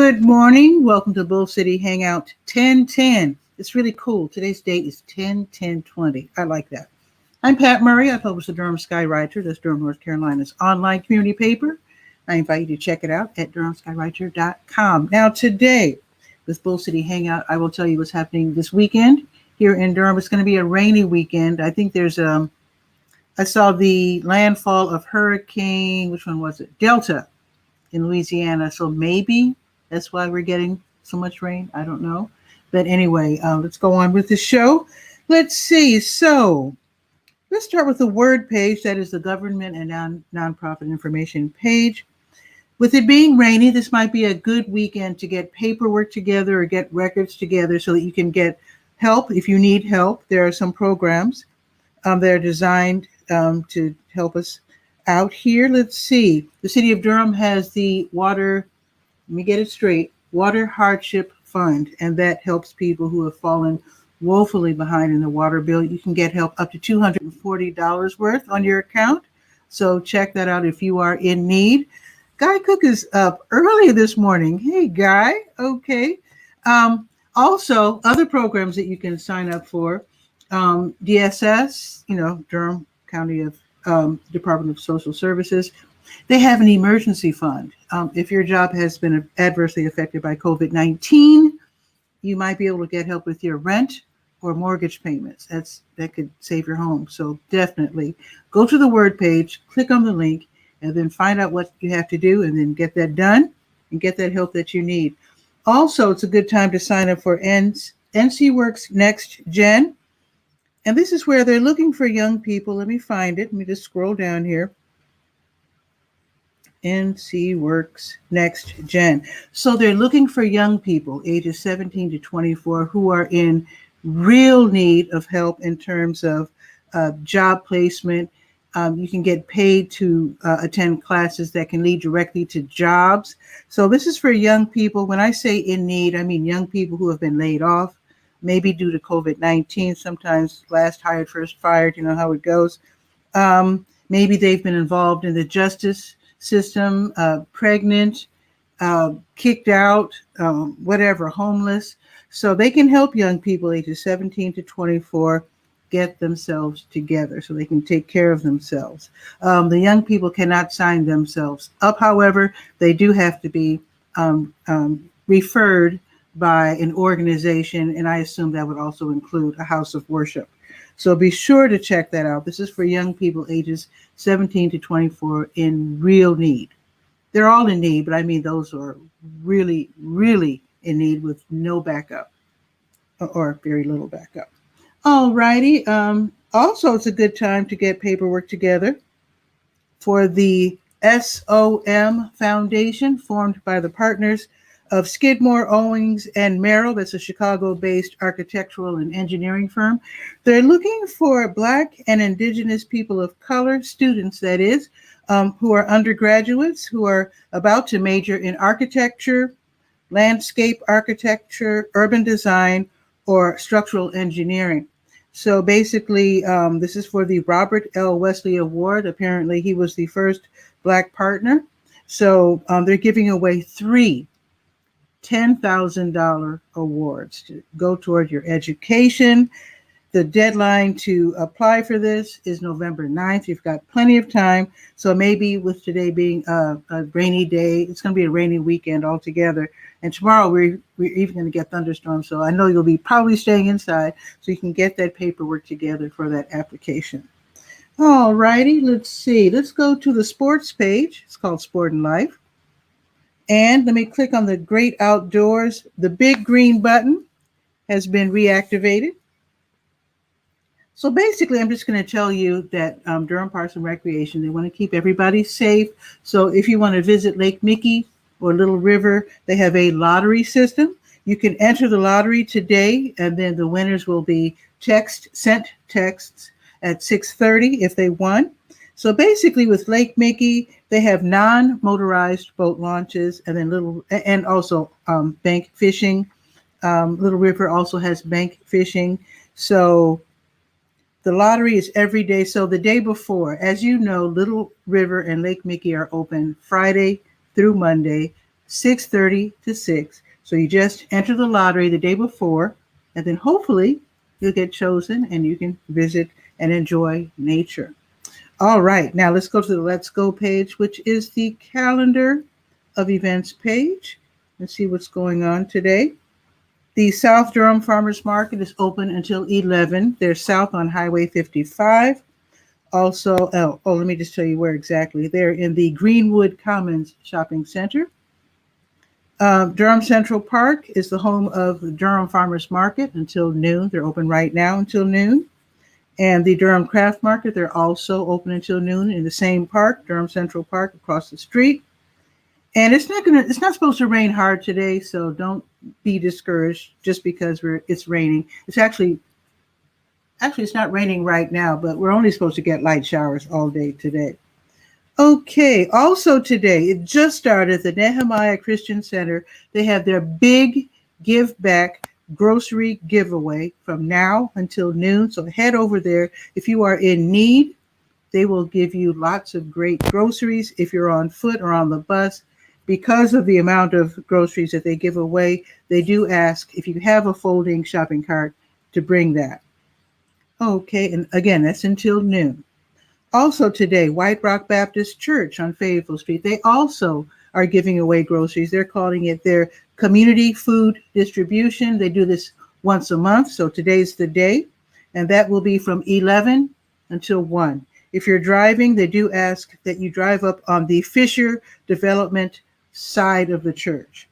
Good morning. Welcome to Bull City Hangout 1010. It's really cool. Today's date is 10/10/20. I like that. I'm Pat Murray. I publish the Durham Skywriter. That's Durham, North Carolina's online community paper. I invite you to check it out at durhamskywriter.com. Now today, with Bull City Hangout, I will tell you what's happening this weekend here in Durham. It's going to be a rainy weekend. I think I saw the landfall of Hurricane, which one was it? Delta in Louisiana. So maybe that's why we're getting so much rain. I don't know. But anyway, let's go on with the show. Let's see. So let's start with the word page. That is the government and nonprofit information page. With it being rainy, this might be a good weekend to get paperwork together or get records together so that you can get help if you need help. There are some programs that are designed to help us out here. Let's see. The city of Durham has the water Hardship Fund, and that helps people who have fallen woefully behind in the water bill. You can get help up to $240 worth on your account. So check that out if you are in need. Guy Cook is up early this morning. Hey, Guy. Okay. Also, other programs that you can sign up for, DSS, Durham County of Department of Social Services. They have an emergency fund. If your job has been adversely affected by COVID-19, you might be able to get help with your rent or mortgage payments. That could save your home. So definitely go to the word page, click on the link, and then find out what you have to do, and then get that done and get that help that you need. Also, it's a good time to sign up for NC Works Next Gen. And this is where they're looking for young people. Let me find it. Let me just scroll down here. NC Works Next Gen. So they're looking for young people ages 17 to 24 who are in real need of help in terms of job placement. You can get paid to attend classes that can lead directly to jobs. So this is for young people. When I say in need, I mean young people who have been laid off, maybe due to COVID-19, sometimes last hired, first fired, you know how it goes. Maybe they've been involved in the justice system, pregnant, kicked out, whatever, homeless. So they can help young people ages 17 to 24 get themselves together so they can take care of themselves. The young people cannot sign themselves up. However, they do have to be referred by an organization, and I assume that would also include a house of worship. So be sure to check that out. This is for young people ages 17 to 24 in real need. They're all in need, but I mean those who are really, really in need with no backup or very little backup. All righty. Also, it's a good time to get paperwork together for the SOM Foundation, formed by the partners of Skidmore, Owings, and Merrill. That's a Chicago-based architectural and engineering firm. They're looking for Black and Indigenous people of color, students that is, who are undergraduates, who are about to major in architecture, landscape architecture, urban design, or structural engineering. So basically, this is for the Robert L. Wesley Award. Apparently, he was the first Black partner. So they're giving away 3 $10,000 awards to go toward your education. The deadline to apply for this is November 9th. You've got plenty of time. So maybe with today being a rainy day, it's going to be a rainy weekend altogether. And tomorrow we're even going to get thunderstorms. So I know you'll be probably staying inside so you can get that paperwork together for that application. All righty, let's see. Let's go to the sports page. It's called Sport and Life. And let me click on the Great Outdoors. The big green button has been reactivated. So basically, I'm just going to tell you that Durham Parks and Recreation, they want to keep everybody safe. So if you want to visit Lake Mickey or Little River, they have a lottery system. You can enter the lottery today, and then the winners will be sent texts at 6:30 if they won. So basically with Lake Mickey, they have non-motorized boat launches and also bank fishing. Little River also has bank fishing. So the lottery is every day. So the day before, as you know, Little River and Lake Mickey are open Friday through Monday 6:30 to 6. So you just enter the lottery the day before, and then hopefully you'll get chosen and you can visit and enjoy nature. All right, now let's go to the Let's Go page, which is the calendar of events page. Let's see what's going on today. The South Durham Farmers Market is open until 11. They're south on Highway 55. Also, let me just tell you where exactly. They're in the Greenwood Commons Shopping Center. Durham Central Park is the home of the Durham Farmers Market until noon. They're open right now until noon. And the Durham Craft Market, they're also open until noon in the same park, Durham Central Park, across the street. And it's not supposed to rain hard today, so don't be discouraged just because it's raining. It's actually it's not raining right now, but we're only supposed to get light showers all day today. Okay, also today, it just started, the Nehemiah Christian Center. They have their big give back grocery giveaway from now until noon. So head over there. If you are in need, they will give you lots of great groceries. If you're on foot or on the bus, because of the amount of groceries that they give away, they do ask if you have a folding shopping cart to bring that. Okay, and again, that's until noon. Also today, White Rock Baptist Church on Fayetteville Street, they also are giving away groceries. They're calling it their community food distribution. They do this once a month, so today's the day, and that will be from 11 until 1. If you're driving, they do ask that you drive up on the Fisher Development side of the church.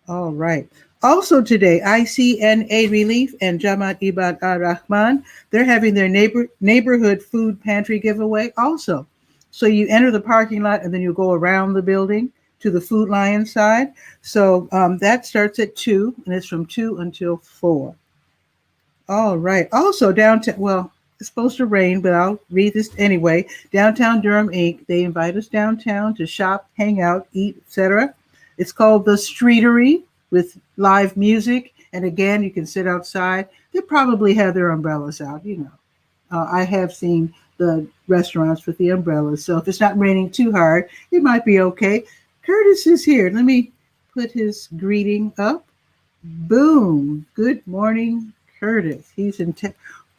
All right. Also today, ICNA Relief and Jamaat Ibad ar-Rahman, they're having their neighborhood food pantry giveaway also. So you enter the parking lot and then you go around the building to the Food Lion side. So that starts at 2 and it's from 2 until 4. All right. Also downtown, well, it's supposed to rain, but I'll read this anyway. Downtown Durham Inc., they invite us downtown to shop, hang out, eat, etc. It's called The Streetery with live music. And again, you can sit outside. They probably have their umbrellas out, you know. I have seen the restaurants with the umbrellas. So if it's not raining too hard, it might be okay. Curtis is here. Let me put his greeting up. Boom. Good morning, Curtis. He's in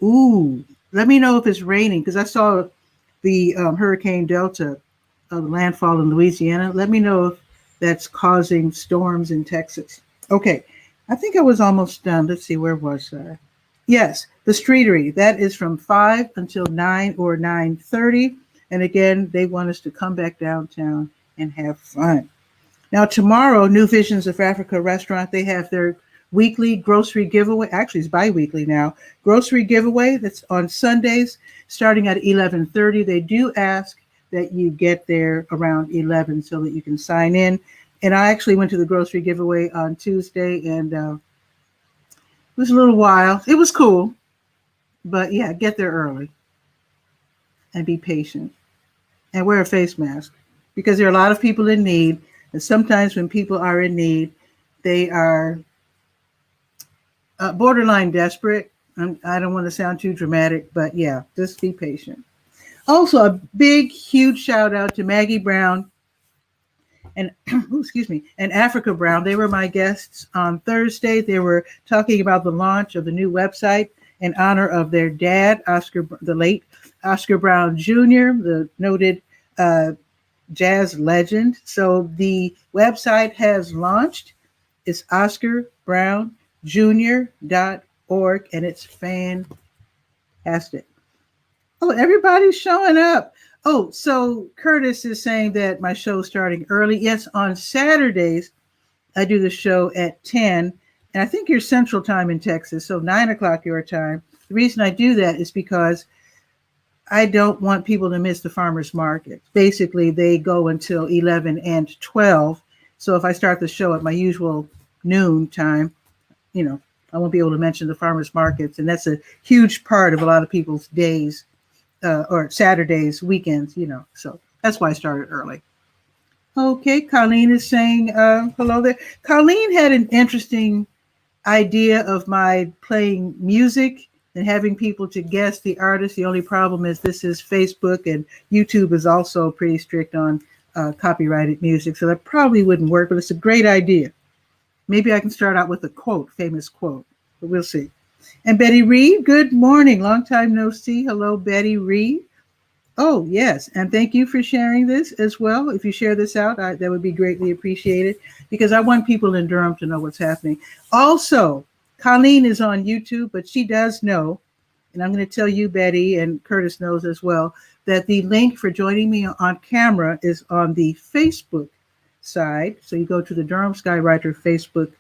Ooh, let me know if it's raining, because I saw the Hurricane Delta landfall in Louisiana. Let me know if that's causing storms in Texas. Okay, I think I was almost done. Let's see, where was I? Yes, the Streetery. That is from 5 until 9 or 9:30. And again, they want us to come back downtown and have fun. Now, tomorrow, New Visions of Africa restaurant, they have their weekly grocery giveaway. Actually, it's bi-weekly now. Grocery giveaway that's on Sundays starting at 11:30. They do ask that you get there around 11 so that you can sign in. And I actually went to the grocery giveaway on Tuesday, and it was a little wild. It was cool, but yeah, get there early and be patient and wear a face mask, because there are a lot of people in need. And sometimes when people are in need, they are borderline desperate. I don't want to sound too dramatic, but yeah, just be patient. Also, a big, huge shout out to Maggie Brown and and Africa Brown. They were my guests on Thursday. They were talking about the launch of the new website in honor of their dad, the late Oscar Brown Jr., the noted jazz legend. So the website has launched. It's OscarBrownJr.org, and it's fantastic. Oh, everybody's showing up. Oh, so Curtis is saying that my show's starting early. Yes, on Saturdays, I do the show at 10, and I think you're Central Time in Texas, so 9 o'clock your time. The reason I do that is because I don't want people to miss the farmers market. Basically, they go until 11 and 12. So if I start the show at my usual noon time, you know, I won't be able to mention the farmers markets. And that's a huge part of a lot of people's days or Saturdays, weekends, you know. So that's why I started early. Okay, Colleen is saying hello there. Colleen had an interesting idea of my playing music and having people to guess the artist. The only problem is this is Facebook, and YouTube is also pretty strict on copyrighted music, so that probably wouldn't work, but it's a great idea. Maybe I can start out with a quote, famous quote, but we'll see. And Betty Reed, good morning. Long time no see. Hello, Betty Reed. Oh, yes. And thank you for sharing this as well. If you share this out, that would be greatly appreciated, because I want people in Durham to know what's happening. Also, Colleen is on YouTube, but she does know, and I'm going to tell you, Betty, and Curtis knows as well, that the link for joining me on camera is on the Facebook side. So you go to the Durham Skywriter Facebook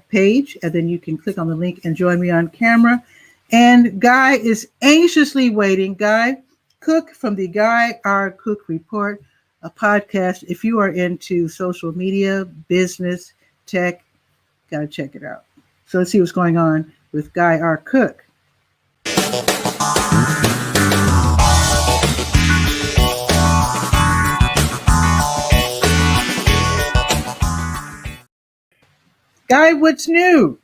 page, and then you can click on the link and join me on camera. And Guy is anxiously waiting. Guy Cook from the Guy R. Cook Report, a podcast. If you are into social media, business, tech, got to check it out. So let's see what's going on with Guy R. Cook. Guy, what's new?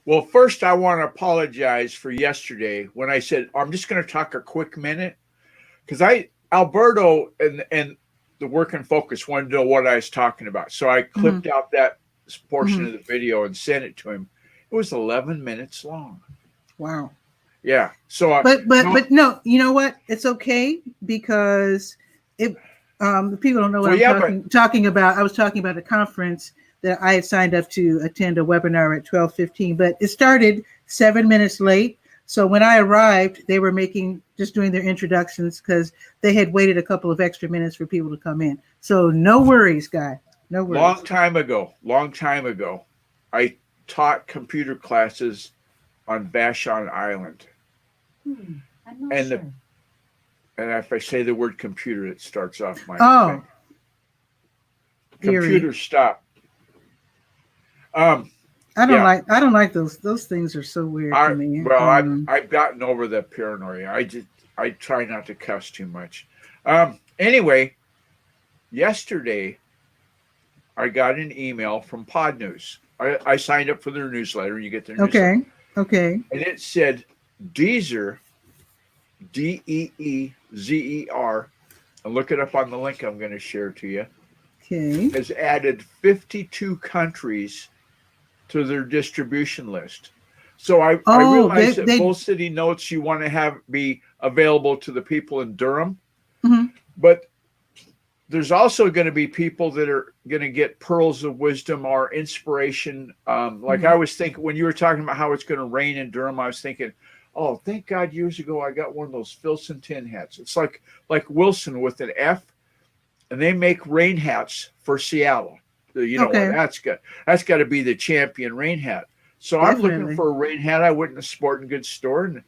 Well, first, I want to apologize for yesterday when I said, I'm just going to talk a quick minute. Because Alberto and the Work and Focus wanted to know what I was talking about. So I clipped out that portion of the video and sent it to him. It was 11 minutes long. Wow. Yeah. So but no, you know what? It's okay, because the people don't know what I'm talking about. I was talking about a conference that I had signed up to attend a webinar at 12:15, but it started 7 minutes late. So when I arrived, they were just doing their introductions, because they had waited a couple of extra minutes for people to come in. So no worries, Guy. No worries. Long time ago, I taught computer classes on Vashon Island. I'm not sure. And if I say the word computer, it starts off my thing. Computer stop. I don't like those. Those things are so weird to me. Well, I've gotten over the paranoia. I try not to cuss too much. Anyway, yesterday I got an email from Pod News. I signed up for their newsletter. You get their newsletter. Okay. And it said 𝗕𝗧𝗟, DEEZER, and look it up on the link I'm going to share to you. Okay. Has added 52 countries to their distribution list. So I realize that Bull City Notes you want to have be available to the people in Durham, but there's also going to be people that are going to get pearls of wisdom or inspiration. Like I was thinking when you were talking about how it's going to rain in Durham, I was thinking, oh, thank God years ago I got one of those Filson tin hats. It's like Wilson with an F, and they make rain hats for Seattle. You know, that's got to be the champion rain hat. So definitely. I'm looking for a rain hat. I went in the sporting goods store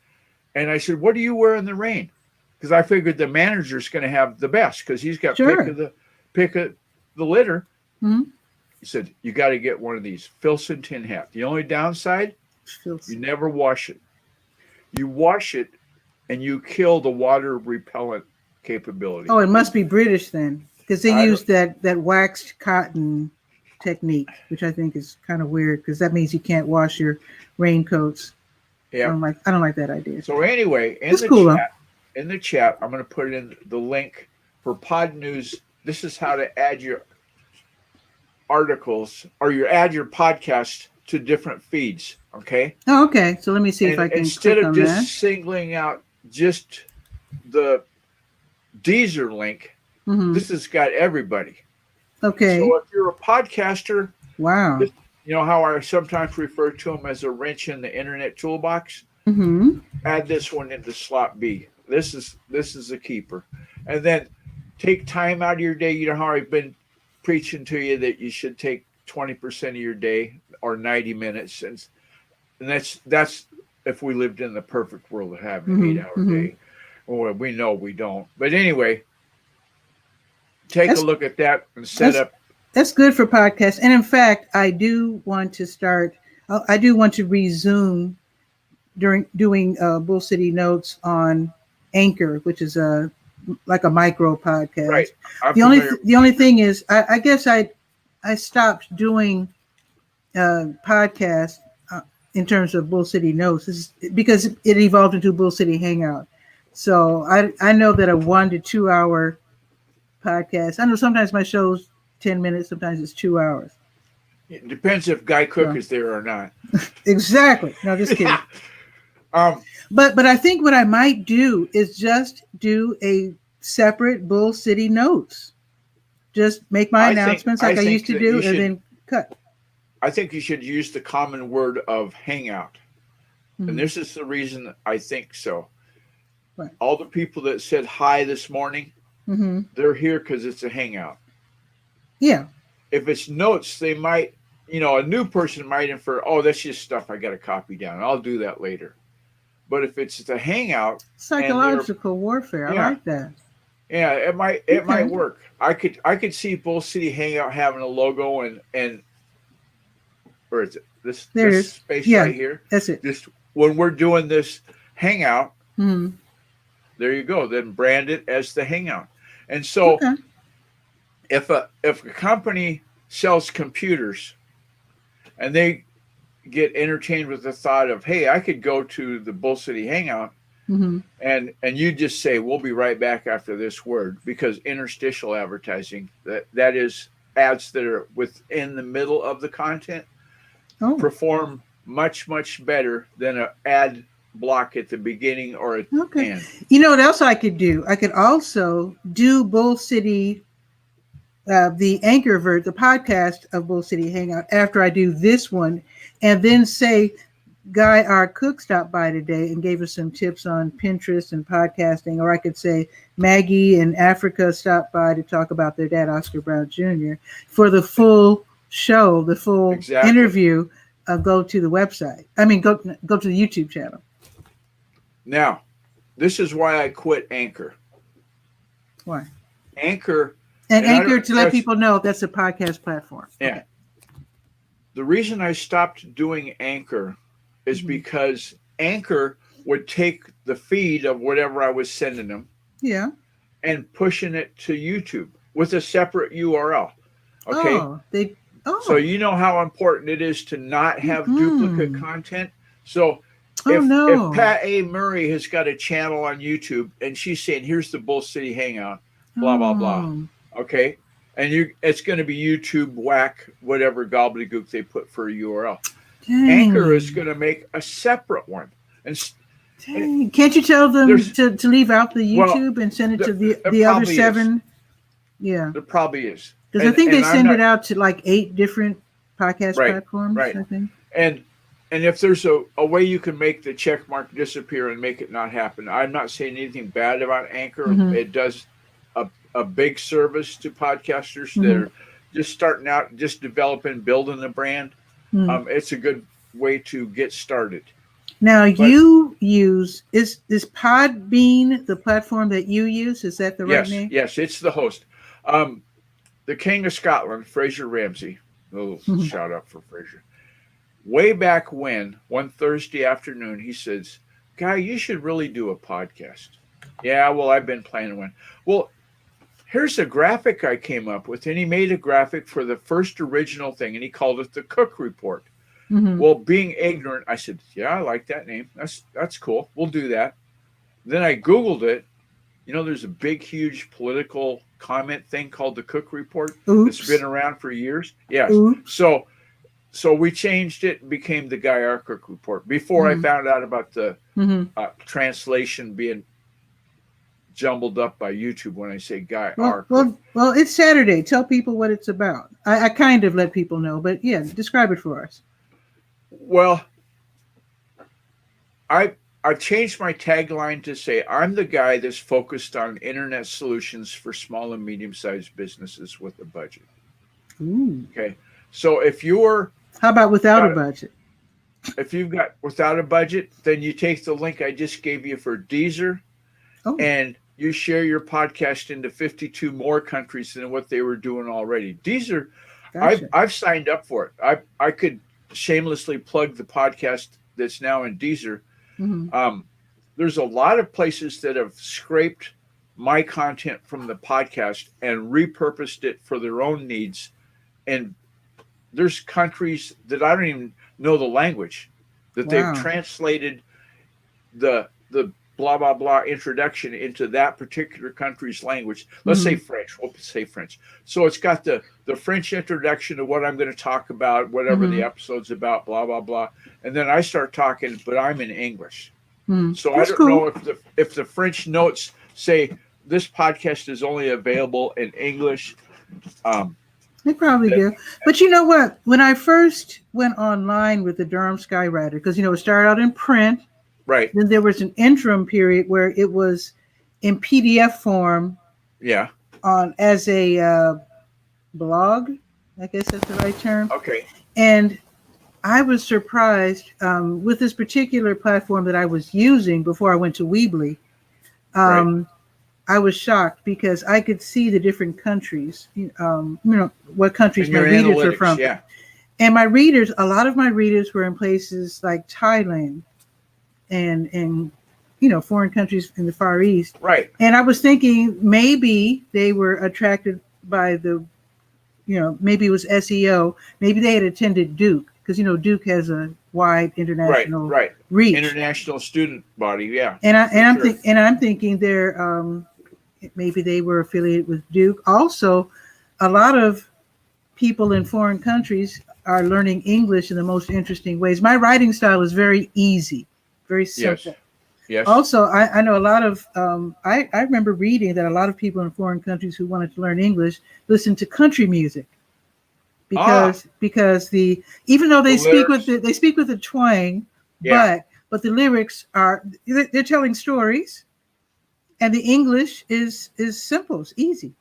and I said, what do you wear in the rain? Because I figured the manager's going to have the best, because he's got pick of the litter. He said, you got to get one of these Filson tin hat. The only downside, you never wash it. You wash it and you kill the water repellent capability. Oh, it must be British then, because they use that waxed cotton technique, which I think is kind of weird, because that means you can't wash your raincoats. Yeah, I don't like that idea. So anyway, in the chat, I'm going to put in the link for Pod News. This is how to add your articles or add your podcast to different feeds. Okay. Oh, okay. So let me see if I can. Instead of just singling out just the 𝗕𝗧𝗟 link, this has got everybody. Okay. So if you're a podcaster, wow. You know how I sometimes refer to them as a wrench in the internet toolbox? Add this one into slot B. This is a keeper. And then take time out of your day. You know how I've been preaching to you that you should take 20% of your day or 90 minutes. And that's if we lived in the perfect world of having an 8-hour day. Well, we know we don't. But anyway, take a look at that and set up. That's good for podcasts. And in fact, I do want to resume doing Bull City Notes on Anchor, which is like a micro podcast. Right. The only thing is, I guess I stopped doing podcasts in terms of Bull City Notes because it evolved into Bull City Hangout. So I know that a 1 to 2 hour podcast. I know sometimes my show's 10 minutes, sometimes it's 2 hours. It depends if Guy Cook is there or not. Exactly. No, just kidding. But I think what I might do is just do a separate Bull City Notes. Just make my announcements like I used to do, and then cut. I think you should use the common word of hangout. Mm-hmm. And this is the reason I think so. Right. All the people that said hi this morning, mm-hmm. they're here because it's a hangout. Yeah. If it's notes, they might, a new person might infer, oh, that's just stuff I got to copy down. I'll do that later. But if it's a hangout, psychological warfare, I like that. Yeah, it might work. I could see Bull City Hangout having a logo and where is it? This space right here. That's it. Just when we're doing this hangout, mm-hmm. there you go. Then brand it as the hangout. And so, if a company sells computers, and they get entertained with the thought of, hey, I could go to the Bull City Hangout, mm-hmm. and you just say, we'll be right back after this word, because interstitial advertising, that is ads that are within the middle of the content, perform much, much better than an ad block at the beginning or at the end. You know what else I could do? I could also do Bull City, the 𝗕𝗓𝗧𝗬, the podcast of Bull City Hangout, after I do this one, and then say, Guy R. Cook stopped by today and gave us some tips on Pinterest and podcasting. Or I could say Maggie in Africa stopped by to talk about their dad, Oscar Brown Jr. For the full show, the full interview, go to the website. I mean, go to the YouTube channel. Now, this is why I quit Anchor. Why? Anchor. And Anchor, to let people know, that's a podcast platform. Yeah. Okay. The reason I stopped doing Anchor is because Anchor would take the feed of whatever I was sending them, and pushing it to YouTube with a separate URL. Okay. So you know how important it is to not have duplicate content. So if Pat A. Murray has got a channel on YouTube and she's saying, here's the Bull City Hangout, blah blah blah. Okay. And it's going to be YouTube whack, whatever gobbledygook they put for a URL. Dang. Anchor is going to make a separate one. And can't you tell them to leave out the YouTube and send it to the other 7? Yeah. There probably is. Because I think they send it out to like 8 different podcast platforms. Right. I think. And if there's a way you can make the check mark disappear and make it not happen, I'm not saying anything bad about Anchor. Mm-hmm. It does a big service to podcasters that are just starting out, just developing, building a brand. It's a good way to get started. Now, you use, is Podbean the platform that you use? Is that the right name? Yes, it's the host. The King of Scotland, Fraser Ramsey, a little shout out for Fraser. Way back when, one Thursday afternoon, he says, Guy, you should really do a podcast. Yeah, well, I've been planning one. Well, here's a graphic I came up with, and he made a graphic for the first original thing, and he called it the Cook Report. Mm-hmm. Well, being ignorant, I said, yeah, I like that name. That's cool. We'll do that. Then I Googled it. There's a big, huge political comment thing called the Cook Report. Oops. It's been around for years. Yes. Oops. So we changed it and became the Guy R. Cook Report before I found out about the translation being jumbled up by YouTube when I say Guy R. Well, it's Saturday. Tell people what it's about. I kind of let people know, but yeah, describe it for us. Well, I changed my tagline to say I'm the guy that's focused on internet solutions for small and medium-sized businesses with a budget. Ooh. Okay, so how about without a budget? If you've got without a budget, then you take the link I just gave you for Deezer, and you share your podcast into 52 more countries than what they were doing already. Deezer, gotcha. I've signed up for it. I could shamelessly plug the podcast that's now in Deezer. Mm-hmm. There's a lot of places that have scraped my content from the podcast and repurposed it for their own needs. And there's countries that I don't even know the language that they've translated the blah, blah, blah introduction into that particular country's language. Let's say French. We'll say French. So it's got the French introduction to what I'm going to talk about, whatever the episode's about, blah, blah, blah. And then I start talking, but I'm in English. So That's I don't know cool. if the French notes say this podcast is only available in English. They probably do. But you know what? When I first went online with the Durham Skywriter, because, it started out in print. Right. Then there was an interim period where it was in PDF form. Yeah. As a blog, I guess that's the right term. Okay. And I was surprised with this particular platform that I was using before I went to Weebly. Right. I was shocked because I could see the different countries, what countries my readers were from. Yeah. And a lot of my readers were in places like Thailand and foreign countries in the Far East. Right. And I was thinking maybe they were attracted by maybe it was SEO. Maybe they had attended Duke because, Duke has a wide international reach. International student body. Yeah. And I'm thinking they're maybe they were affiliated with Duke. Also, a lot of people in foreign countries are learning English in the most interesting ways. My writing style is very easy, very simple. Yes. Also, I know a lot of, I remember reading that a lot of people in foreign countries who wanted to learn English listen to country music because even though they speak with the twang, but the lyrics they're telling stories, and the English is simple, it's easy.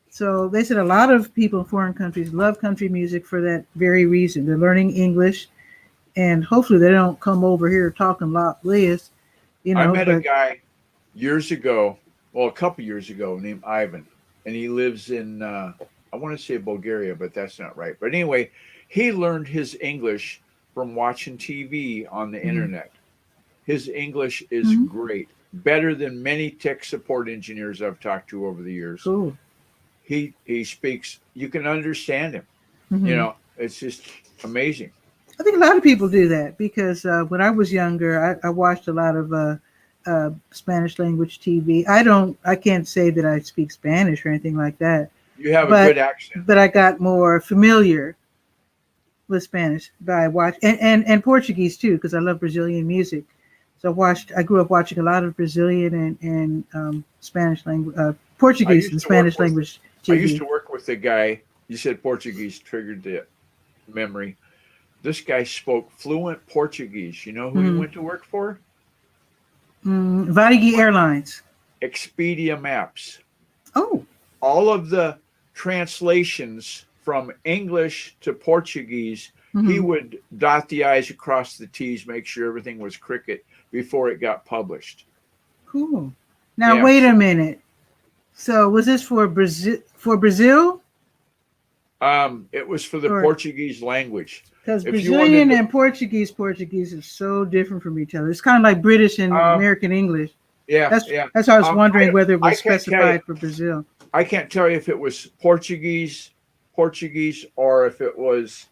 So they said a lot of people in foreign countries love country music for that very reason. They're learning English. And hopefully they don't come over here talking Loch Lewis, I met a guy a couple years ago named Ivan, and he lives in, I want to say Bulgaria, but that's not right. But anyway, he learned his English from watching TV on the internet. His English is great, better than many tech support engineers I've talked to over the years. Cool. He speaks, you can understand him. It's just amazing. I think a lot of people do that because when I was younger, I watched a lot of Spanish language TV. I can't say that I speak Spanish or anything like that. You have a good accent. But I got more familiar with Spanish by watching and Portuguese too, because I love Brazilian music. So I grew up watching a lot of Brazilian and Spanish language, Portuguese and Spanish language TV. I used to work with a guy. You said Portuguese, triggered the memory. This guy spoke fluent Portuguese. You know who he went to work for? Varig Airlines. Expedia Maps. Oh. All of the translations from English to Portuguese, he would dot the I's, across the T's, make sure everything was cricket before it got published. Cool. Now, wait a minute. So was this for Brazil? It was for the Portuguese language. Because Brazilian and Portuguese is so different from each other. It's kind of like British and American English. Yeah, that's why I was wondering whether it was specified for Brazil. I can't tell you if it was Portuguese, or if it was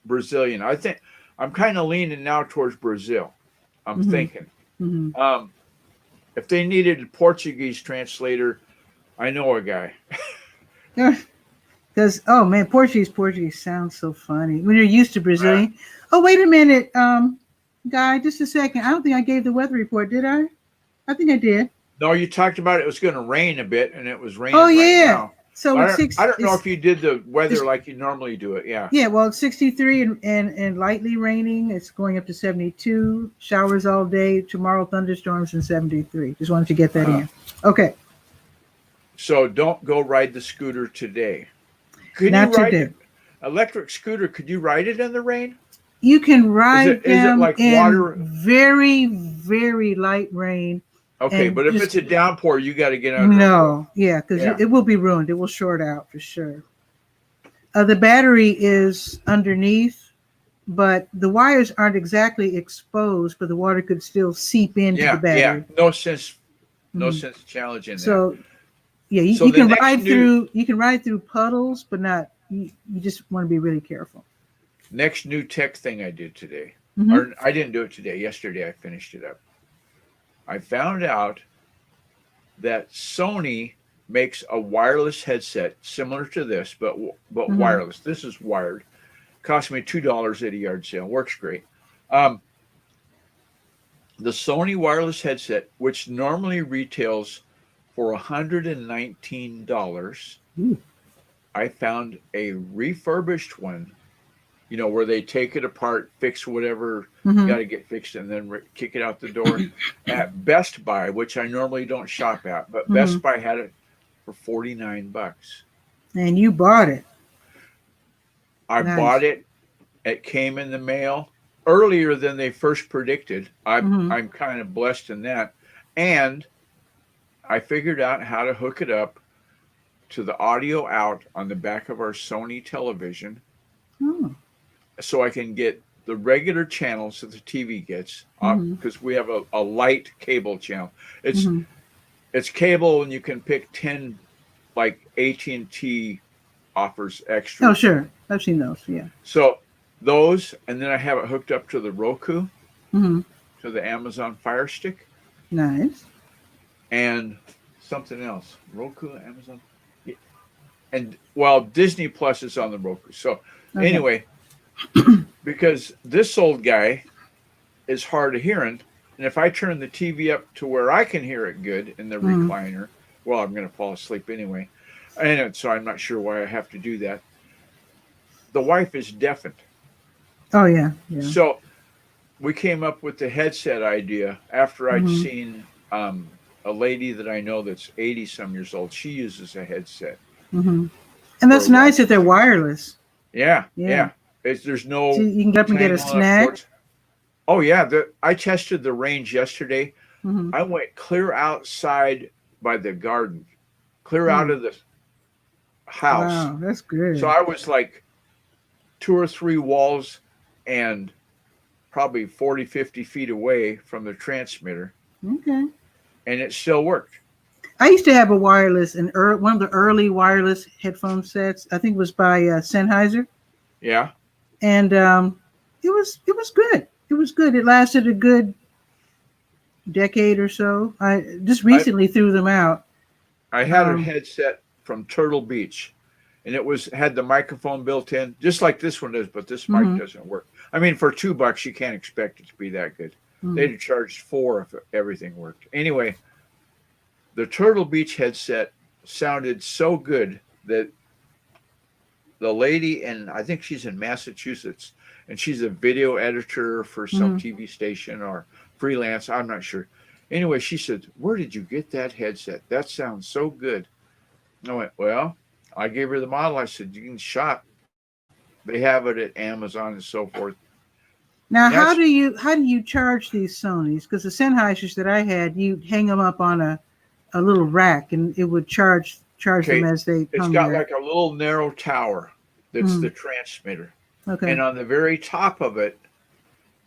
Brazilian. I think I'm kind of leaning now towards Brazil. I'm thinking. If they needed a Portuguese translator, I know a guy. Because, oh man, Portuguese sounds so funny. When you're used to Brazilian. Oh, wait a minute, Guy, just a second. I don't think I gave the weather report, did I? I think I did. No, you talked about it was going to rain a bit, and it was raining now. So I don't know if you did the weather like you normally do it. Yeah. Yeah, well, it's 63 and lightly raining. It's going up to 72. Showers all day. Tomorrow, thunderstorms and 73. Just wanted to get that in. Okay. So don't go ride the scooter today. Not today. Electric scooter, could you ride it in the rain? You can ride them like in water? very, very light rain. Okay, but if it's a downpour, you got to get under. No, because it will be ruined. It will short out for sure. The battery is underneath, but the wires aren't exactly exposed, but the water could still seep into the battery. Yeah, no sense challenging that. So, you can ride through. You can ride through puddles, but not. You just want to be really careful. Next new tech thing I did today, or I didn't do it today. Yesterday I finished it up. I found out that Sony makes a wireless headset similar to this, but wireless. This is wired. Cost me $2 at a yard sale. Works great. The Sony wireless headset, which normally retails for $119, I found a refurbished one, you know, where they take it apart, fix whatever got to get fixed, and then kick it out the door at Best Buy, which I normally don't shop at, but Best Buy had it for $49. And you bought it. I bought it. It came in the mail earlier than they first predicted. I'm kind of blessed in that. And I figured out how to hook it up to the audio out on the back of our Sony television. So I can get the regular channels that the TV gets, because we have a light cable channel. It's cable, and you can pick 10, like AT&T offers extra. Oh, sure. I've seen those, yeah. So those, and then I have it hooked up to the Roku, to the Amazon Fire Stick. Nice. And something else. Roku, Amazon. Yeah. And, well, Disney Plus is on the Roku. So anyway, because this old guy is hard of hearing, and if I turn the TV up to where I can hear it good in the recliner, well, I'm going to fall asleep anyway. And so I'm not sure why I have to do that. The wife is deafened. Oh, yeah. So we came up with the headset idea after I'd seen a lady that I know that's 80-some years old. She uses a headset. And that's nice that they're wireless. Yeah. There's no... So you can get up and get a snack. Oh, yeah. I tested the range yesterday. I went clear outside by the garden, clear out of the house. Wow, that's good. So I was like 2 or 3 walls and probably 40, 50 feet away from the transmitter. Okay. And it still worked. I used to have a wireless, one of the early wireless headphone sets. I think it was by Sennheiser. Yeah. And it was good. It was good. It lasted a good decade or so. I just recently threw them out. I had a headset from Turtle Beach, and it had the microphone built in, just like this one does, but this mic doesn't work. I mean, for $2, you can't expect it to be that good. They'd charged $4 if everything worked. Anyway, the Turtle Beach headset sounded so good that the lady, and I think she's in Massachusetts, and she's a video editor for some TV station or freelance, I'm not sure. Anyway, she said, "Where did you get that headset? That sounds so good." I went, well, I gave her the model. I said, you can shop. They have it at Amazon and so forth. Now, how do you charge these Sonys? Because the Sennheisers that I had, you'd hang them up on a little rack, and it would charge them as they come. It's got like a little narrow tower that's the transmitter. Okay. And on the very top of it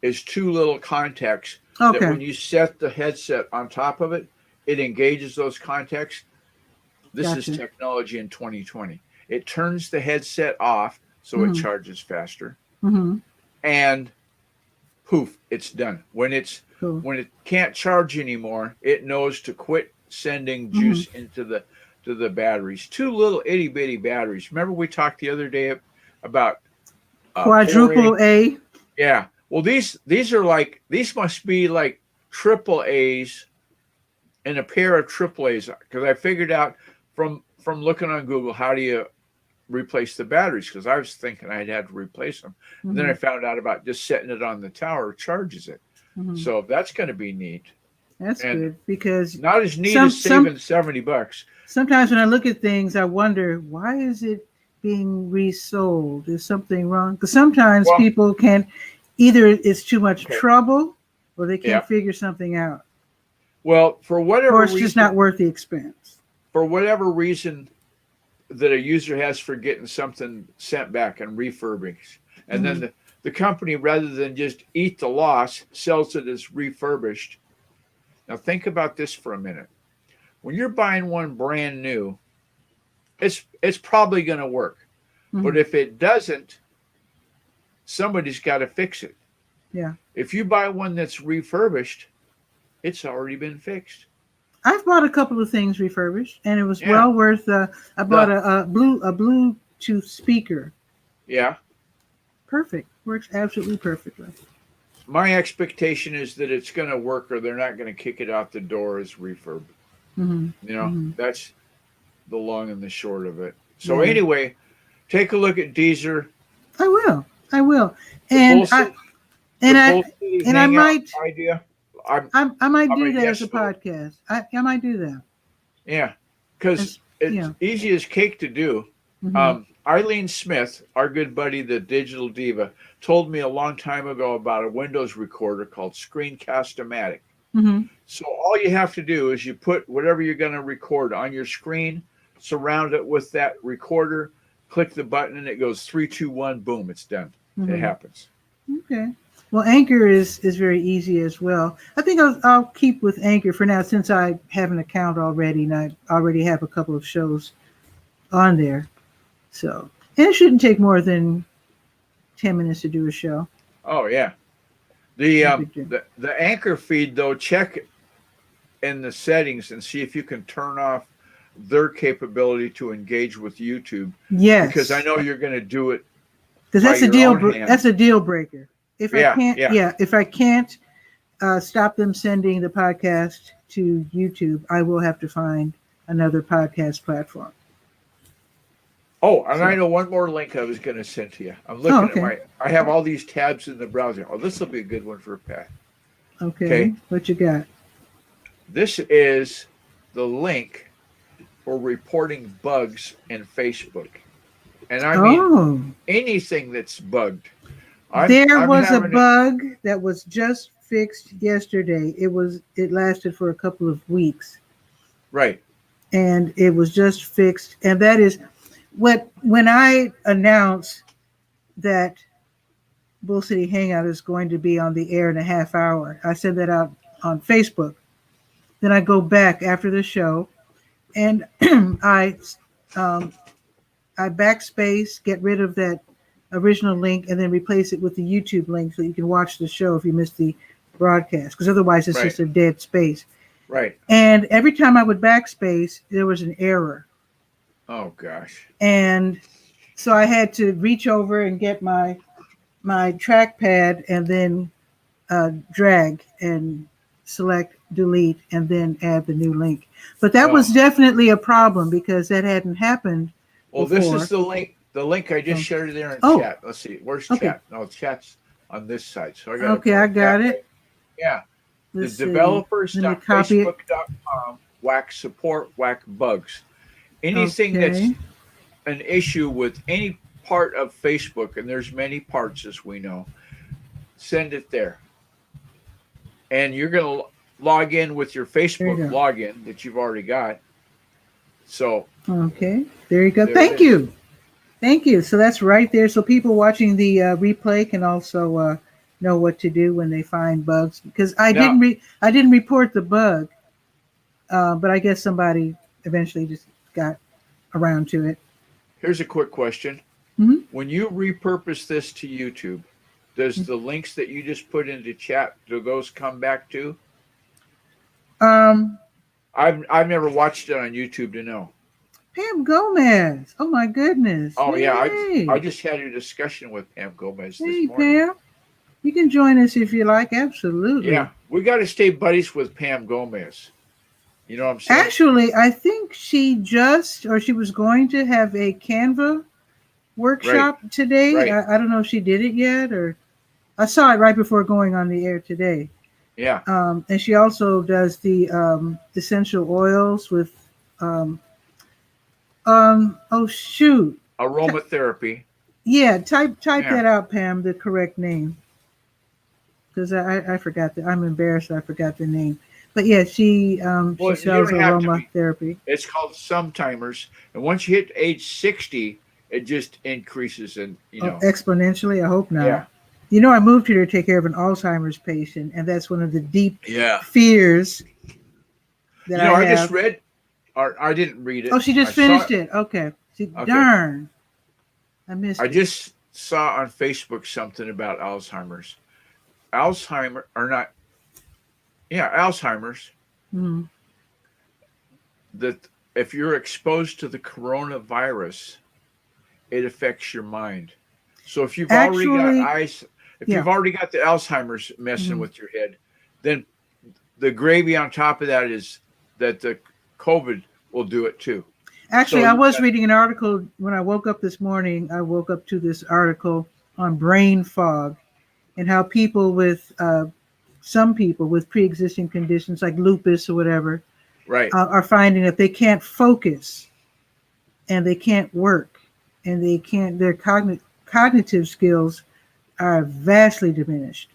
is 2 little contacts that when you set the headset on top of it, it engages those contacts. This is technology in 2020. It turns the headset off so it charges faster. And poof, it's done. When it can't charge anymore, it knows to quit sending juice into the batteries. 2 little itty bitty batteries. Remember we talked the other day about quadruple A? Yeah. Well, these must be like triple A's and a pair of triple A's, because I figured out from looking on Google, how do you replace the batteries? Because I was thinking I'd had to replace them. And then I found out about just setting it on the tower charges it. So that's going to be neat. That's good, because not as neat as saving $70. Sometimes when I look at things, I wonder, why is it being resold? Is something wrong? Because sometimes people can't, either it's too much trouble or they can't figure something out. Well, for whatever or it's just not worth the expense. For whatever reason that a user has for getting something sent back and refurbished, and then the company, rather than just eat the loss, sells it as refurbished. Now think about this for a minute. When you're buying one brand new, it's probably going to work. But if it doesn't, somebody's got to fix it. Yeah. If you buy one that's refurbished, It's already been fixed. I've bought a couple of things refurbished, and it was well worth. I bought a Bluetooth speaker. Yeah. Perfect. Works absolutely perfectly. My expectation is that it's going to work, or they're not going to kick it out the door as refurb. Mm-hmm. You know, that's the long and the short of it. So Yeah. anyway, take a look at Deezer. I will. And I might idea. I might do that as a podcast. I might do that. Yeah, because it's easy as cake to do. Eileen Smith, our good buddy, the Digital Diva, told me a long time ago about a Windows recorder called Screencast-O-Matic. So all you have to do is you put whatever you're going to record on your screen, surround it with that recorder, click the button, and it goes 3, 2, 1, boom, it's done. It happens. Okay. Well, Anchor is very easy as well. I think I'll keep with Anchor for now, since I have an account already, and I already have a couple of shows on there. So, and it shouldn't take more than 10 minutes to do a show. Oh yeah. The Anchor feed, though, check in the settings and see if you can turn off their capability to engage with YouTube. Yes. Because I know you're going to do it. Because that's a deal breaker. If I can't stop them sending the podcast to YouTube, I will have to find another podcast platform. Oh, and I know one more link I was going to send to you. I'm looking at I have all these tabs in the browser. Oh, this will be a good one for Pat. Okay. What you got? This is the link for reporting bugs in Facebook. And I mean anything that's bugged. There was a bug that was just fixed yesterday. It lasted for a couple of weeks. Right. And it was just fixed. And that is when I announce that Bull City Hangout is going to be on the air in a half hour, I send that out on Facebook. Then I go back after the show and I backspace, get rid of that original link, and then replace it with the YouTube link so you can watch the show if you missed the broadcast, because otherwise it's just a dead space. Right. And every time I would backspace, there was an error. Oh gosh. And so I had to reach over and get my trackpad and then drag and select delete and then add the new link. But that was definitely a problem because that hadn't happened before. This is the link. The link I just shared there in chat. Let's see. Where's chat? No, chat's on this side. So I got it. Yeah. The developers.facebook.com whack support whack bugs. Anything that's an issue with any part of Facebook, and there's many parts as we know, send it there. And you're going to log in with your Facebook login that you've already got. So there you go. Thank you. So that's right there. So people watching the replay can also know what to do when they find bugs. Because I didn't report the bug, but I guess somebody eventually just got around to it. Here's a quick question. When you repurpose this to YouTube, does the links that you just put into chat, do those come back too? I've never watched it on YouTube to know. Pam Gomez. Oh my goodness. Oh yeah, I just had a discussion with Pam Gomez this morning. Pam, you can join us if you like. Absolutely. Yeah, we got to stay buddies with Pam Gomez. You know what I'm saying? Actually, I think she was going to have a Canva workshop today. Right. I don't know if she did it yet, or I saw it right before going on the air today. Yeah. And she also does the essential oils with aromatherapy. Yeah, type that out, Pam, the correct name. Because I forgot I'm embarrassed I forgot the name. But yeah, she sells aromatherapy. It's called Sometimers. And once you hit age 60, it just increases and exponentially. I hope not. Yeah. I moved here to take care of an Alzheimer's patient, and that's one of the deep fears that I have. Just read, or I didn't read it. Oh, she just finished it. Okay. Darn. I missed it. I just saw on Facebook something about Alzheimer's. Alzheimer's. Mm-hmm. That if you're exposed to the coronavirus, it affects your mind. So if you've already got the Alzheimer's messing with your head, then the gravy on top of that is that the COVID will do it too. Actually, so I was reading an article when I woke up this morning. I woke up to this article on brain fog and how some people with pre-existing conditions like lupus or whatever, are finding that they can't focus and they can't work and their cognitive skills are vastly diminished.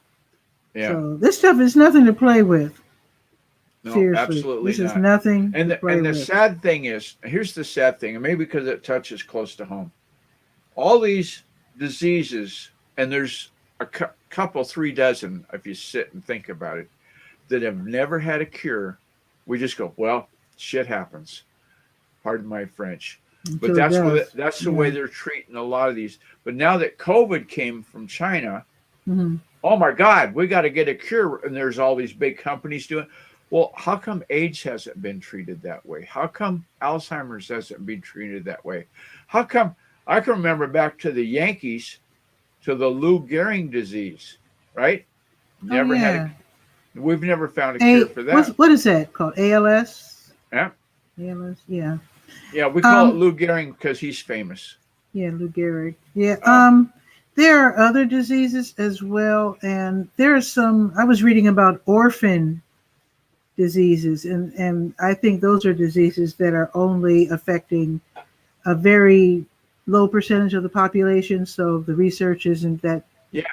Yeah. So this stuff is nothing to play with. No, seriously, absolutely this is nothing. And the sad thing is, here's the sad thing, and maybe because it touches close to home. All these diseases, and there's a couple, 3 dozen, if you sit and think about it, that have never had a cure. We just go, well, shit happens. Pardon my French. But that's the way they're treating a lot of these. But now that COVID came from China, oh my God, we got to get a cure. And there's all these big companies doing it. Well, how come AIDS hasn't been treated that way? How come Alzheimer's hasn't been treated that way? How come I can remember back to the Yankees, to the Lou Gehrig disease, right? We've never found a cure for that. What is that called? ALS? Yeah. ALS, yeah. Yeah, we call it Lou Gehrig because he's famous. Yeah, Lou Gehrig. Yeah. There are other diseases as well, and there are some. I was reading about orphan diseases, and I think those are diseases that are only affecting a very low percentage of the population. So the research isn't that. Yeah.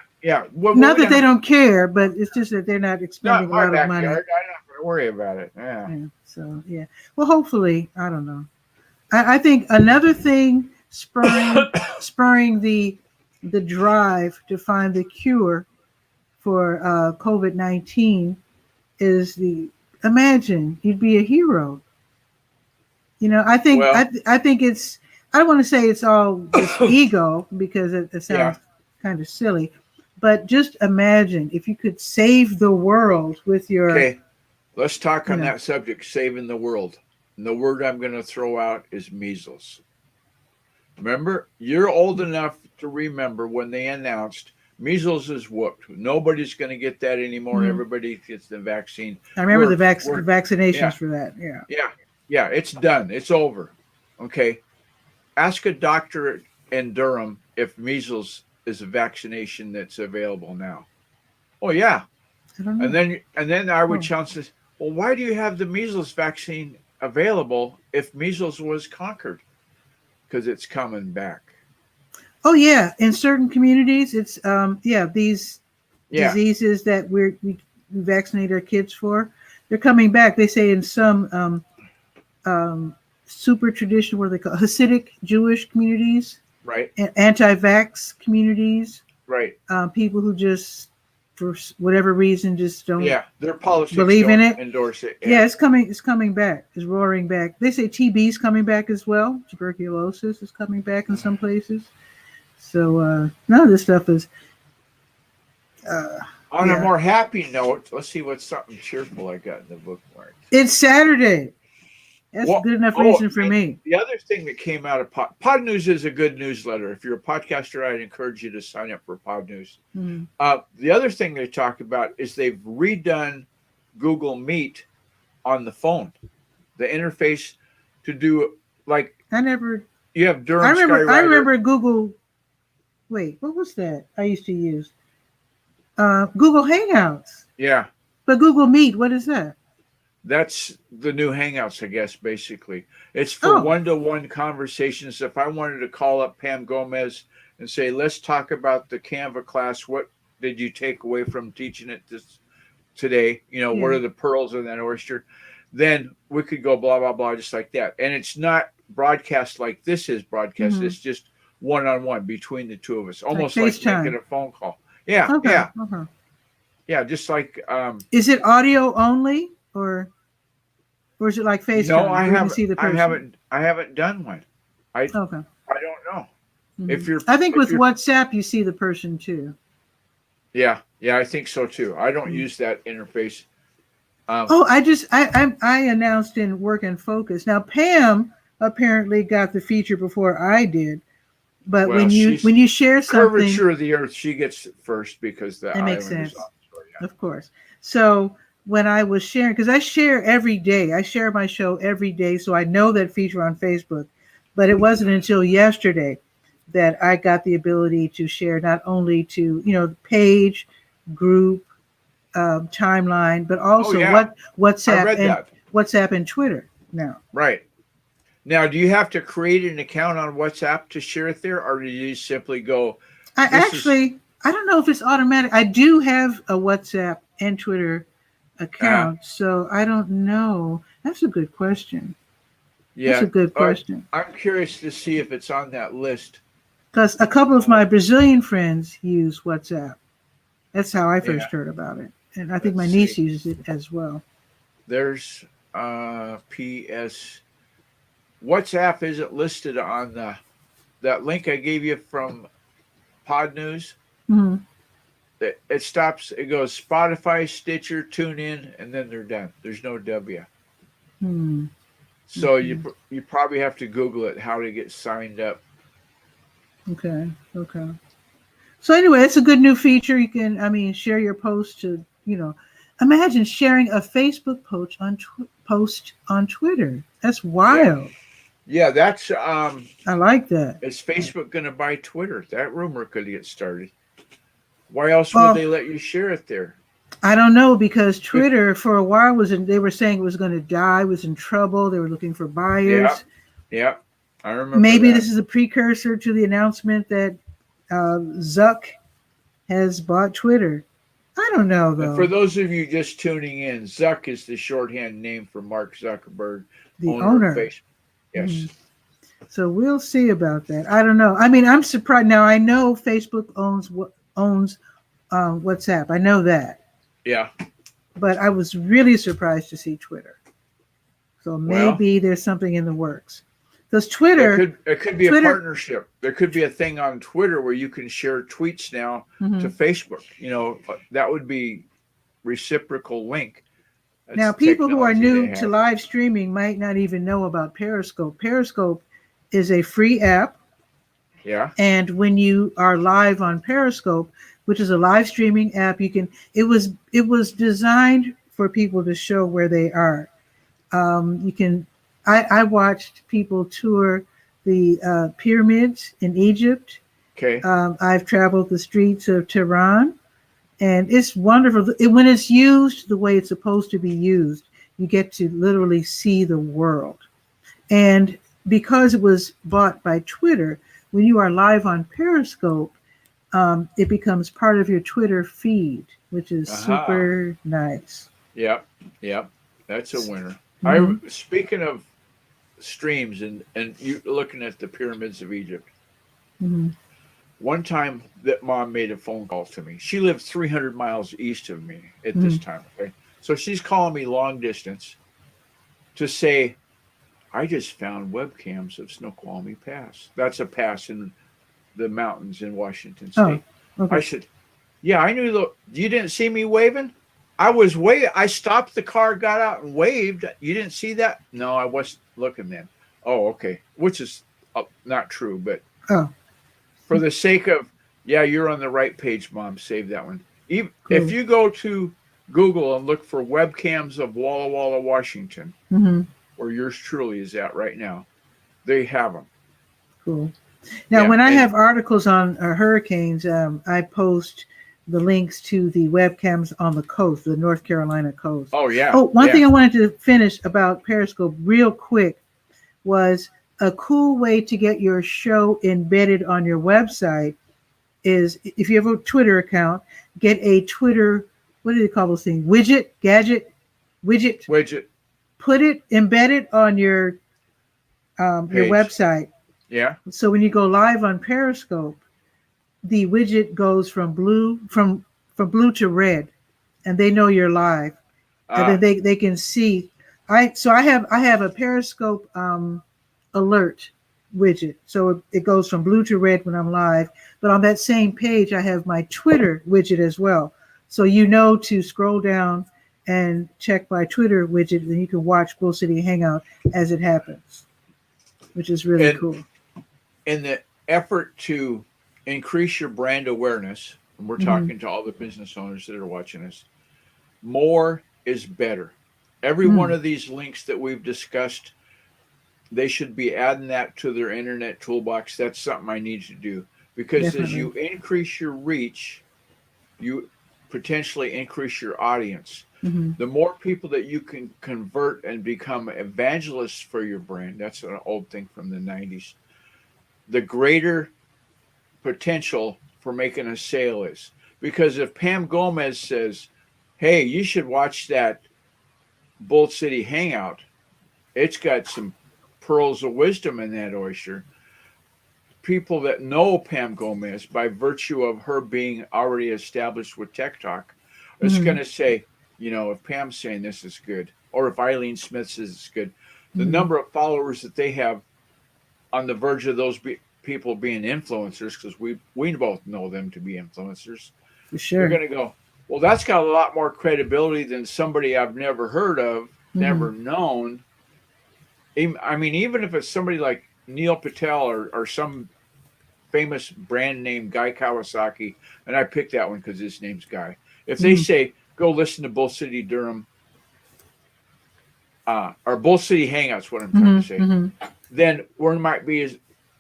Not that they don't care, but it's just that they're not expending a lot of money. I'm not going to worry about it. Yeah. So well, hopefully, I don't know. I think another thing spurring the drive to find the cure for COVID-19 is imagine you'd be a hero. I think I think it's, I don't want to say it's all this ego because it sounds kind of silly, but just imagine if you could save the world with your. Okay, let's talk on that subject, saving the world. And the word I'm going to throw out is measles. Remember, you're old enough to remember when they announced measles is whooped. Nobody's going to get that anymore. Everybody gets the vaccine. I remember the vaccinations for that. Yeah, it's done. It's over. Okay. Ask a doctor in Durham if measles is a vaccination that's available now. Oh, yeah. I don't know. And then I would challenge this, well, why do you have the measles vaccine available if measles was conquered? Because it's coming back. Oh yeah, in certain communities, it's these diseases that we vaccinate our kids for, they're coming back. They say in some super traditional, what are they called, Hasidic Jewish communities, right? Anti-vax communities, right? People who just, for whatever reason, just don't. Yeah, their politics believe in it, endorse it. Yeah, it's coming back. It's roaring back. They say TB is coming back as well. Tuberculosis is coming back in some places. So none of this stuff is. On a more happy note, let's see what's something cheerful I got in the bookmark. It's Saturday. That's good enough reason for me. The other thing that came out of Pod News is a good newsletter. If you're a podcaster, I'd encourage you to sign up for Pod News. The other thing they talk about is they've redone Google Meet on the phone. The interface to do you have Durham. I remember Google. Wait, what was that I used to use? Google Hangouts. Yeah. But Google Meet, what is that? That's the new Hangouts, I guess, basically. It's for one-to-one conversations. If I wanted to call up Pam Gomez and say, let's talk about the Canva class. What did you take away from teaching it today? What are the pearls in that oyster? Then we could go blah, blah, blah, just like that. And it's not broadcast like this is broadcast. It's just one-on-one between the two of us, almost like making a phone call. Yeah, yeah, just like. Is it audio only, or is it like FaceTime? No, I haven't done one. I don't know. If you're, I think with WhatsApp you see the person too. Yeah, I think so too. I don't use that interface. I announced in Work and Focus. Now Pam apparently got the feature before I did, but when you share something, curvature of the Earth, she gets it first because the island makes sense. is on. So, yeah. Of course. So when I was sharing, because I share every day, I share my show every day, so I know that feature on Facebook. But it wasn't until yesterday that I got the ability to share not only to the page, group, timeline, but also WhatsApp and Twitter now. Right. Now, do you have to create an account on WhatsApp to share it there, or do you simply go? I don't know if it's automatic. I do have a WhatsApp and Twitter account, so I don't know. That's a good question. Yeah, that's a good question. I'm curious to see if it's on that list. Because a couple of my Brazilian friends use WhatsApp. That's how I first heard about it. And I think my niece uses it as well. There's PS. WhatsApp isn't listed on that link I gave you from Pod News. Mm-hmm. It stops. It goes Spotify, Stitcher, TuneIn, and then they're done. There's no W. Hmm. So you probably have to Google it, how to get signed up. Okay. So anyway, it's a good new feature. You can, share your post to, imagine sharing a Facebook post on Twitter. That's wild. Yeah, that's. I like that. Is Facebook going to buy Twitter? That rumor could get started. Why else would they let you share it there? I don't know, because Twitter for a while they were saying it was going to die, was in trouble. They were looking for buyers. Yeah. I remember. Maybe this is a precursor to the announcement that Zuck has bought Twitter. I don't know, though. And for those of you just tuning in, Zuck is the shorthand name for Mark Zuckerberg, the owner of Facebook. Yes. Mm-hmm. So we'll see about that. I don't know. I'm surprised. Now I know Facebook owns WhatsApp. I know that. Yeah. But I was really surprised to see Twitter. So maybe there's something in the works. Because Twitter, it could be a partnership. There could be a thing on Twitter where you can share tweets now to Facebook. That would be reciprocal link. That's now, people who are new to live streaming might not even know about Periscope. Periscope is a free app. Yeah. And when you are live on Periscope, which is a live streaming app, it was designed for people to show where they are. I watched people tour the pyramids in Egypt. Okay. I've traveled the streets of Tehran, and it's wonderful. When it's used the way it's supposed to be used, you get to literally see the world. And because it was bought by Twitter, when you are live on Periscope, it becomes part of your Twitter feed, which is super nice. Yep. That's a winner. Mm-hmm. Speaking of streams and you looking at the pyramids of Egypt. Mm-hmm. One time that mom made a phone call to me. She lived 300 miles east of me at this time. Okay. So she's calling me long distance to say, I just found webcams of Snoqualmie Pass. That's a pass in the mountains in Washington State. Oh, okay. I said, yeah, I knew you didn't see me waving? I stopped the car, got out and waved. You didn't see that? No, I wasn't looking then. Oh, okay. Which is not true, but for the sake of, you're on the right page, Mom. Save that one. If you go to Google and look for webcams of Walla Walla, Washington, where yours truly is at right now, they have them. Cool. Now, when I have articles on hurricanes, I post the links to the webcams on the coast, the North Carolina coast. Oh, yeah. Oh, one thing I wanted to finish about Periscope real quick was a cool way to get your show embedded on your website is, if you have a Twitter account, get a Twitter, what do they call those things? Widget. Embed it on your website. Yeah. So when you go live on Periscope, the widget goes from blue to red, and they know you're live, and then they can see. I have a Periscope alert widget, so it goes from blue to red when I'm live. But on that same page, I have my Twitter widget as well, so to scroll down and check my Twitter widget, then you can watch Bull City Hangout as it happens, which is really cool. In the effort to increase your brand awareness, and we're talking to all the business owners that are watching us, more is better. Every one of these links that we've discussed, they should be adding that to their internet toolbox. That's something I need to do, because as you increase your reach, you potentially increase your audience. The more people that you can convert and become evangelists for your brand, that's an old thing from the 90s, the greater potential for making a sale is. Because if Pam Gomez says, hey, you should watch that Bull City Hangout, it's got some pearls of wisdom in that oyster. People that know Pam Gomez, by virtue of her being already established with Tech Talk, is going to say, you know, if Pam's saying this is good, or if Eileen Smith says it's good, the number of followers that they have on the verge of those people being influencers, because we both know them to be influencers, for sure, they're going to go, well, that's got a lot more credibility than somebody I've never heard of, never known. I mean, even if it's somebody like Neil Patel or some famous brand name Guy Kawasaki, and I picked that one because his name's Guy. If they say, go listen to Bull City Durham, or Bull City Hangouts, what I'm trying to say, then we might be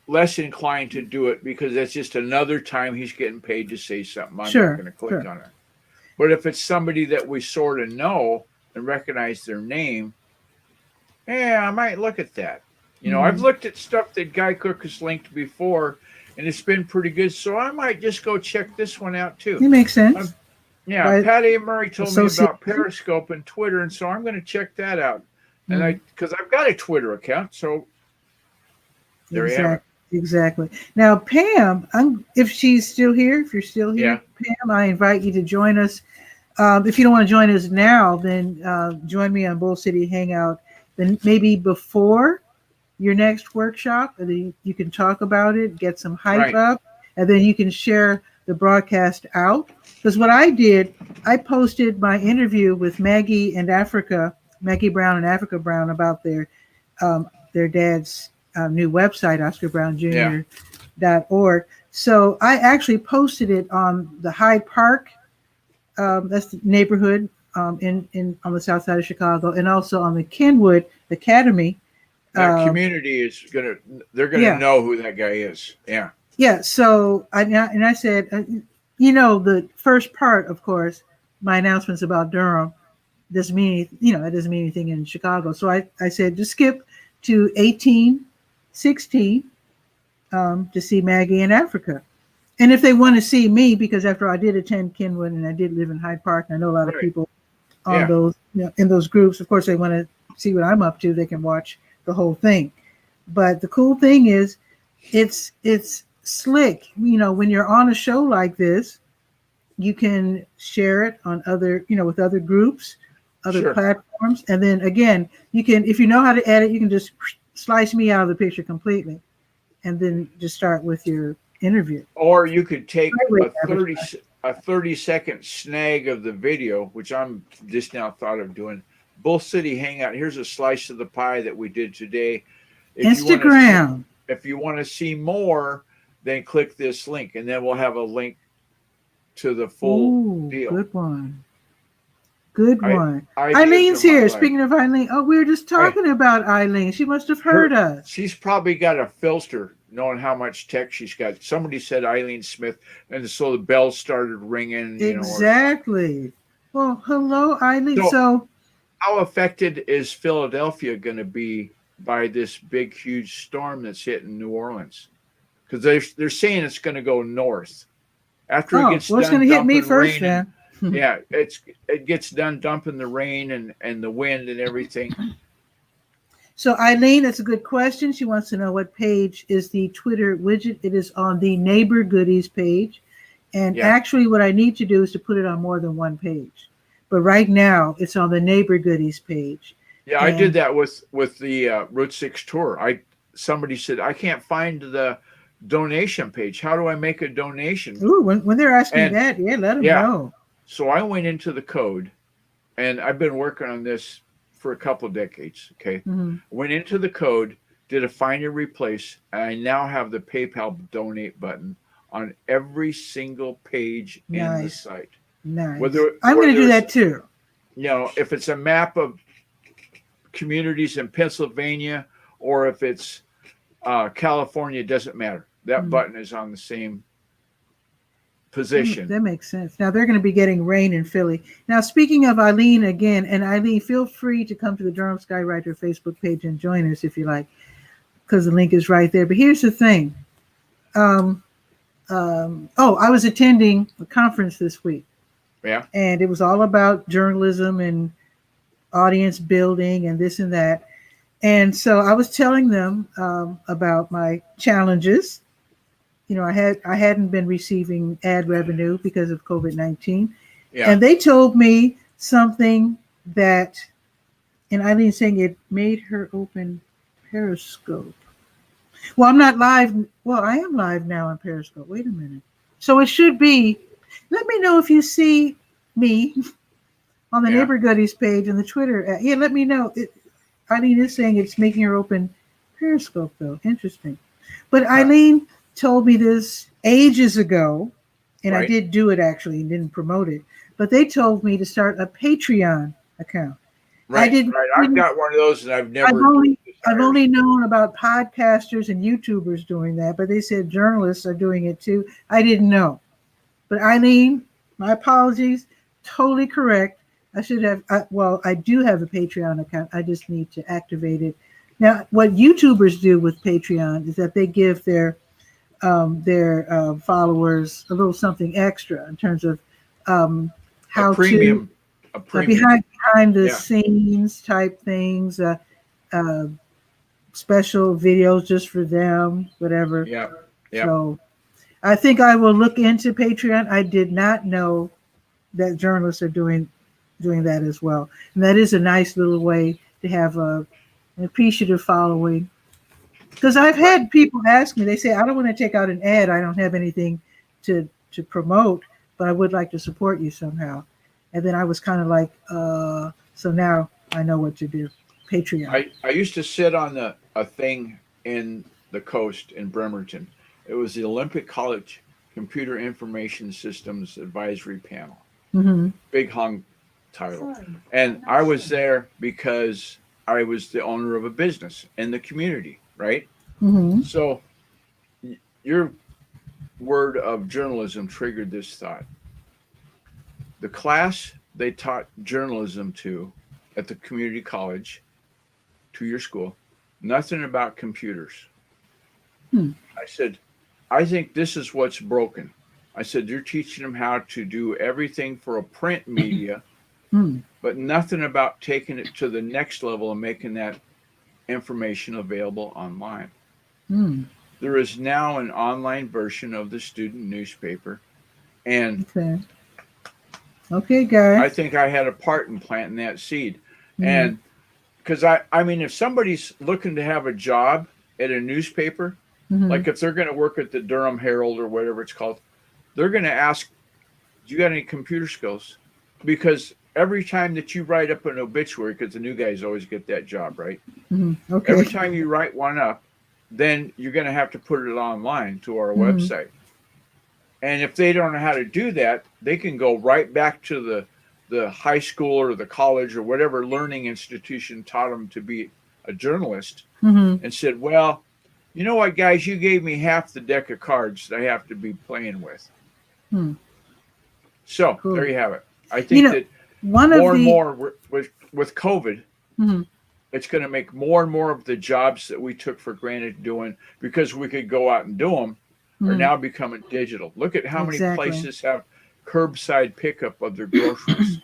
less inclined to do it, because that's just another time he's getting paid to say something. I'm not going to click on it. But if it's somebody that we sort of know and recognize their name, I might look at that. You know, I've looked at stuff that Guy Cook has linked before, and it's been pretty good. So I might just go check this one out too. It makes sense. Patty Murray told me about Periscope and Twitter, and so I'm going to check that out. And because I've got a Twitter account, so there you have it. Exactly. Now, Pam, if she's still here, if you're still here, Pam, I invite you to join us. If you don't want to join us now, then join me on Bull City Hangout. Then maybe before your next workshop, and then you can talk about it, get some hype up, and then you can share the broadcast out. Because what I did, I posted my interview with Maggie Brown and Africa Brown about their dad's new website, OscarBrownJr.org. So I actually posted it on the Hyde Park, that's the neighborhood on the south side of Chicago, and also on the Kenwood Academy. That community is they're gonna know who that guy is. Yeah. Yeah. So I said, the first part, of course, my announcements about Durham doesn't mean, that doesn't mean anything in Chicago. So I said, just skip to 1816 to see Maggie in Africa. And if they want to see me, because after I did attend Kenwood and I did live in Hyde Park, and I know a lot of people on those, in those groups, of course, they want to see what I'm up to, they can watch the whole thing. But the cool thing is it's slick. When you're on a show like this, you can share it on other, with other groups, other platforms. And then again, you can, if you know how to edit, you can just slice me out of the picture completely and then just start with your interview. Or you could take a 30-second snag of the video, which I'm just now thought of doing. Bull City Hangout. Here's a slice of the pie that we did today. Instagram. If you want to see more, then click this link, and then we'll have a link to the full deal. Good one. Good one. Eileen's here. Speaking of Eileen, we were just talking about Eileen. She must have heard us. She's probably got a filter, knowing how much tech she's got. Somebody said Eileen Smith, and so the bells started ringing. Exactly. Well, hello, Eileen. So how affected is Philadelphia going to be by this big, huge storm that's hitting New Orleans? Because they're saying it's going to go north. After it gets done, it's going to hit me first, then. Yeah, it gets done dumping the rain and the wind and everything. So Eileen, that's a good question. She wants to know what page is the Twitter widget. It is on the Neighbor Goodies page. And actually what I need to do is to put it on more than one page. But right now it's on the Neighbor Goodies page. Yeah, I did that with the Route 6 tour. Somebody said, I can't find the donation page. How do I make a donation? Ooh, when they're asking that, let them know. So I went into the code and I've been working on this for a couple of decades. Okay. Went into the code, did a find and replace, and I now have the PayPal donate button on every single page in the site. Nice. I'm going to do that too. You know, if it's a map of communities in Pennsylvania or if it's California, it doesn't matter. That button is on the same position. That makes sense. Now they're going to be getting rain in Philly. Now, speaking of Eileen again, and Eileen, feel free to come to the Durham Skywriter Facebook page and join us if you like, because the link is right there. But here's the thing. I was attending a conference this week. Yeah. And it was all about journalism and audience building and this and that. And so I was telling them about my challenges. You know, I hadn't been receiving ad revenue because of COVID-19. Yeah. And they told me something that, and Eileen saying it made her open Periscope. Well, I'm not live. Well, I am live now on Periscope. Wait a minute. So it should be, let me know if you see me on the Neighbor Goodies page and the Twitter. Yeah, let me know. Eileen is saying it's making her open Periscope, though. Interesting. But Eileen told me this ages ago, and I did do it actually and didn't promote it. But they told me to start a Patreon account. Right. I've got one of those, and I've only known about podcasters and YouTubers doing that, but they said journalists are doing it too. I didn't know. But Eileen, my apologies. Totally correct. I should have. I do have a Patreon account. I just need to activate it. Now, what YouTubers do with Patreon is that they give their followers a little something extra in terms of how to behind the scenes type things, special videos just for them, whatever. Yeah. So I think I will look into Patreon. I did not know that journalists are doing that as well. And that is a nice little way to have an appreciative following. Because I've had people ask me, they say, I don't want to take out an ad. I don't have anything to promote, but I would like to support you somehow. And then I was kind of like, so now I know what to do. Patreon. I used to sit on a thing in the coast in Bremerton. It was the Olympic College Computer Information Systems Advisory Panel. Big hung title. And I was there because I was the owner of a business in the community, right? So your word of journalism triggered this thought. The class they taught journalism to at the community college, to your school, nothing about computers. I said, I think this is what's broken. I said, you're teaching them how to do everything for a print media, but nothing about taking it to the next level and making that information available online. There is now an online version of the student newspaper. And okay, guys. I think I had a part in planting that seed. And because I mean, if somebody's looking to have a job at a newspaper, like if they're going to work at the Durham Herald or whatever it's called, they're going to ask, do you got any computer skills? Because every time that you write up an obituary, because the new guys always get that job, right? Okay. Every time you write one up, then you're going to have to put it online to our website. And if they don't know how to do that, they can go right back to the high school or the college or whatever learning institution taught them to be a journalist and said, well, you know what, guys, you gave me half the deck of cards that I have to be playing with. So there you have it. I think that more and more with COVID, it's going to make more and more of the jobs that we took for granted doing because we could go out and do them are now becoming digital. Look at how many places have curbside pickup of their groceries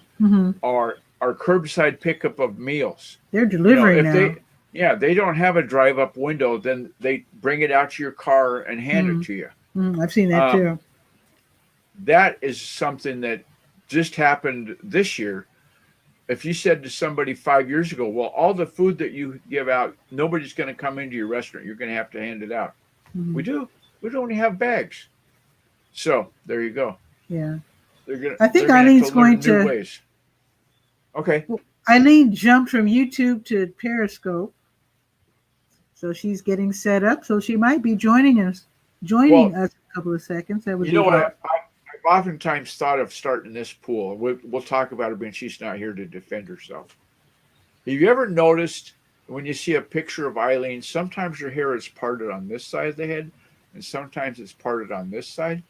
or curbside pickup of meals. They're delivering now. They don't have a drive-up window, then they bring it out to your car and hand it to you. I've seen that too. That is something that just happened this year. If you said to somebody 5 years ago, well, all the food that you give out, nobody's going to come into your restaurant. You're going to have to hand it out. We do. We don't have bags. So there you go. Yeah. I think Eileen's going to. Okay. Eileen jumped from YouTube to Periscope, so she's getting set up. So she might be joining us in a couple of seconds. That would be what I've oftentimes thought of starting this pool. We'll talk about it when she's not here to defend herself. Have you ever noticed when you see a picture of Eileen, sometimes her hair is parted on this side of the head, and sometimes it's parted on this side?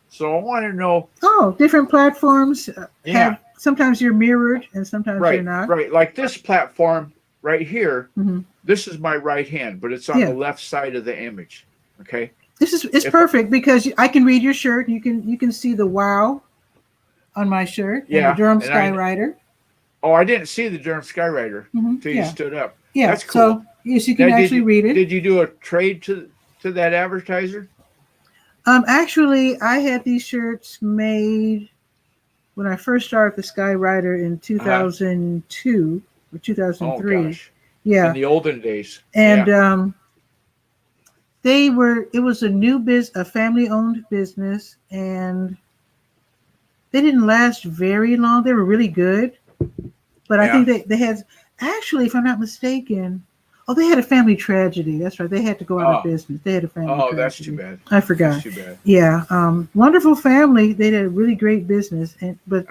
So I want to know. Oh, different platforms have. Sometimes you're mirrored, and sometimes you're not. Right. Like this platform right here. This is my right hand, but it's on the left side of the image. Okay. It's perfect because I can read your shirt. You can see the wow on my shirt. And the Durham Skywriter. I didn't see the Durham Skywriter until you stood up. Yeah, that's cool. So yes, you can actually read it. Did you do a trade to that advertiser? Actually, I had these shirts made when I first started the Skywriter in 2002 or 2003. Oh, gosh. Yeah, in the olden days. And it was a family-owned business, and they didn't last very long. They were really good, but I think they had, actually, if I'm not mistaken, they had a family tragedy. That's right. They had to go out of business. They had a family tragedy. That's too bad. I forgot. That's too bad. Yeah. Wonderful family. They did a really great business, but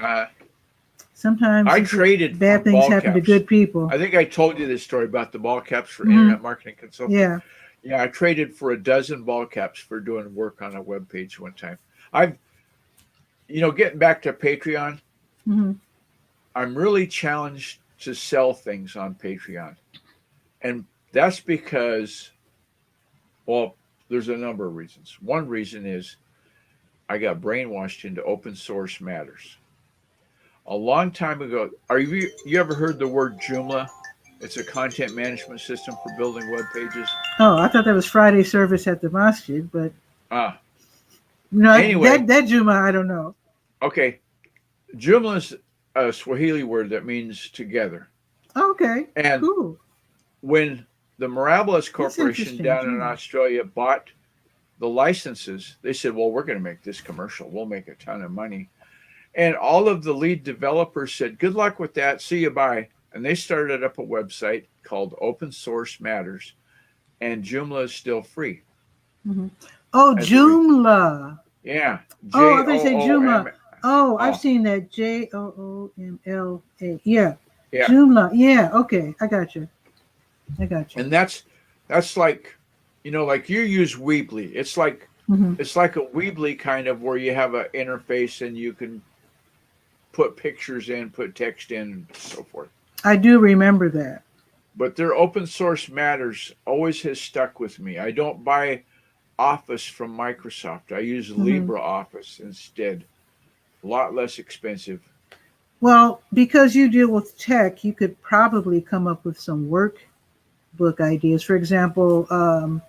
sometimes I traded bad things happen to good people. I think I told you this story about the ball caps for internet marketing consulting. Yeah, I traded for a dozen ball caps for doing work on a web page one time. I've, getting back to Patreon, I'm really challenged to sell things on Patreon. And that's because, there's a number of reasons. One reason is I got brainwashed into open source matters. A long time ago, you ever heard the word Joomla? It's a content management system for building web pages. Oh, I thought that was Friday service at the masjid, but anyway, that Joomla, I don't know. Okay, Joomla is a Swahili word that means together. Okay, and cool. When the Mirabilis Corporation down in Australia bought the licenses, they said, well, we're going to make this commercial. We'll make a ton of money. And all of the lead developers said, good luck with that. See you, bye. And they started up a website called Open Source Matters, and Joomla is still free. Oh, Joomla. Yeah. I thought you said Joomla. I've seen that. Joomla. Yeah. Joomla. Yeah. Okay. I got you. And that's like, like you use Weebly. It's like it's like a Weebly kind of where you have an interface and you can put pictures in, put text in, and so forth. I do remember that. But their open source matters always has stuck with me. I don't buy Office from Microsoft. I use LibreOffice instead. A lot less expensive. Well, because you deal with tech, you could probably come up with some workbook ideas. For example, I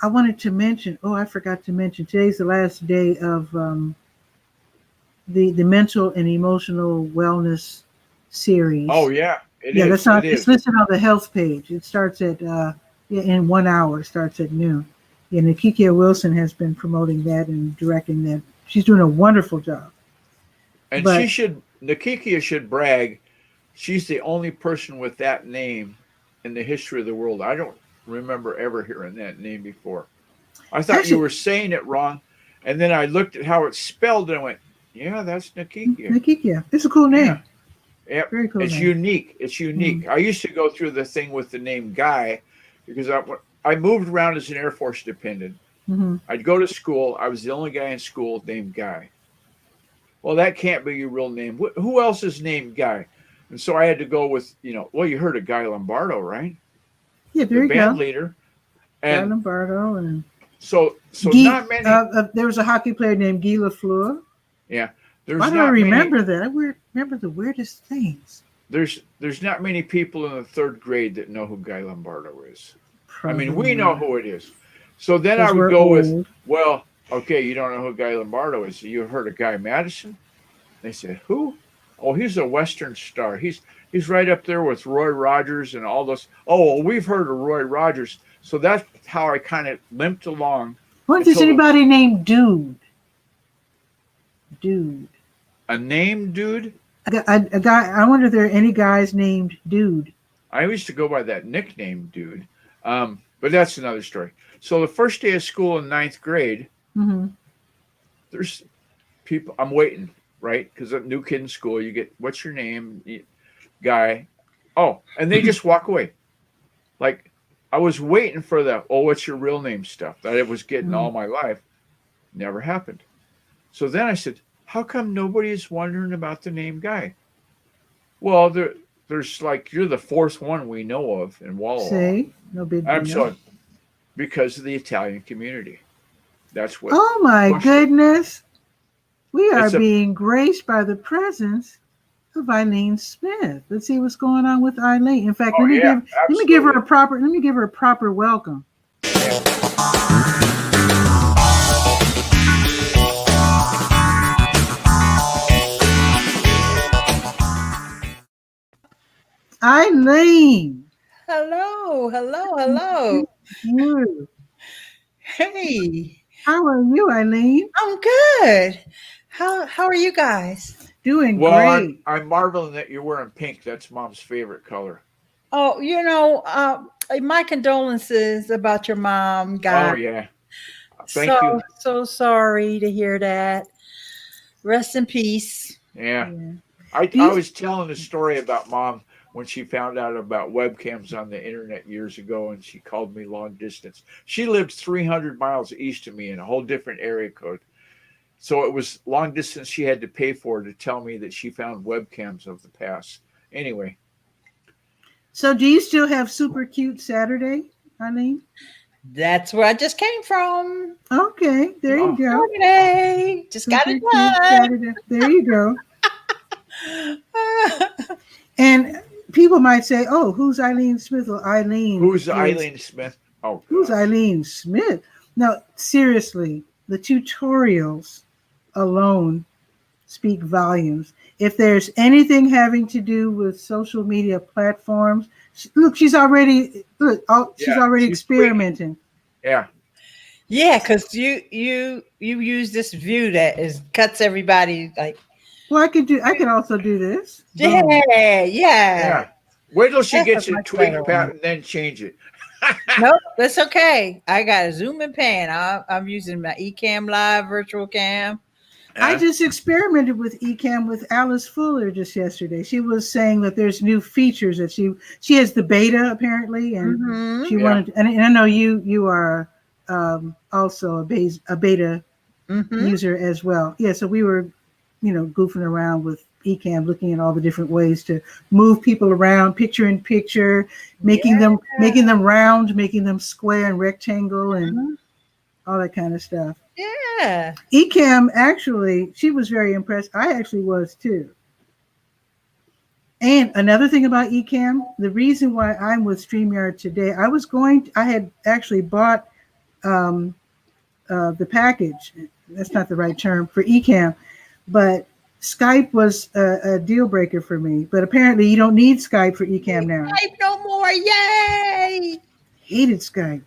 wanted to mention, I forgot to mention, today's the last day of the mental and emotional wellness series. Oh, yeah. It's listed on the health page. It starts at in 1 hour, starts at noon. Yeah, Nakikia Wilson has been promoting that and directing that. She's doing a wonderful job. And Nakikia should brag. She's the only person with that name in the history of the world. I don't remember ever hearing that name before. I thought you were saying it wrong. And then I looked at how it's spelled and I went, yeah, that's Nakikia. Nakikia. It's a cool name. Yeah. Very cool It's name. unique. It's unique. I used to go through the thing with the name Guy because I moved around as an Air Force dependent. I'd go to school. I was the only guy in school named Guy. Well, that can't be your real name. Who else is named Guy? And so I had to go with, you heard of Guy Lombardo, right? Yeah, there you go. The band leader. And Guy Lombardo. And so Guy, not many. There was a hockey player named Guy Lafleur. Yeah. Why do I remember that? I remember the weirdest things. There's not many people in the third grade that know who Guy Lombardo is. Probably I mean, we know who it is. So then Because I would we're go old. with, okay, you don't know who Guy Lombardo is. You heard of Guy Madison? They said, who? Oh, he's a Western star. He's right up there with Roy Rogers and all those. Oh, well, we've heard of Roy Rogers. So that's how I kind of limped along. What is anybody named Dude? Dude. A name dude? A guy. I wonder if there are any guys named Dude. I used to go by that nickname, Dude. But that's another story. So the first day of school in 9th grade, there's people. I'm waiting, right? Because a new kid in school, you get, what's your name, guy? Oh, and they just walk away. Like, I was waiting for the, oh, what's your real name stuff that I was getting all my life. Never happened. So then I said, how come nobody is wondering about the name Guy? Well, there's like, you're the fourth one we know of in Walla Walla. See? No big deal. I'm sorry. Because of the Italian community. That's what. Oh my goodness. We are being graced by the presence of Iylean Smith. Let's see what's going on with Iylean. In fact, let me give her a proper welcome. Iylean. Hello. Hey. How are you, Iylean? I'm good. How are you guys? Doing great. I'm marveling that you're wearing pink. That's Mom's favorite color. Oh, my condolences about your mom, Guy. Oh, yeah. Thank you. So sorry to hear that. Rest in peace. Yeah. I was telling a story about Mom when she found out about webcams on the internet years ago, and she called me long distance. She lived 300 miles east of me in a whole different area code. So it was long distance she had to pay for to tell me that she found webcams of the past. Anyway. So do you still have Super Cute Saturday, Iylean? That's where I just came from. Okay, there you go. Saturday. Just got it done. There you go. And people might say, oh, who's Iylean Smith? Or Iylean. Who's Iylean Smith? Oh, God. Who's Iylean Smith? Now, seriously, the tutorials alone speak volumes. If there's anything having to do with social media platforms, she's already experimenting. Yeah. Yeah, because you use this view that cuts everybody like. Well, I could also do this. Yeah. Wait till she gets it tweaked, Pat, and then change it. Nope, that's okay. I got a zoom and pan. I'm using my Ecamm Live virtual cam. I just experimented with Ecamm with Alice Fuller just yesterday. She was saying that there's new features that she has the beta apparently, and she wanted. And I know you are also a beta user as well. Yeah, so we were, goofing around with Ecamm, looking at all the different ways to move people around, picture in picture, making them round, making them square and rectangle, and all that kind of stuff. Yeah. Ecamm, actually, she was very impressed. I actually was too. And another thing about Ecamm, the reason why I'm with StreamYard today, I had actually bought the package. That's not the right term for Ecamm, but Skype was a deal breaker for me. But apparently you don't need Skype for Ecamm now. Skype no more. Yay. Hated Skype.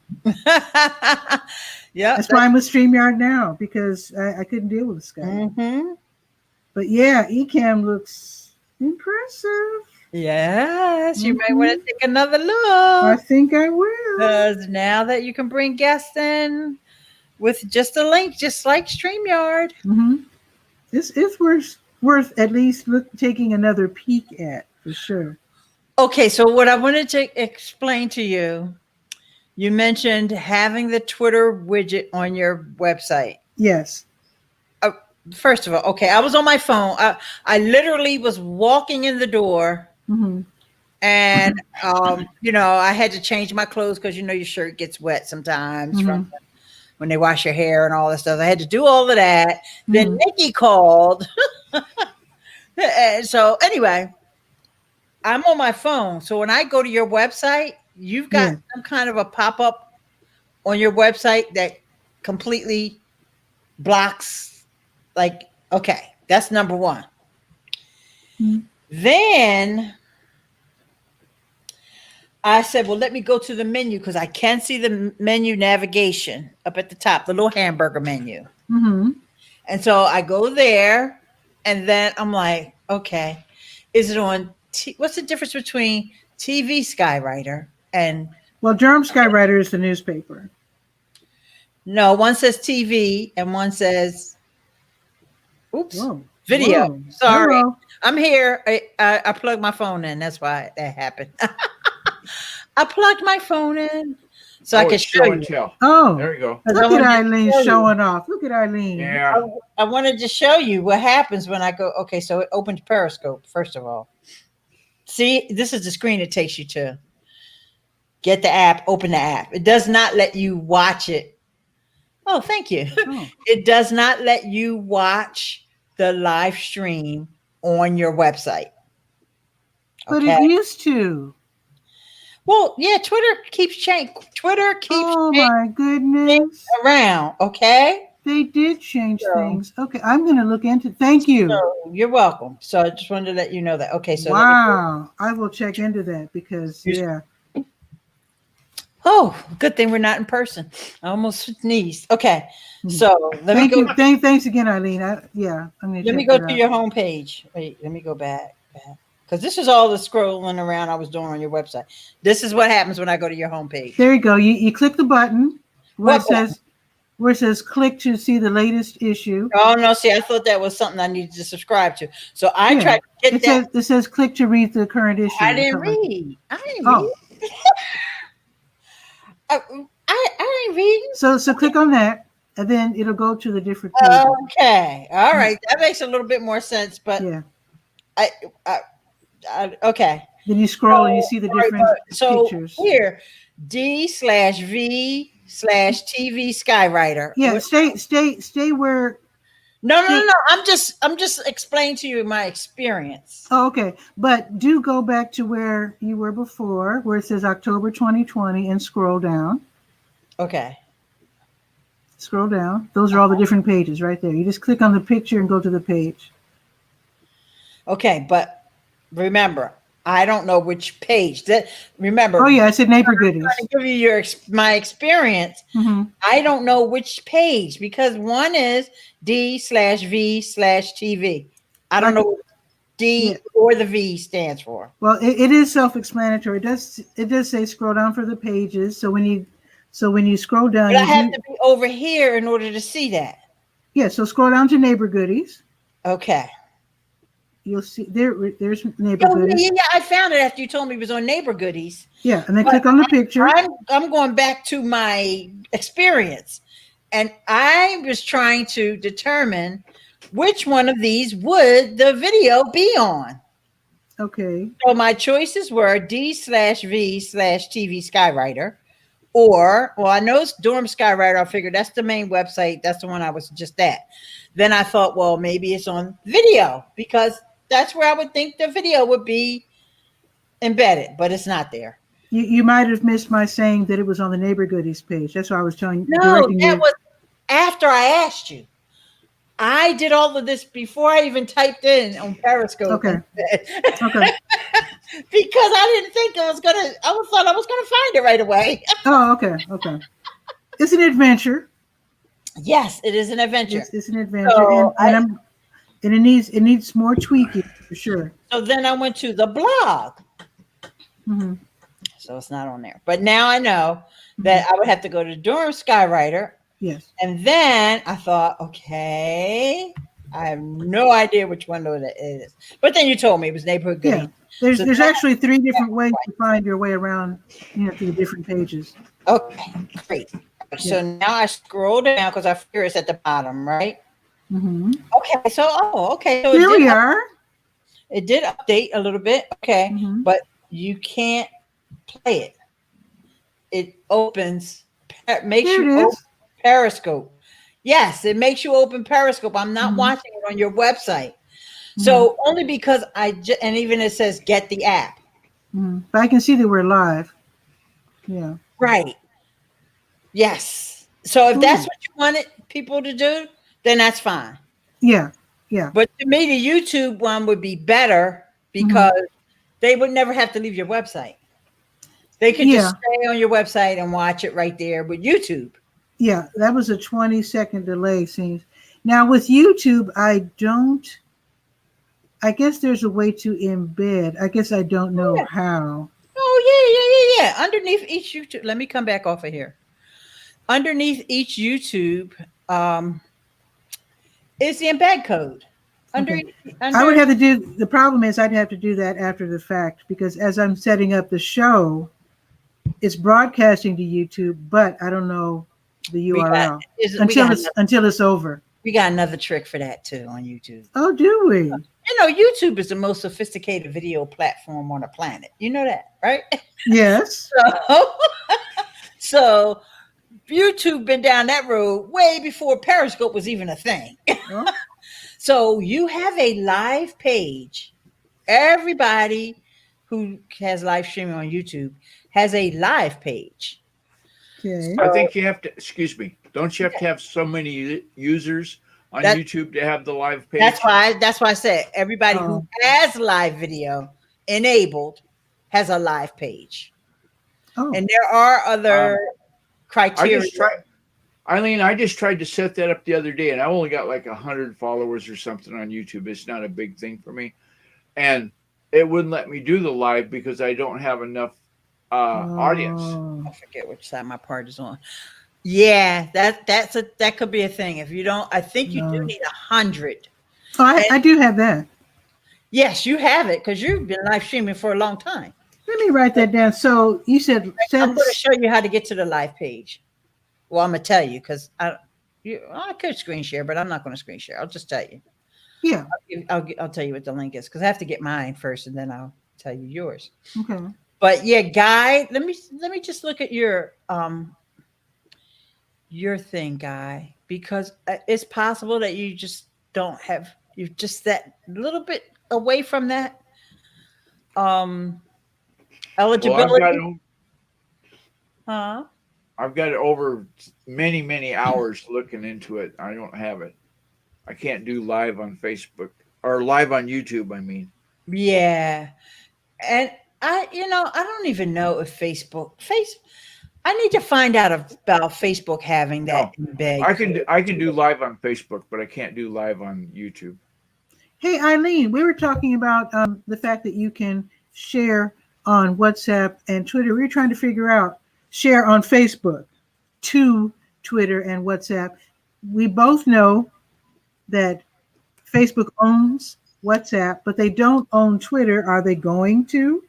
Yeah, that's why I'm with StreamYard now, because I couldn't deal with Skype. But yeah, Ecamm looks impressive. Yes, you might want to take another look. I think I will. Because now that you can bring guests in with just a link, just like StreamYard. It's worth at least taking another peek at, for sure. Okay, so what I wanted to explain to you, you mentioned having the Twitter widget on your website. Yes. First of all, okay, I was on my phone. I literally was walking in the door, and I had to change my clothes because your shirt gets wet sometimes from when they wash your hair and all that stuff. I had to do all of that. Then Nikki called. And so anyway, I'm on my phone. So when I go to your website, you've got some kind of a pop-up on your website that completely blocks. Like, okay, that's number one. Then I said, well, let me go to the menu because I can see the menu navigation up at the top, the little hamburger menu. And so I go there, and then I'm like, okay. is it on? What's the difference between TV Skywriter and? Well, Durham Skywriter is the newspaper. No, one says TV and one says, oops, Whoa. video. Whoa. Sorry. Hello. I'm here. I plugged my phone in. That's why that happened. I plugged my phone in so I can show you. Tell. Oh, there you go. Look at Eileen showing off. Look at Eileen. Yeah. I wanted to show you what happens when I go. Okay, so it opens Periscope, first of all. See, this is the screen it takes you to. Get the app, open the app. It does not let you watch it. Oh, thank you. Oh. It does not let you watch the live stream on your website. But it used to. Well, yeah, Twitter keeps changing. Twitter keeps my goodness around. Okay. They did change things. Okay, I'm going to look into. Thank you. So you're welcome. So I just wanted to let you know that. Okay, so wow, I will check into that because Oh, good thing we're not in person. I almost sneezed. Okay, so let me go. Thanks again, Eileen. Let me go to your homepage. Wait, let me go back. Because this is all the scrolling around I was doing on your website. This is what happens when I go to your homepage. There you go. You click the button where it says click to see the latest issue. Oh no, see, I thought that was something I needed to subscribe to. So I tried to get that. It says click to read the current issue. I didn't read. I ain't reading. So click on that, and then it'll go to the different pages. Okay, all right, that makes a little bit more sense. But yeah, okay. Then you scroll and you see the different pictures. Here, D/V/TV Skywriter. Yeah, stay where. No. I'm just explaining to you my experience. Oh, okay. But do go back to where you were before, where it says October 2020, and scroll down. Okay. Scroll down. Those are all the different pages right there. You just click on the picture and go to the page. Okay, but remember, I don't know which page. Remember. Oh yeah, I said neighbor goodies. I'm trying to give you my experience. Mm-hmm. I don't know which page because one is D/V/TV. I don't know what D or the V stands for. Well, it is self-explanatory. It does say scroll down for the pages. So when you scroll down, but I have to be over here in order to see that. Yeah. So scroll down to neighbor goodies. Okay. You'll see there's neighbor goodies. Yeah, I found it after you told me it was on neighbor goodies. Yeah, and then click on the picture. I'm going back to my experience, and I was trying to determine which one of these would the video be on. Okay. So my choices were D/V/TV Skywriter, or I know it's Durham Skywriter. I figured that's the main website. That's the one I was just at. Then I thought, well, maybe it's on video because that's where I would think the video would be embedded, but it's not there. You might have missed my saying that it was on the neighbor goodies page. That's why I was telling you. No, that was after I asked you. I did all of this before I even typed in on Periscope. Okay. Okay. Because I didn't think I thought I was gonna find it right away. Oh, okay. Okay. It's an adventure. Yes, it is an adventure. It's an adventure, so and it needs more tweaking for sure. So then I went to the blog. Mm-hmm. So it's not on there. But now I know that I would have to go to Durham Skywriter. Yes. And then I thought, okay, I have no idea which one it is. But then you told me it was neighborhood goodies. Yeah. There's actually 3 different ways to find your way around, through the different pages. Okay, great. So now I scroll down because I figure it's at the bottom, right? Mm-hmm. Okay, so here we are. It did update a little bit, okay, but you can't play it. It opens, makes you open Periscope. Yes, it makes you open Periscope. I'm not watching it on your website. So only because and even it says get the app. But I can see that we're live. Yeah. Right. Yes. So if that's what you wanted people to do, then that's fine. Yeah. Yeah. But to me, the YouTube one would be better because they would never have to leave your website. They could just stay on your website and watch it right there with YouTube. Yeah, that was a 20-second delay. Seems now with YouTube, I I guess there's a way to embed. I guess I don't know how. Oh, yeah. Underneath each YouTube, let me come back off of here. Underneath each YouTube is the embed code. I would have to do, the problem is I'd have to do that after the fact, because as I'm setting up the show, it's broadcasting to YouTube, but I don't know the URL until it's over. We got another trick for that too on YouTube. Oh, do we? You know, YouTube is the most sophisticated video platform on the planet. You know that, right? Yes. So YouTube been down that road way before Periscope was even a thing. Oh. So you have a live page. Everybody who has live streaming on YouTube has a live page. Okay. I think you have to, excuse me, don't you have to have so many users on YouTube to have the live page? That's why I said everybody who has live video enabled has a live page. Oh. And there are other criteria. Eileen, I just tried to set that up the other day, and I only got like 100 followers or something on YouTube. It's not a big thing for me. And it wouldn't let me do the live because I don't have enough audience. I forget which side my part is on. Yeah, that could be a thing. If you don't, I think you do need 100. Oh, I do have that. Yes, you have it because you've been live streaming for a long time. Let me write that down. So you said I'm going to show you how to get to the live page. Well, I'm going to tell you because I could screen share, but I'm not going to screen share. I'll just tell you. Yeah. I'll tell you what the link is because I have to get mine first and then I'll tell you yours. Okay. But yeah, Guy, let me just look at your thing, Guy, because it's possible that you just don't have, you're just that little bit away from that eligibility. Well, I've got it over many, many hours looking into it. I don't have it. I can't do live on Facebook or live on YouTube, I mean. Yeah. And I don't even know if I need to find out about Facebook having that embed. I can do live on Facebook, but I can't do live on YouTube. Hey, Eileen, we were talking about the fact that you can share on WhatsApp and Twitter. We were trying to figure out share on Facebook to Twitter and WhatsApp. We both know that Facebook owns WhatsApp, but they don't own Twitter. Are they going to?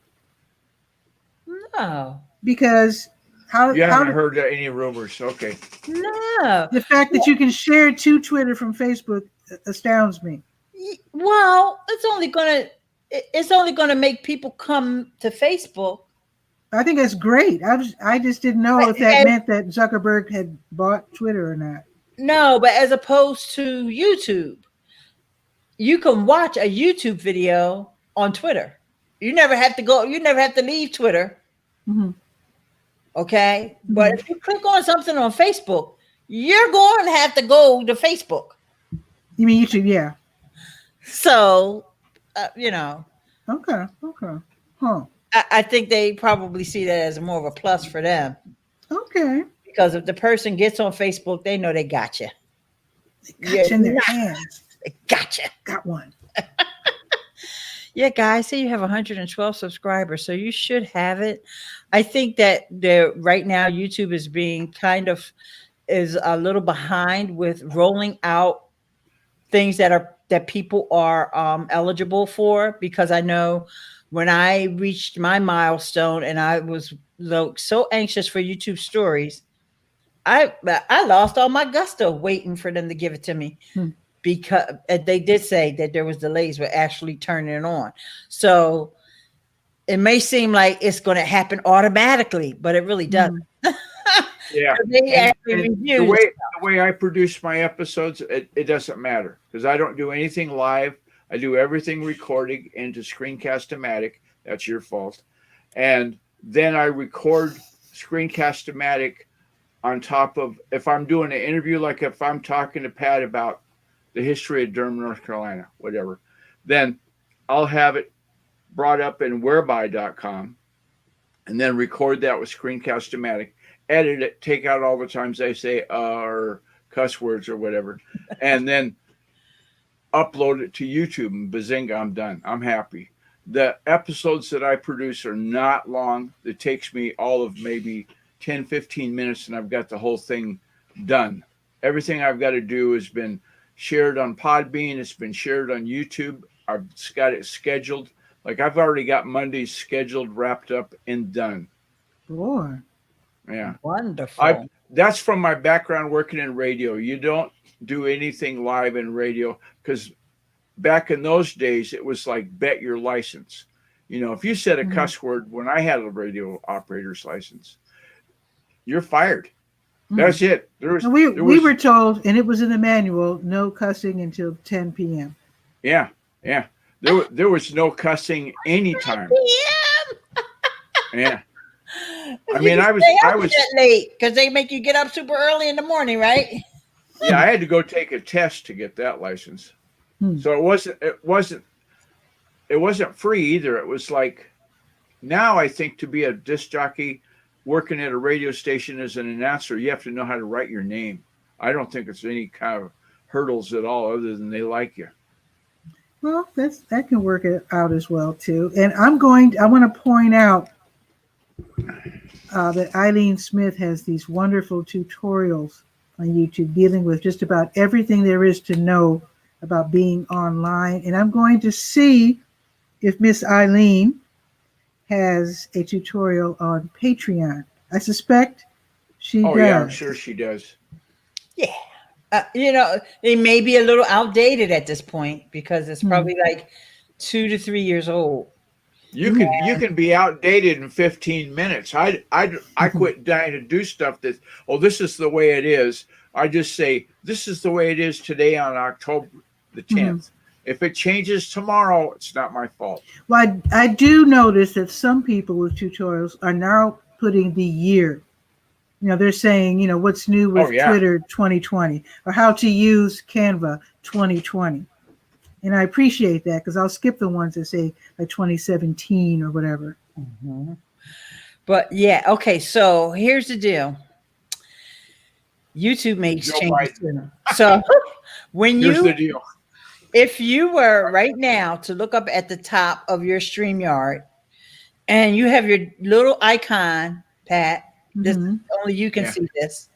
No. Because you haven't heard any rumors. Okay. No. The fact that you can share to Twitter from Facebook astounds me. Well, it's only gonna make people come to Facebook. I think that's great. I just didn't know if that meant that Zuckerberg had bought Twitter or not. No, but as opposed to YouTube, you can watch a YouTube video on Twitter. You never have to leave Twitter. Mm-hmm. Okay. Mm-hmm. But if you click on something on Facebook, you're going to have to go to Facebook. You mean YouTube? Yeah. So, Okay. Huh. I think they probably see that as more of a plus for them. Okay. Because if the person gets on Facebook, they know they got you. They got you in their hands. They got you. Got one. Yeah, guys, say you have 112 subscribers, so you should have it. I think that right now YouTube is a little behind with rolling out things that people are eligible for, because I know when I reached my milestone and I was so anxious for YouTube stories, I lost all my gusto waiting for them to give it to me. Because they did say that there was delays with actually turning it on. So it may seem like it's going to happen automatically, but it really doesn't. Yeah. The way I produce my episodes, it doesn't matter because I don't do anything live. I do everything recording into Screencast-O-Matic. That's your fault. And then I record Screencast-O-Matic on top of, if I'm doing an interview, like if I'm talking to Pat about the history of Durham, North Carolina, whatever, then I'll have it brought up in whereby.com and then record that with Screencast-O-Matic, edit it, take out all the times I say or cuss words or whatever, and then upload it to YouTube, and bazinga, I'm done. I'm happy. The episodes that I produce are not long. It takes me all of maybe 10, 15 minutes, and I've got the whole thing done. Everything I've got to do has been shared on Podbean. It's been shared on YouTube. I've got it scheduled. Like I've already got Mondays scheduled, wrapped up, and done. Boy. Yeah. Wonderful. That's from my background working in radio. You don't do anything live in radio because back in those days, it was like bet your license. You know, if you said a cuss word when I had a radio operator's license, you're fired. That's it. We were told, and it was in the manual, no cussing until 10 p.m. Yeah, yeah. There was no cussing anytime. Yeah. I mean, I was that late because they make you get up super early in the morning, right? Yeah, I had to go take a test to get that license. So it wasn't free either. It was like now I think to be a disc jockey working at a radio station as an announcer, you have to know how to write your name. I don't think it's any kind of hurdles at all other than they like you. Well, that can work it out as well too. And I want to point out that Eileen Smith has these wonderful tutorials on YouTube dealing with just about everything there is to know about being online. And I'm going to see if Miss Eileen has a tutorial on Patreon. I suspect she does. Yeah, I'm sure she does. Yeah. It may be a little outdated at this point because it's probably like 2 to 3 years old. You can be outdated in 15 minutes. I quit dying to do stuff that, this is the way it is. I just say, this is the way it is today on October the 10th. If it changes tomorrow, it's not my fault. Well, I do notice that some people with tutorials are now putting the year. They're saying, what's new with Twitter 2020 or how to use Canva 2020. And I appreciate that because I'll skip the ones that say like 2017 or whatever. But yeah, okay. So here's the deal. YouTube makes changes. So here's the deal. If you were right now to look up at the top of your StreamYard and you have your little icon, Pat, this only you can see this,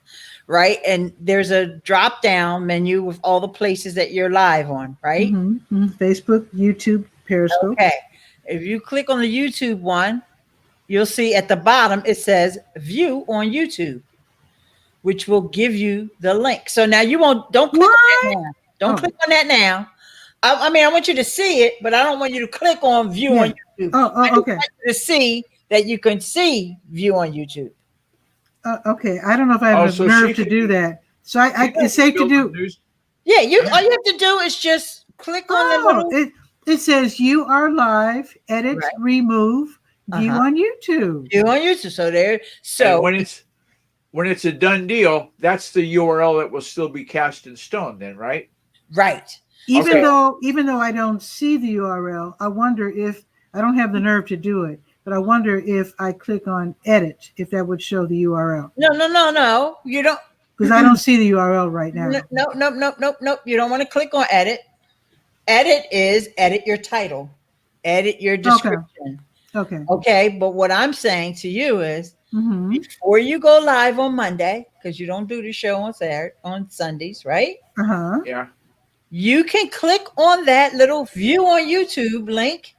right? And there's a drop down menu with all the places that you're live on, right? Facebook, YouTube, Periscope. Okay. If you click on the YouTube one, you'll see at the bottom it says view on YouTube, which will give you the link. So now don't click on that now. Don't click on that now. I mean, I want you to see it, but I don't want you to click on view on YouTube. Okay. I want you to see that you can see view on YouTube. Okay. I don't know if I have the nerve to do that. So it's safe to do. Yeah, all you have to do is just click on the little. It says you are live, edit, remove, view on YouTube. View on YouTube. So when it's a done deal, that's the URL that will still be cast in stone then, right? Right. Even though I don't see the URL, I wonder if I don't have the nerve to do it, but I wonder if I click on edit, if that would show the URL. No. You don't. Because I don't see the URL right now. Nope. You don't want to click on edit. Edit is edit your title, edit your description. Okay. But what I'm saying to you is before you go live on Monday, because you don't do the show on Sundays, right? Yeah. You can click on that little view on YouTube link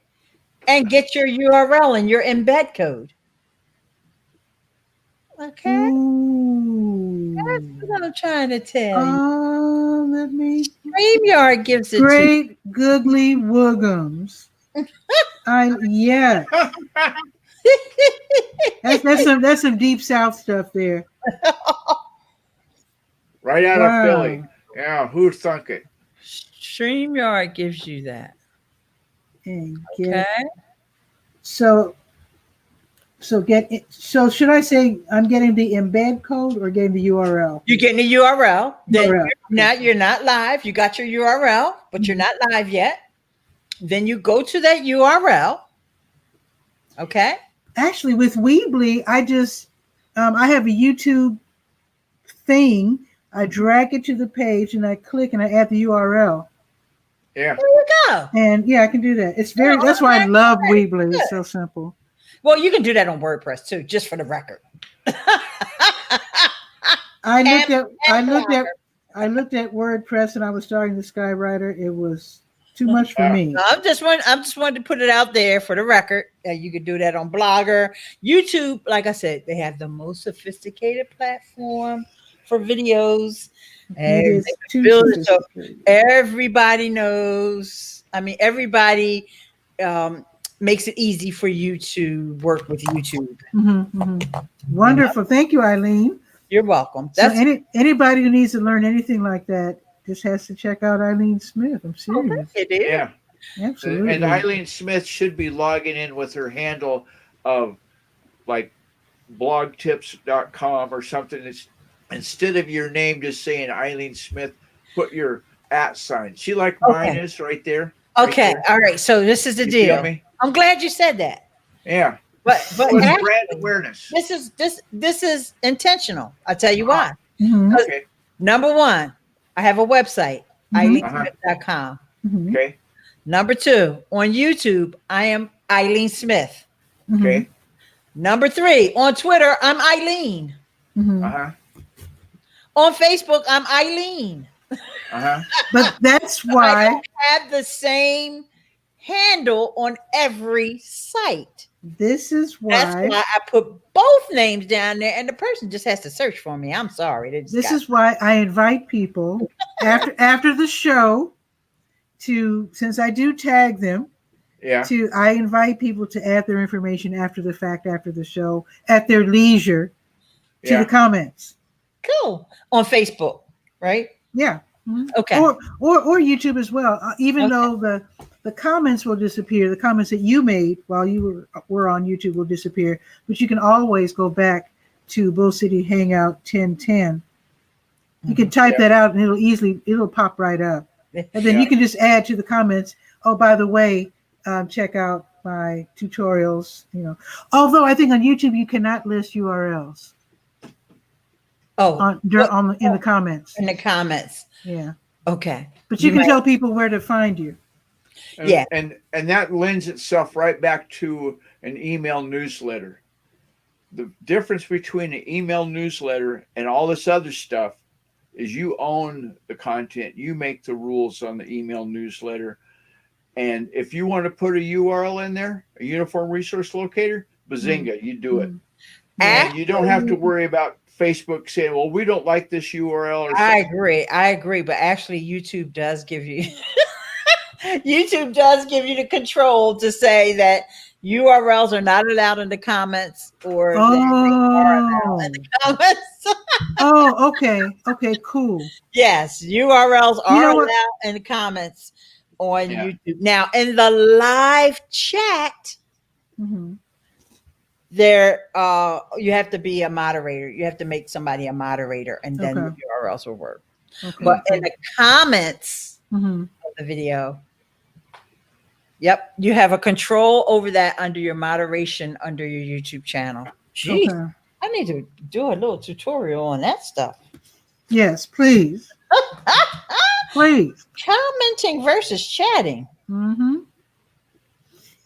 and get your URL and your embed code. Okay. Ooh. That's what I'm trying to tell you. StreamYard gives it great googly woogums. Yeah. That's some deep South stuff there. Right out of Philly. Yeah, who'd thunk it? StreamYard gives you that. Okay. So should I say I'm getting the embed code or getting the URL? You're getting the URL. You're not live. You got your URL, but you're not live yet. Then you go to that URL. Okay. Actually, with Weebly, I just I have a YouTube thing. I drag it to the page and I click and I add the URL. Yeah. There you go. And yeah, I can do that. It's very, that's why I love Weebly. It's so simple. Well, you can do that on WordPress too, just for the record. I looked at WordPress and I was starting the Skywriter. It was too much for me. I'm just wanted to put it out there for the record. You could do that on Blogger, YouTube. Like I said, they have the most sophisticated platform for videos. And so everybody knows. I mean, everybody makes it easy for you to work with YouTube. Wonderful. Thank you, Eileen. You're welcome. So anybody who needs to learn anything like that just has to check out Eileen Smith. I'm serious. Yeah, absolutely. And Eileen Smith should be logging in with her handle of like blogtips.com or something. It's instead of your name just saying Eileen Smith, put your @ See, like mine is right there. Okay. Right there. All right. So this is the deal. I'm glad you said that. Yeah. But brand awareness. This is intentional. I'll tell you why. Okay. Number one, I have a website, eileensmith.com. Okay. Number two, on YouTube, I am Eileen Smith. Okay. Number three, on Twitter, I'm Eileen. On Facebook, I'm Eileen. But that's why I don't have the same handle on every site. This is why. That's why I put both names down there, and the person just has to search for me. I'm sorry. This is why I invite people after the show to, since I do tag them, I invite people to add their information after the fact, after the show, at their leisure, to the comments. Cool. On Facebook, right? Yeah. Okay. Or YouTube as well. Even though the comments will disappear, the comments that you made while you were on YouTube will disappear, but you can always go back to Bull City Hangout 1010. You can type that out and it'll pop right up. And then you can just add to the comments, oh, by the way, check out my tutorials, Although I think on YouTube you cannot list URLs. In the comments. In the comments. Yeah. Okay. But you can tell people where to find you. And that lends itself right back to an email newsletter. The difference between an email newsletter and all this other stuff is you own the content. You make the rules on the email newsletter. And if you want to put a URL in there, a uniform resource locator, bazinga, you do it. And you don't have to worry about Facebook saying, well, we don't like this URL. Or I agree. But actually, YouTube does give you the control to say that URLs are not allowed in the comments or they are allowed in the comments. Okay, cool. Yes, URLs are allowed in the comments on YouTube. Now, in the live chat, there you have to be a moderator. You have to make somebody a moderator, and then the URLs will work. But in the comments of the video, you have a control over that under your moderation under your YouTube channel. Geez, I need to do a little tutorial on that stuff. Yes, please. Please. Commenting versus chatting.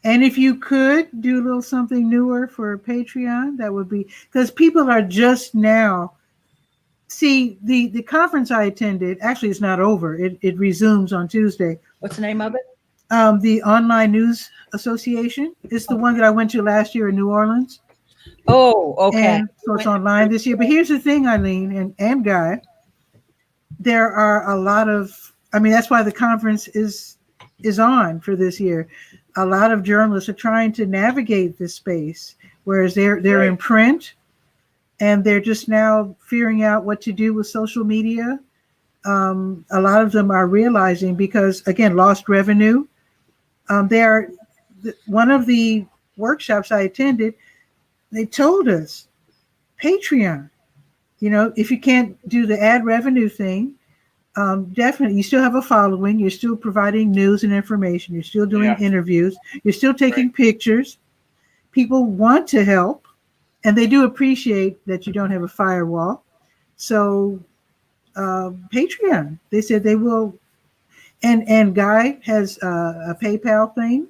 And if you could do a little something newer for Patreon, that would be, because people are just now. See, the conference I attended, actually it's not over. It resumes on Tuesday. What's the name of it? The Online News Association. It's the one that I went to last year in New Orleans. Oh, okay. And so it's online this year. But here's the thing, Eileen and Guy. There are a lot of, that's why the conference is on for this year. A lot of journalists are trying to navigate this space, whereas they're in print and they're just now figuring out what to do with social media. A lot of them are realizing, because again, lost revenue. One of the workshops I attended, they told us Patreon, if you can't do the ad revenue thing, definitely you still have a following. You're still providing news and information. You're still doing interviews. You're still taking pictures. People want to help, and they do appreciate that you don't have a firewall. So Patreon, they said they will. And Guy has a PayPal thing.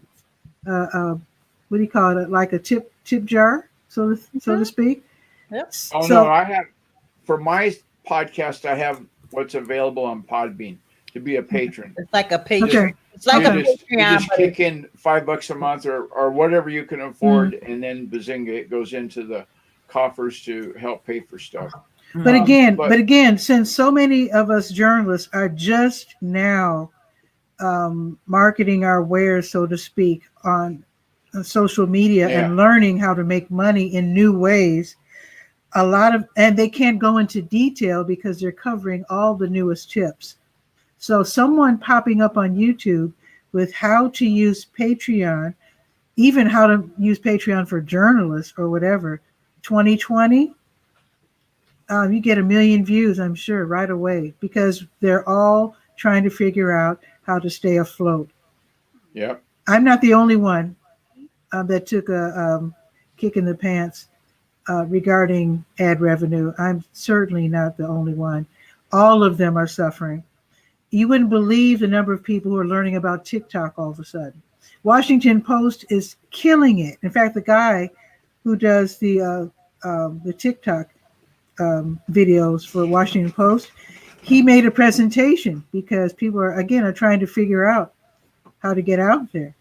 What do you call it? Like a tip jar, so to speak. Yep. Oh So, no, I have for my podcast. I have what's available on Podbean to be a patron. It's like a Patreon. Okay. It's like Okay. a You Patreon. just but kick in $5 a month or whatever you can afford, Mm-hmm. and then bazinga, it goes into the coffers to help pay for stuff. But again, since so many of us journalists are just now marketing our wares, so to speak, on social media and learning how to make money in new ways, and they can't go into detail because they're covering all the newest tips. So someone popping up on YouTube with how to use Patreon, even how to use Patreon for journalists or whatever, 2020, you get 1 million views, I'm sure, right away, because they're all trying to figure out how to stay afloat. Yeah. I'm not the only one that took a kick in the pants regarding ad revenue. I'm certainly not the only one. All of them are suffering. You wouldn't believe the number of people who are learning about TikTok all of a sudden. Washington Post is killing it. In fact, the guy who does the TikTok videos for Washington Post, he made a presentation because people are trying to figure out how to get out there.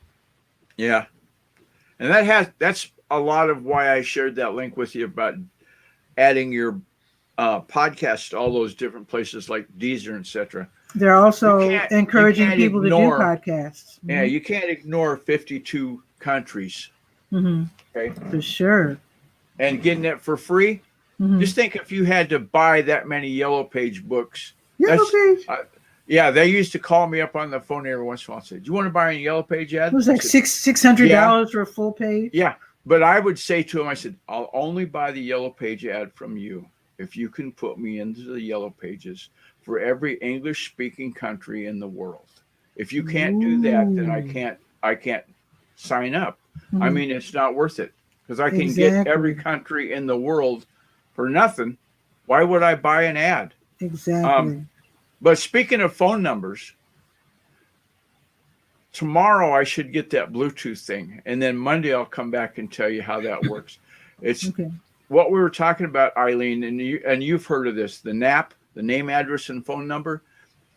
Yeah. And that's a lot of why I shared that link with you about adding your podcast to all those different places like Deezer, etc. They're also encouraging people to do podcasts. Mm-hmm. Yeah, you can't ignore 52 countries. Mm-hmm. Okay. For sure. And getting it for free. Mm-hmm. Just think if you had to buy that many Yellow Page books. Yellow Page? Yeah, they used to call me up on the phone every once in a while and say, do you want to buy a Yellow Page ad? It was like $600 for a full page? Yeah, but I would say to him, I said, I'll only buy the Yellow Page ad from you if you can put me into the Yellow Pages for every English-speaking country in the world. If you can't do that, then I can't sign up. Mm-hmm. I mean, it's not worth it because I can get every country in the world for nothing. Why would I buy an ad? Exactly. But speaking of phone numbers, tomorrow I should get that Bluetooth thing, and then Monday I'll come back and tell you how that works. It's what we were talking about, Eileen, and you've heard of this, the NAP, the name, address, and phone number.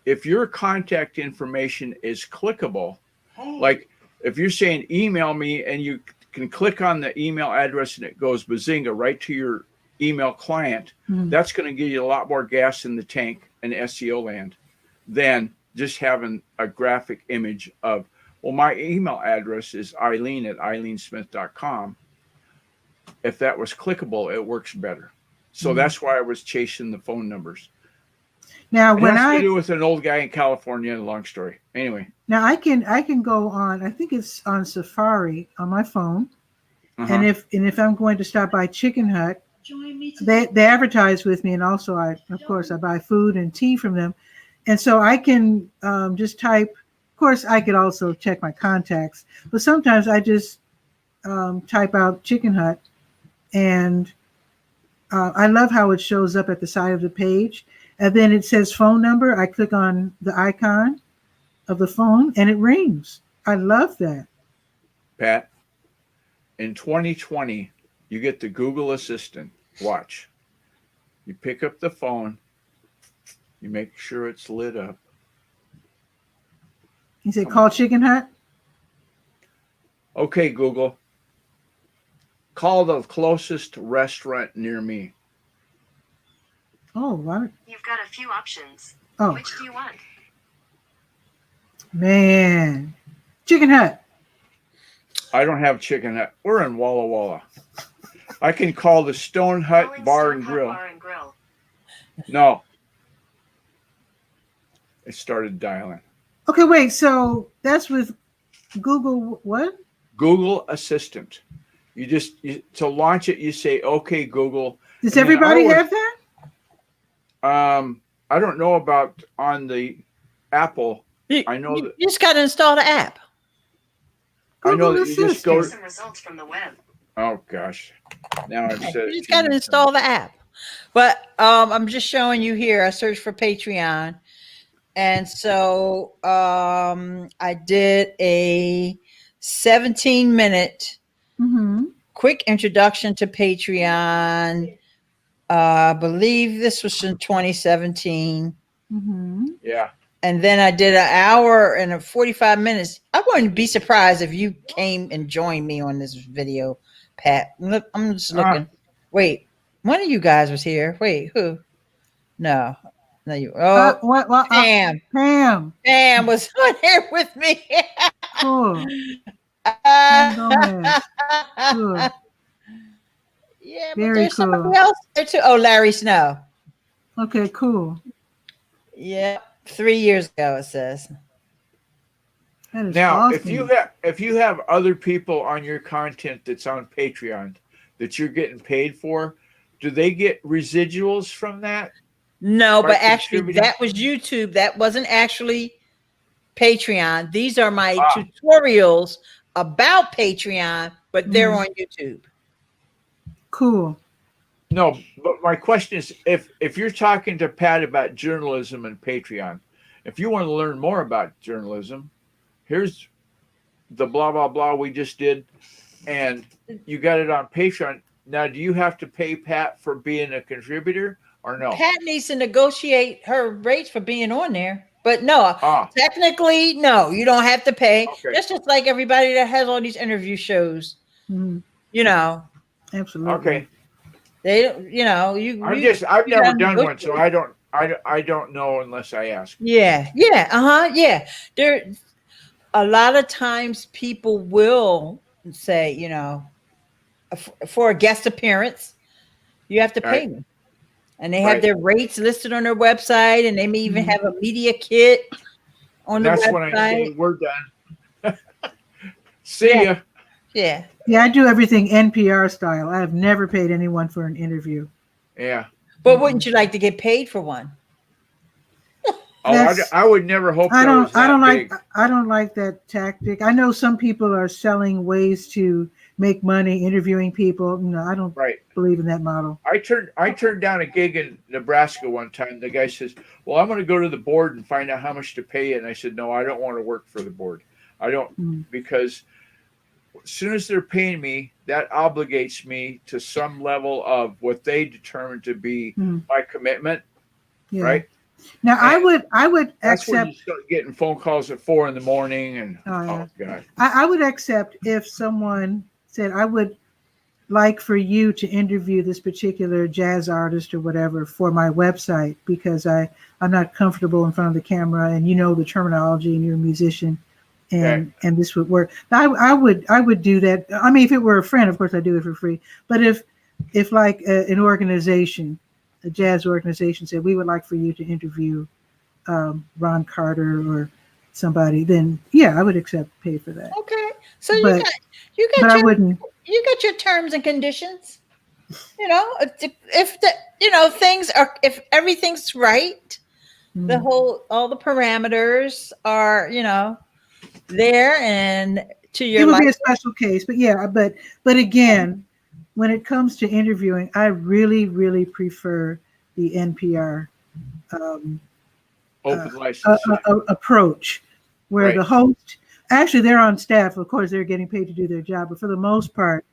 If your contact information is clickable, like if you're saying email me and you can click on the email address and it goes bazinga right to your email client, that's going to give you a lot more gas in the tank in SEO land than just having a graphic image of, well, my email address is eileen@eileensmith.com. If that was clickable, it works better. So that's why I was chasing the phone numbers. Now, it has to do with an old guy in California, long story. Anyway. Now I can go on, I think it's on Safari on my phone. And if I'm going to stop by Chicken Hut, they advertise with me, and also I buy food and tea from them. And so I can just type, of course I could also check my contacts, but sometimes I just type out Chicken Hut, and I love how it shows up at the side of the page. And then it says phone number. I click on the icon of the phone and it rings. I love that. Pat, in 2020, you get the Google Assistant. Watch. You pick up the phone. You make sure it's lit up. You say, call Chicken Hut? Okay, Google. Call the closest restaurant near me. Oh, what? You've got a few options. Oh. Which do you want? Man. Chicken Hut. I don't have Chicken Hut. We're in Walla Walla. I can call the Stone Hut Bar and Grill. No. It started dialing. Okay, wait. So that's with Google what? Google Assistant. To launch it, you say, okay, Google. Does everybody have that? I don't know about on the Apple. I know you just got to install the app. I know that you just go. Some results from the web. Oh gosh, now I've said you just got to install the app. But I'm just showing you here. I searched for Patreon, And so I did a 17-minute quick introduction to Patreon. I believe this was in 2017. Yeah. And then I did an hour and 45 minutes. I wouldn't be surprised if you came and joined me on this video, Pat. Look, I'm just looking. Wait, one of you guys was here. Wait, who? No, you. Oh, Pam. Pam was on here with me. Cool. Cool. Yeah, but Very there's cool. somebody else there too. Oh, Larry Snow. Okay, cool. Yeah, 3 years ago, it says. Now, awesome. if you have other people on your content that's on Patreon that you're getting paid for, do they get residuals from that? No, but actually that was YouTube. That wasn't actually Patreon. These are my tutorials about Patreon, but they're on YouTube. Cool. No, but my question is, if you're talking to Pat about journalism and Patreon, if you want to learn more about journalism, here's the blah, blah, blah we just did, and you got it on Patreon. Now, do you have to pay Pat for being a contributor or no? Pat needs to negotiate her rates for being on there. But no, technically, no, you don't have to pay. Okay. That's just like everybody that has all these interview shows. You know. Absolutely. Okay. They, you know, I've never done one, so I don't know unless I ask. Yeah. There, a lot of times people will say, you know, for a guest appearance, you have to pay me. And they have their rates listed on their website, and they may even have a media kit on the website. That's when I say we're done. See ya. Yeah. Yeah, I do everything NPR style. I have never paid anyone for an interview. Yeah. But wouldn't you like to get paid for one? I would never hope. I don't like that tactic. I know some people are selling ways to make money interviewing people. No, I don't believe in that model. I turned down a gig in Nebraska one time. The guy says, "Well, I'm going to go to the board and find out how much to pay you." And I said, "No, I don't want to work for the board. I don't because as soon as they're paying me, that obligates me to some level of what they determine to be my commitment." Yeah. Right. Now, and I would that's accept. When you start getting phone calls at 4 a.m. and oh God. I would accept if someone said, "I would like for you to interview this particular jazz artist or whatever for my website because I'm not comfortable in front of the camera and you know the terminology and you're a musician and this would work." I would do that. I mean, if it were a friend, of course I'd do it for free. But if like an organization, a jazz organization said, "We would like for you to interview Ron Carter or somebody," then I would accept pay for that. Okay. So you got your terms and conditions. You know, if everything's right, all the parameters are, there and to your it would be a special case, but again, when it comes to interviewing, I really, really prefer the NPR open license approach, where the host, actually they're on staff, of course they're getting paid to do their job, but for the most part,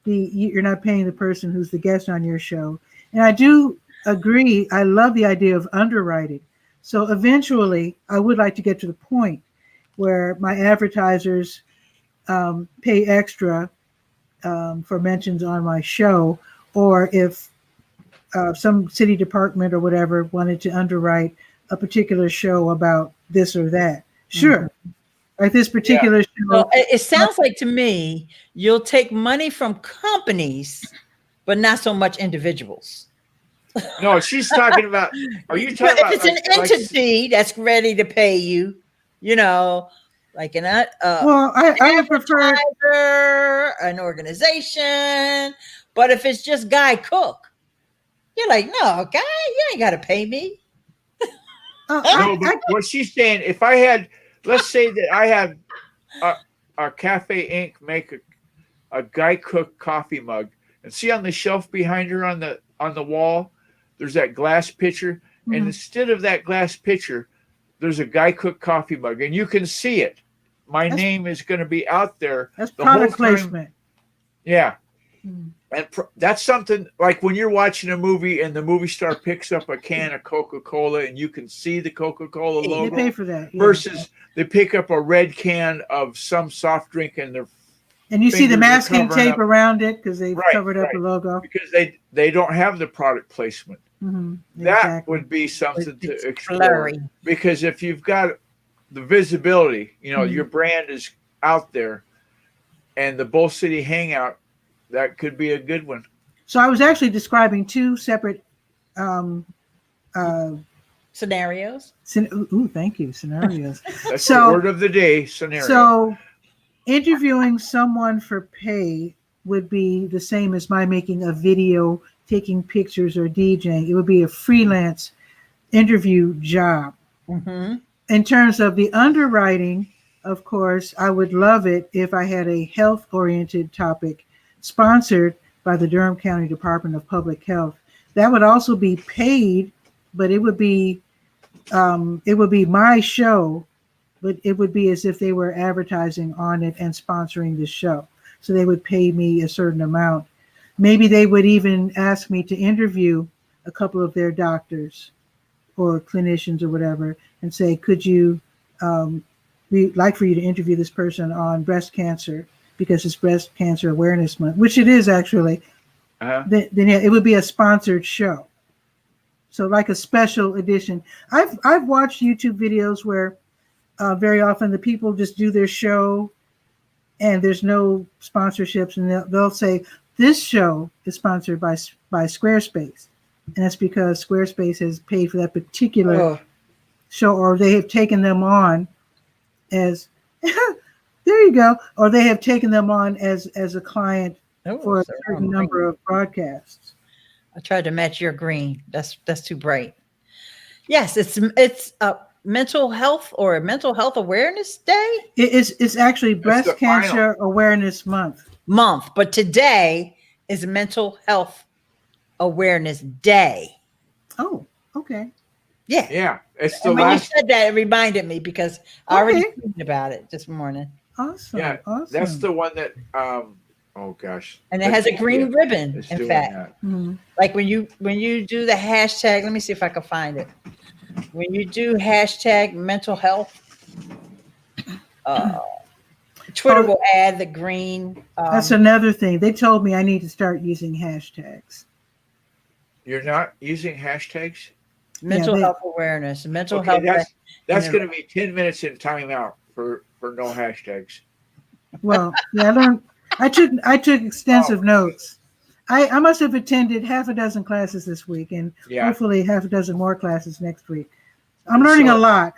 you're not paying the person who's the guest on your show. And I do agree, I love the idea of underwriting. So eventually, I would like to get to the point where my advertisers pay extra for mentions on my show, or if some city department or whatever wanted to underwrite a particular show about this or that. Sure. Like this particular show. Well, it sounds like to me, you'll take money from companies, but not so much individuals. No, she's talking about, are you talking about? If it's an entity that's ready to pay you, like I prefer an organization, but if it's just Guy Cook, you're like, no, Guy, you ain't got to pay me. No, but what she's saying, if I had, let's say that I had a Cafe Inc. make a Guy Cook coffee mug, and see on the shelf behind her on the wall, there's that glass pitcher, and instead of that glass pitcher, there's a Guy Cook coffee mug, and you can see it. My name is going to be out there. That's the product whole time. placement. Yeah. And that's something like when you're watching a movie and the movie star picks up a can of Coca-Cola and you can see the Coca-Cola logo. They pay for that. Yeah. Versus they pick up a red can of some soft drink and you see the masking tape up around it because they've covered up the logo. Because they don't have the product placement. That would be something to explore. Blurry. Because if you've got the visibility, your brand is out there, and the Bull City Hangout, that could be a good one. So I was actually describing two separate scenarios. Thank you. Scenarios. That's the word of the day, scenario. So interviewing someone for pay would be the same as my making a video, taking pictures, or DJing. It would be a freelance interview job. In terms of the underwriting, of course, I would love it if I had a health-oriented topic sponsored by the Durham County Department of Public Health. That would also be paid, but it would be my show, but it would be as if they were advertising on it and sponsoring the show. So they would pay me a certain amount. Maybe they would even ask me to interview a couple of their doctors or clinicians or whatever and say, could you, we'd like for you to interview this person on breast cancer because it's Breast Cancer Awareness Month, which it is actually. Then it would be a sponsored show. So like a special edition. I've watched YouTube videos where very often the people just do their show and there's no sponsorships, and they'll say, this show is sponsored by Squarespace. And that's because Squarespace has paid for that particular show, or they have taken them on as, there you go, or they have taken them on as a client for a certain number of broadcasts. I tried to match your green. That's too bright. Yes, it's a mental health or mental health awareness day. It's actually Breast Cancer Awareness Month. But today is Mental Health Awareness Day. Oh, okay. Yeah. It's the and when last. you said that, it reminded me because I already thinking about it this morning. Awesome. Yeah, awesome. That's the one that. Oh gosh. And it has a green ribbon. In fact, like when you do the hashtag. Let me see if I can find it. When you do hashtag mental health, Twitter will add the green. That's another thing. They told me I need to start using hashtags. You're not using hashtags? Mental health awareness. Mental health. That's going to be 10 minutes in timeout for no hashtags. Well, yeah, I took extensive notes. I must have attended half a dozen classes this week, and hopefully half a dozen more classes next week. I'm learning a lot.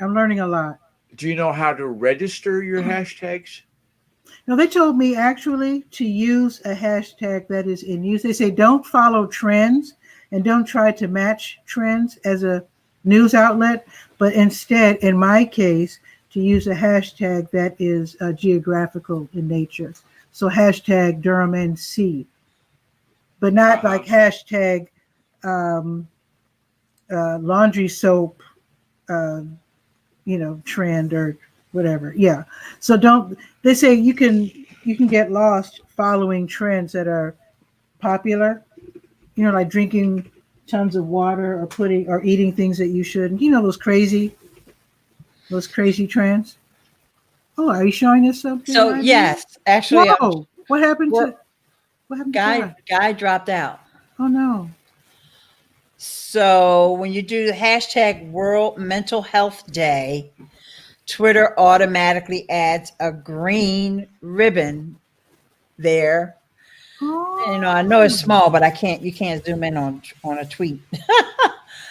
Do you know how to register your hashtags? No, they told me actually to use a hashtag that is in use. They say don't follow trends and don't try to match trends as a news outlet, but instead, in my case, to use a hashtag that is geographical in nature. So hashtag Durham NC, but not like hashtag laundry soap, trend or whatever. Yeah. So they say you can get lost following trends that are popular, like drinking tons of water or eating things that you shouldn't, those crazy trends. Oh, are you showing us something? So yes, actually. Whoa, what happened to Guy dropped out. Oh no. So when you do the hashtag World Mental Health Day, Twitter automatically adds a green ribbon there. Oh. I know it's small, but you can't zoom in on a tweet.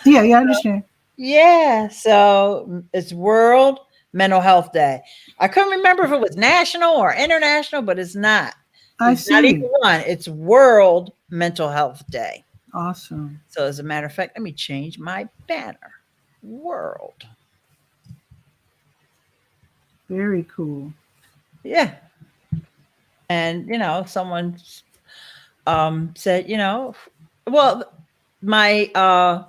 Yeah, I understand. Yeah, so it's World Mental Health Day. I couldn't remember if it was national or international, but it's not. It's not even one. It's World Mental Health Day. Awesome. So as a matter of fact, let me change my banner. World. Very cool. Yeah. And, someone said, well, my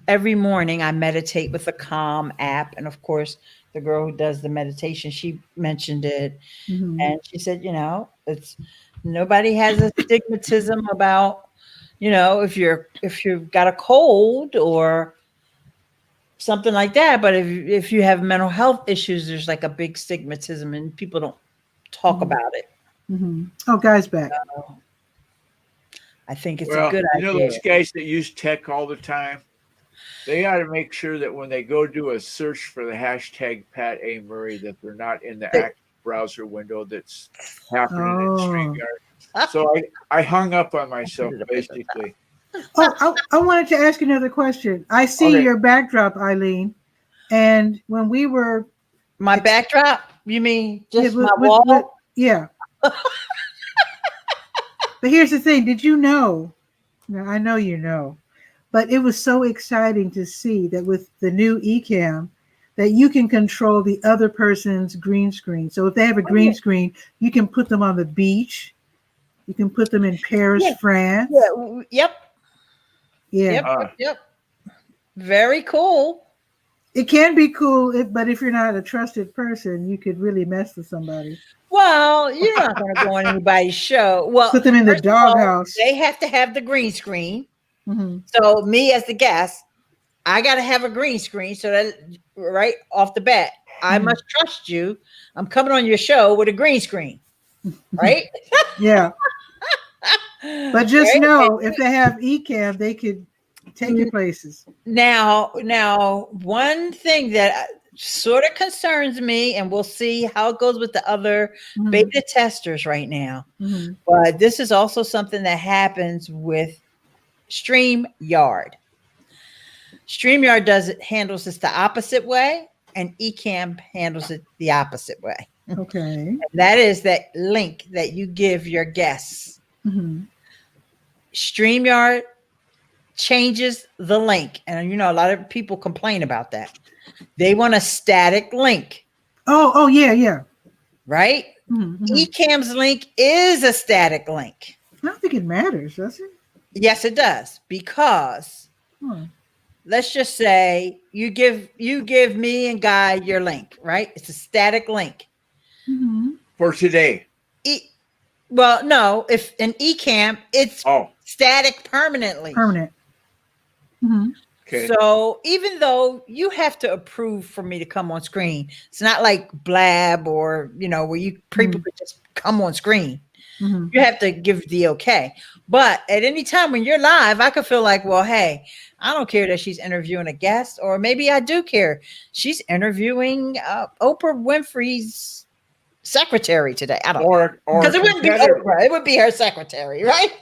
every morning I meditate with the Calm app. And of course, the girl who does the meditation, she mentioned it. And she said, it's nobody has a stigmatism about, if you've got a cold or something like that. But if you have mental health issues, there's like a big stigmatism and people don't talk about it. Oh, Guy's back. I think it's a good idea. Those guys that use tech all the time, they got to make sure that when they go do a search for the hashtag Pat A. Murray, that they're not in the active browser window that's happening in StreamYard. So I hung up on myself, basically. Oh, I wanted to ask another question. I see your backdrop, Eileen. And when we were... My backdrop? You mean just my wall? Yeah. But here's the thing. Did you know? Now, I know you know. But it was so exciting to see that with the new eCam, that you can control the other person's green screen. So if they have a green screen, you can put them on the beach. You can put them in Paris, France. Yep. Very cool. It can be cool, but if you're not a trusted person, you could really mess with somebody. Well, you're not going to go on anybody's show. Well, put them in the doghouse. They have to have the green screen. So me as the guest, I got to have a green screen so that right off the bat, I must trust you. I'm coming on your show with a green screen, right? Yeah. But just know, if they have eCam, they could take your places. Now, one thing that sort of concerns me, and we'll see how it goes with the other beta testers right now. But this is also something that happens with StreamYard. StreamYard handles this the opposite way, and eCam handles it the opposite way. Okay. And that is that link that you give your guests. StreamYard changes the link. And a lot of people complain about that. They want a static link. Oh, yeah. Right? eCam's link is a static link. I don't think it matters, does it? Yes, it does. Because let's just say you give me and Guy your link, right? It's a static link. For today. Well, no, if an eCam, it's static permanently. Permanent. Okay. So even though you have to approve for me to come on screen, it's not like Blab or, where you people could just come on screen. You have to give the okay. But at any time when you're live, I could feel like, well, hey, I don't care that she's interviewing a guest, or maybe I do care. She's interviewing Oprah Winfrey's secretary today. I don't know. Because it wouldn't be Oprah. It would be her secretary, right?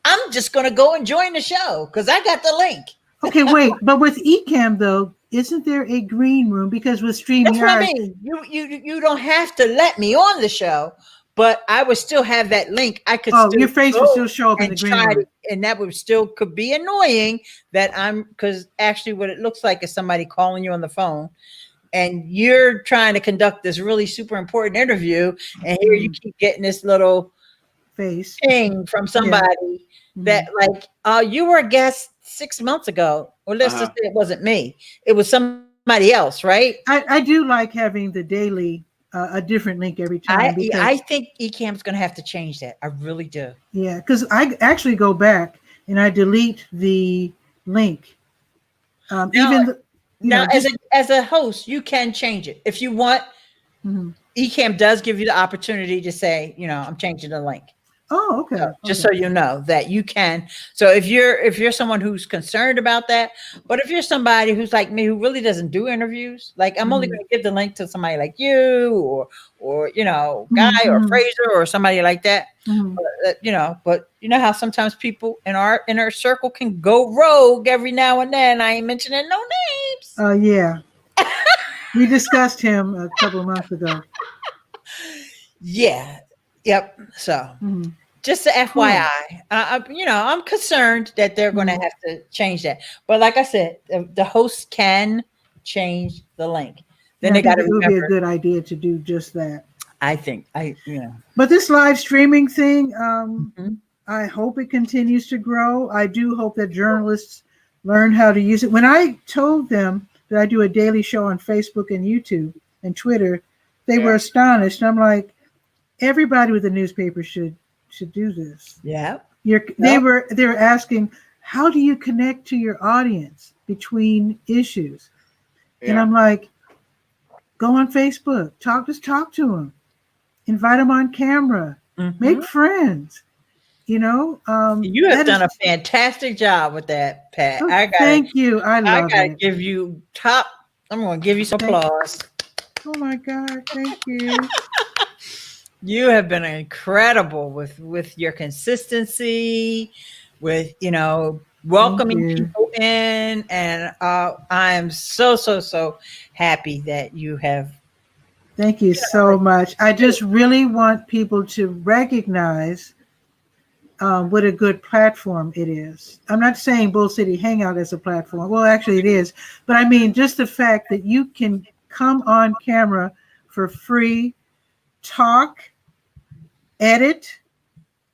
I'm just going to go and join the show because I got the link. Okay, wait. But with eCam, though, isn't there a green room? Because with StreamYard... That's what I mean. You don't have to let me on the show, but I would still have that link. I could still your face would still show up in the green room. And that would still could be annoying because actually what it looks like is somebody calling you on the phone and you're trying to conduct this really super important interview. And here you keep getting this little face thing from somebody that you were a guest 6 months ago, or let's just say it wasn't me. It was somebody else, right? I do like having the daily a different link every time. I think eCam's going to have to change that. I really do. Yeah, because I actually go back and I delete the link. As a host, you can change it if you want. eCam does give you the opportunity to say, I'm changing the link. Oh, okay. Just so you know that you can. So if you're someone who's concerned about that, but if you're somebody who's like me, who really doesn't do interviews, like I'm only going to give the link to somebody like you or Guy or Fraser or somebody like that. But you know how sometimes people in our inner circle can go rogue every now and then. I ain't mentioning no names. Yeah. We discussed him a couple of months ago. Yeah. Yep. So just the FYI, I'm concerned that they're going to have to change that. But like I said, the host can change the link. Then they got to remember. It would be a good idea to do just that. I think But this live streaming thing, I hope it continues to grow. I do hope that journalists learn how to use it. When I told them that I do a daily show on Facebook and YouTube and Twitter, they were astonished. I'm like, everybody with a newspaper should do this. Yeah. They were asking, how do you connect to your audience between issues? Yeah. And I'm like, go on Facebook, just talk to them, invite them on camera, make friends. You know, you have done a fantastic job with that, Pat. Oh, thank you. I gotta give you I'm going to give you some applause. Oh my God, thank you. You have been incredible with your consistency, with, welcoming people in. And I am so happy that you have. Thank you so much. I just really want people to recognize what a good platform it is. I'm not saying Bull City Hangout is a platform. Well, actually it is. But I mean, just the fact that you can come on camera for free, talk, edit,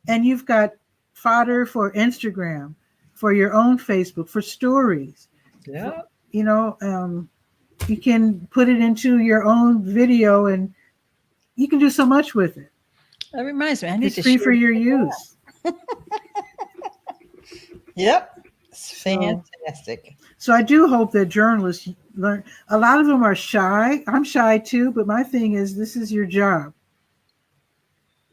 and you've got fodder for Instagram, for your own Facebook, for stories. Yeah. You can put it into your own video and you can do so much with it. That reminds me, I need it's free for your use. Yep. It's fantastic. So I do hope that journalists learn. A lot of them are shy. I'm shy too, but my thing is, this is your job.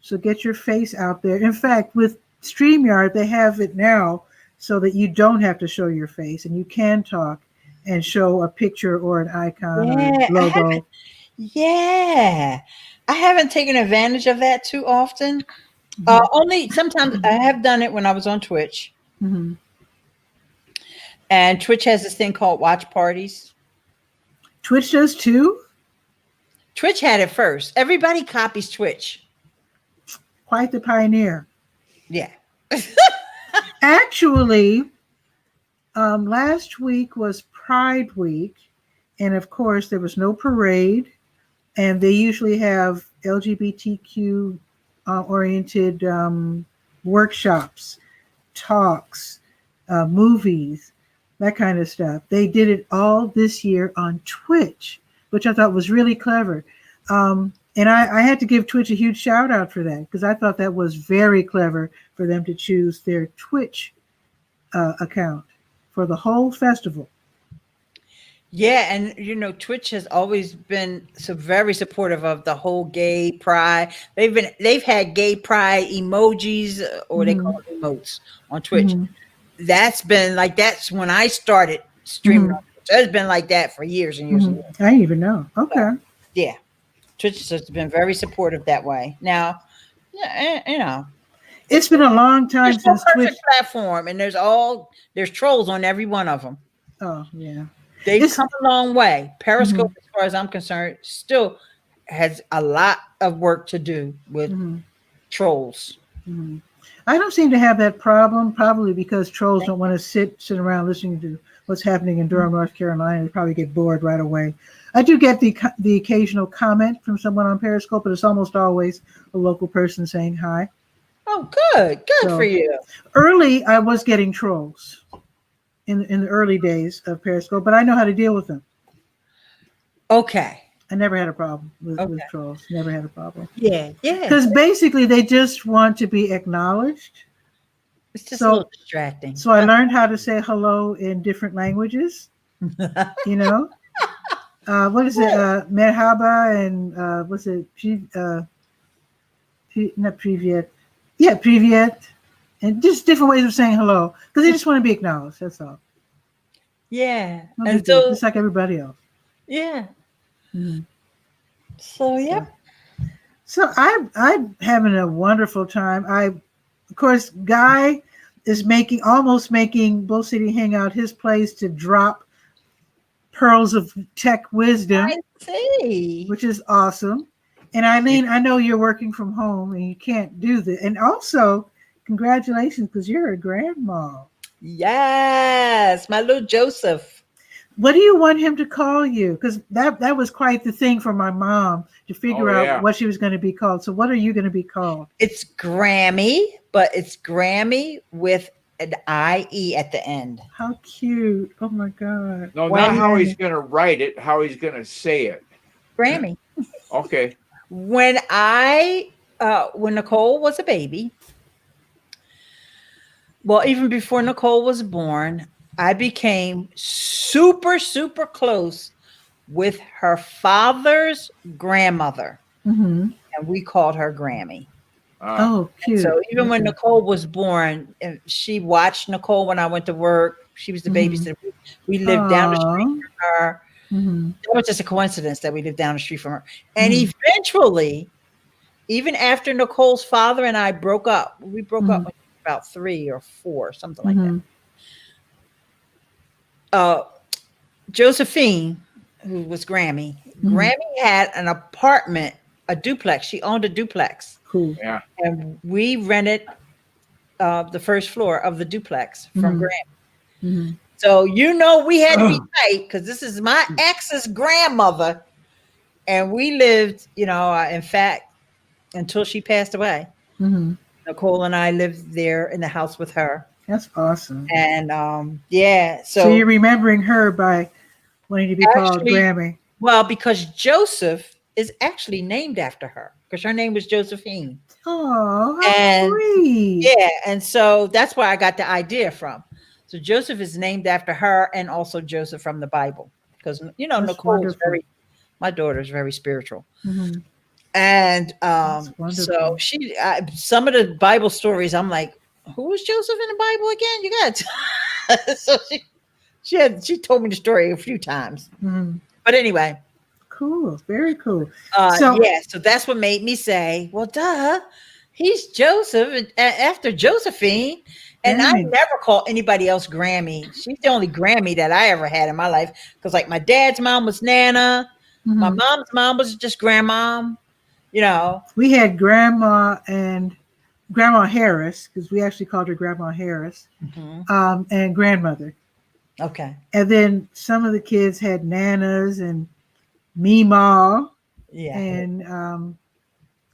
So get your face out there. In fact, with StreamYard, they have it now so that you don't have to show your face and you can talk and show a picture or an icon or a logo. I haven't taken advantage of that too often. Only sometimes I have done it when I was on Twitch. Mm-hmm. And Twitch has this thing called watch parties. Twitch does too? Twitch had it first. Everybody copies Twitch. Quite the pioneer. Yeah. Actually, last week was Pride Week. And of course, there was no parade. And they usually have LGBTQ oriented workshops, talks, movies, that kind of stuff. They did it all this year on Twitch, which I thought was really clever. And I had to give Twitch a huge shout out for that, because I thought that was very clever for them to choose their Twitch account for the whole festival. Yeah, and Twitch has always been very supportive of the whole gay pride. They've had gay pride emojis, or they call it emotes, on Twitch. That's when I started streaming. It's been like that for years and years and years. I didn't even know. Okay. Yeah, Twitch has been very supportive that way. Now, it's been a long time since Twitch platform, and there's trolls on every one of them. Oh yeah. They've come a long way. Periscope, as far as I'm concerned, still has a lot of work to do with trolls. I don't seem to have that problem, probably because trolls don't want to sit around listening to what's happening in Durham, North Carolina. They probably get bored right away. I do get the occasional comment from someone on Periscope, but it's almost always a local person saying hi. Oh, good for you. Early, I was getting trolls. In the early days of Periscope, but I know how to deal with them. Okay. I never had a problem with trolls. Never had a problem. Yeah. Because basically they just want to be acknowledged. It's just a little distracting. So I learned how to say hello in different languages. What is it? Merhaba and what's it? Not privyet. Yeah, privyet. And just different ways of saying hello, because they just want to be acknowledged. That's all. Yeah, and so just like everybody else. Yeah. So yeah. So I'm having a wonderful time. Of course, Guy is almost making Bull City Hangout his place to drop pearls of tech wisdom. I see. Which is awesome. And Eileen, I know you're working from home and you can't do this. And also, congratulations, because you're a grandma. Yes, my little Joseph. What do you want him to call you? Because that was quite the thing for my mom to figure out what she was going to be called. So what are you going to be called? It's Grammy, but it's Grammy with an IE at the end. How cute. Oh my God. No, not how he's going to write it, how he's going to say it. Grammy. Okay. When Nicole was a baby, well, even before Nicole was born, I became super, super close with her father's grandmother. And we called her Grammy. Oh, cute. And so even when Nicole was born, she watched Nicole when I went to work. She was the babysitter. We lived down the street from her. It was just a coincidence that we lived down the street from her. And eventually, even after Nicole's father and I broke up, we broke up when she was about 3 or 4, something like that. Josephine, who was Grammy, Grammy had an apartment, a duplex. She owned a duplex. Cool. Yeah. And we rented the first floor of the duplex from Grammy. So, we had to be tight because this is my ex's grandmother. And we lived, in fact, until she passed away. Nicole and I lived there in the house with her. That's awesome. And so you're remembering her by wanting to be called Grammy. Well, because Joseph is actually named after her because her name was Josephine. Oh, how sweet. Yeah, and so that's where I got the idea from. So Joseph is named after her and also Joseph from the Bible because Nicole is my daughter is very spiritual. And so she some of the Bible stories I'm like, who was Joseph in the Bible again? You got so she told me the story a few times. But anyway, cool, very cool. So that's what made me say, well, duh, he's Joseph after Josephine. And I never call anybody else Grammy. She's the only Grammy that I ever had in my life. Because like my dad's mom was Nana. My mom's mom was just grandmom. We had Grandma and Grandma Harris, because we actually called her Grandma Harris, and grandmother. Okay. And then some of the kids had Nanas and Meemaw and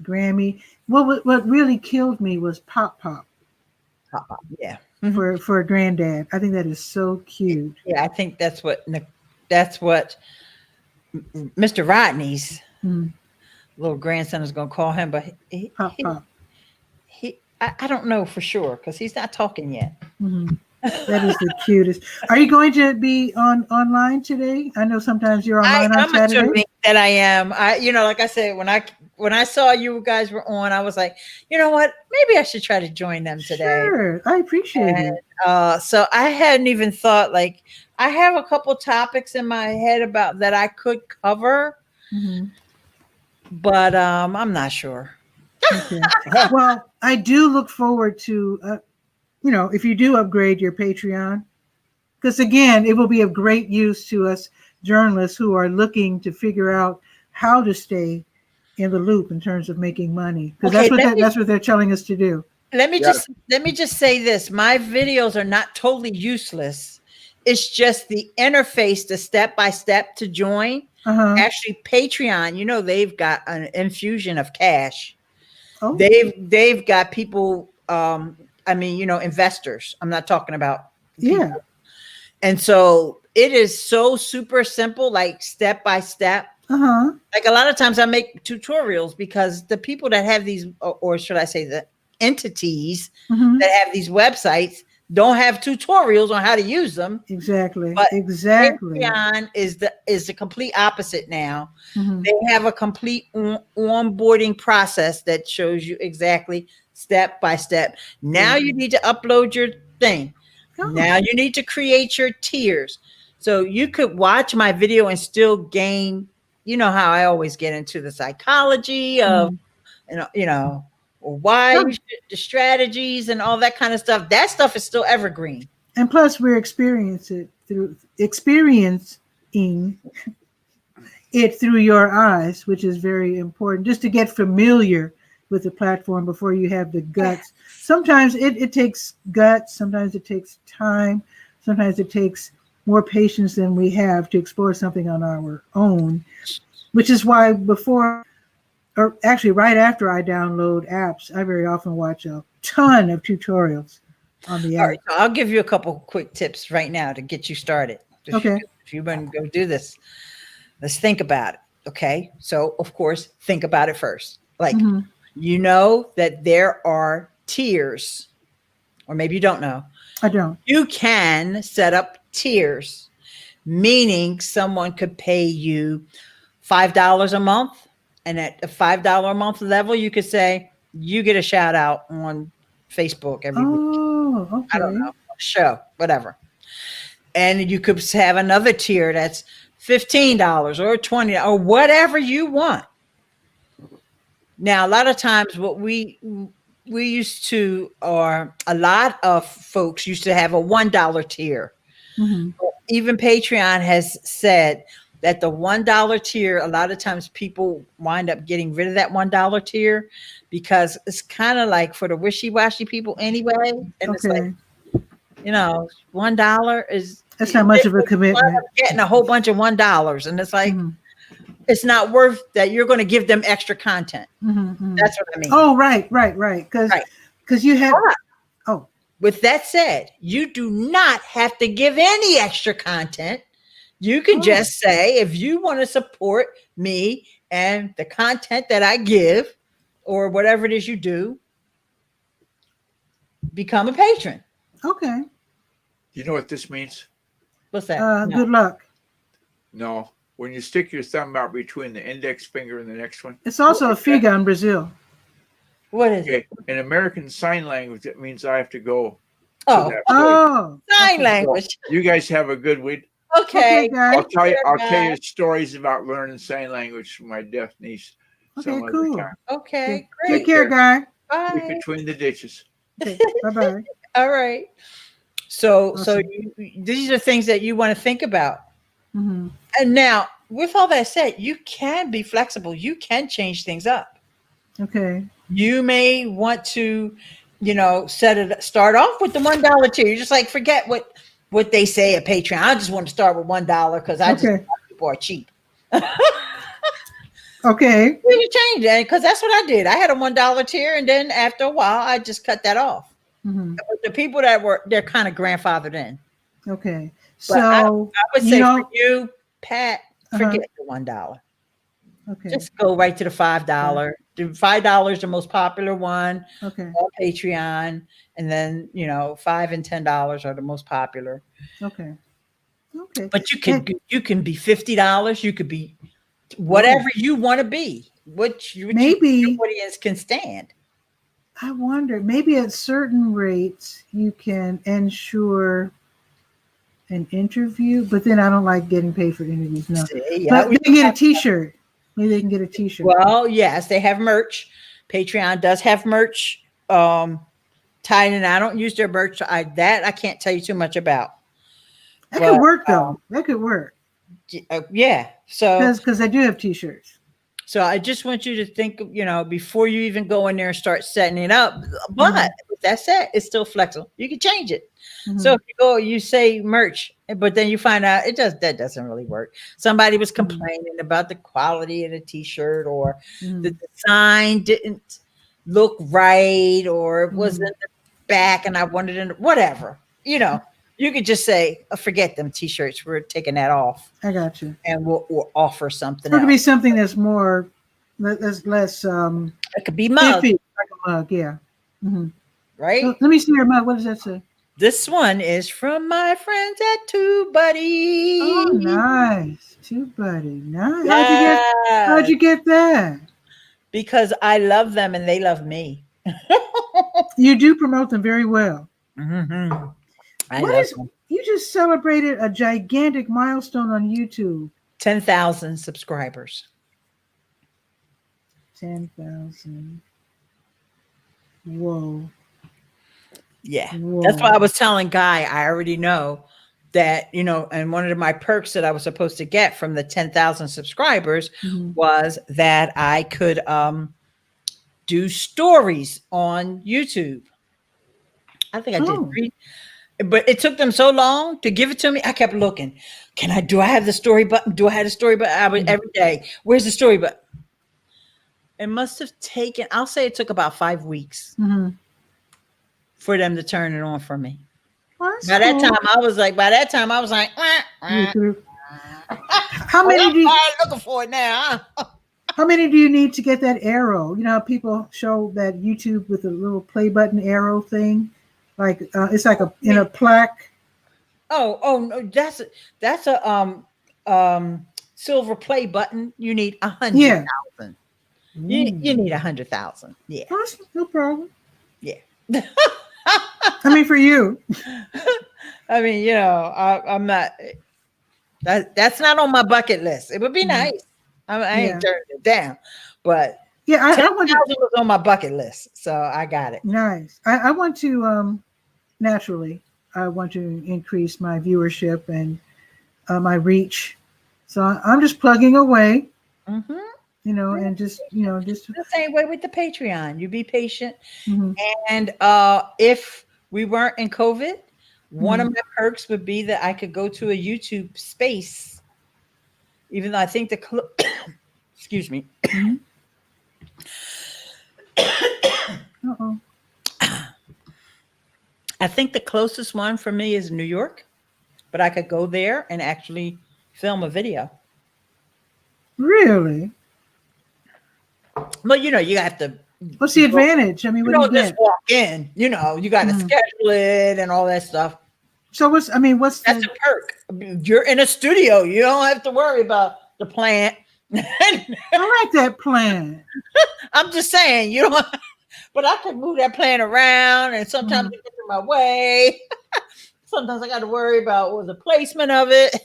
Grammy. What really killed me was Pop Pop. Pop Pop, yeah. For a granddad. I think that is so cute. Yeah, I think that's what Mr. Rodney's little grandson is going to call him, but Pop Pop. I don't know for sure because he's not talking yet. That is the cutest. Are you going to be online today? I know sometimes you're online on Saturday. I'm assuming that I am. Like I said, when I saw you guys were on, I was like, you know what? Maybe I should try to join them today. Sure, I appreciate it. So I hadn't even thought. Like, I have a couple topics in my head about that I could cover, but I'm not sure. Okay. Well, I do look forward to, if you do upgrade your Patreon, because again, it will be of great use to us journalists who are looking to figure out how to stay in the loop in terms of making money, because that's what they're telling us to do. Let me just say this: my videos are not totally useless. It's just the interface, the step-by-step to join. Actually, Patreon, they've got an infusion of cash. Oh. They've got people, investors. I'm not talking about people. Yeah. And so it is so super simple, like step by step. Like a lot of times I make tutorials because the people that have these, or should I say the entities that have these websites don't have tutorials on how to use them. Exactly. But exactly. Patreon is the complete opposite now. They have a complete onboarding process that shows you exactly step by step. Now you need to upload your thing. Now you need to create your tiers. So you could watch my video and still gain, how I always get into the psychology of, why the strategies and all that kind of stuff. That stuff is still evergreen. And plus we're experiencing it through your eyes, which is very important, just to get familiar with the platform before you have the guts. Sometimes it takes guts. Sometimes it takes time. Sometimes it takes more patience than we have to explore something on our own, which is why right after I download apps, I very often watch a ton of tutorials on the All app. right, so I'll give you a couple quick tips right now to get you started. Okay. If you want to go do this, let's think about it. Okay. So, of course, think about it first. Like, you know that there are tiers, or maybe you don't know. I don't. You can set up tiers, meaning someone could pay you $5 a month. And at the $5 a month level, you could say, you get a shout out on Facebook every week. Oh, okay. I don't know, show, whatever. And you could have another tier that's $15 or $20 or whatever you want. Now, a lot of times what we used to, or a lot of folks used to have a $1 tier. Even Patreon has said that the $1 tier, a lot of times people wind up getting rid of that $1 tier because it's kind of like for the wishy-washy people anyway. And it's like, you know, $1 is, that's not much of a commitment. Getting a whole bunch of $1, and it's like, it's not worth that. You're going to give them extra content. That's what I mean. Oh, right. Because you have. Oh, with that said, you do not have to give any extra content. You can just say, if you want to support me and the content that I give, or whatever it is you do, become a patron. Okay. You know what this means? What's that? No. Good luck. No. When you stick your thumb out between the index finger and the next one. It's also a figa in Brazil. What is it? In American Sign Language, it means I have to go. Sign language. So you guys have a good week. Okay. Guys. I'll tell you stories about learning sign language from my deaf niece. Okay, cool. Okay, great. Take care, guy. Bye. Between the ditches. Okay, bye-bye. All right. So these are things that you want to think about. And now, with all that said, you can be flexible. You can change things up. Okay. You may want to, start off with the $1 tier. You're just like, forget what they say at Patreon. I just want to start with $1 because I just think people are cheap. Okay. You change that because that's what I did. I had a $1 tier, and then after a while, I just cut that off. The people they're kind of grandfathered in. Okay. But So I would say for you, Pat, forget the $1. Okay. Just go right to the $5. The $5 is the most popular one on Patreon, and then $5 and $10 are the most popular. Okay. But you can be $50. You could be whatever you want to be. What your audience can stand. I wonder, maybe at certain rates you can ensure an interview, but then I don't like getting paid for interviews. No, but they can get a T-shirt. Maybe they can get a T-shirt. Well, yes, they have merch. Patreon does have merch. Tied in. I don't use their merch. I can't tell you too much about. That could work though. That could work. Yeah. So because I do have T-shirts. So I just want you to think, before you even go in there and start setting it up. But with that said, it's still flexible. You can change it. So if you say merch, but then you find out that doesn't really work. Somebody was complaining about the quality of the T-shirt, or the design didn't look right, or it was in the back and I wanted it, whatever. You could just say, forget them T-shirts. We're taking that off. I got you. And we'll offer something else. It could be else. something that's more, less. It could be mug. Like a mug, yeah. Right? So, let me see your mug. What does that say? This one is from my friends at TubeBuddy. Oh, nice. TubeBuddy. Nice. How'd you get that? Because I love them and they love me. You do promote them very well. You just celebrated a gigantic milestone on YouTube. 10,000 subscribers. 10,000. Whoa. Yeah. Whoa. That's why I was telling Guy, I already know that, and one of my perks that I was supposed to get from the 10,000 subscribers was that I could do stories on YouTube. I think I did 3. But it took them so long to give it to me. I kept looking. Do I have the story button? Do I have the story button? I would every day. Where's the story button? It must have taken, I'll say it took about 5 weeks for them to turn it on for me. Well, By that time, I was like, how many do you, I'm looking for it now? how many do you need to get that arrow? You know how people show that YouTube with a little play button arrow thing, like it's like in a plaque. Oh no, that's a silver play button. You need 100,000. You need 100,000. Yeah, no problem. Yeah. I mean, for you. I mean, you know, I'm not. That's not on my bucket list. It would be nice. I ain't turning it down, but yeah, I want to. Was on my bucket list, so I got it. Nice. I want to naturally. I want to increase my viewership and my reach. So I'm just plugging away. Mm-hmm. You know, and just the same way with the Patreon. You be patient, and if we weren't in COVID, one of my perks would be that I could go to a YouTube space, even though I think excuse me. Uh-oh. I think the closest one for me is New York, but I could go there and actually film a video. Really? Well, you know, you have to. What's the advantage? I mean, you don't just walk in. You know, you got to schedule it and all that stuff. So what's that's a perk? You're in a studio. You don't have to worry about the plant. I like that plant. I'm just saying, you don't. But I can move that plant around, and sometimes it gets in my way. Sometimes I got to worry about the placement of it.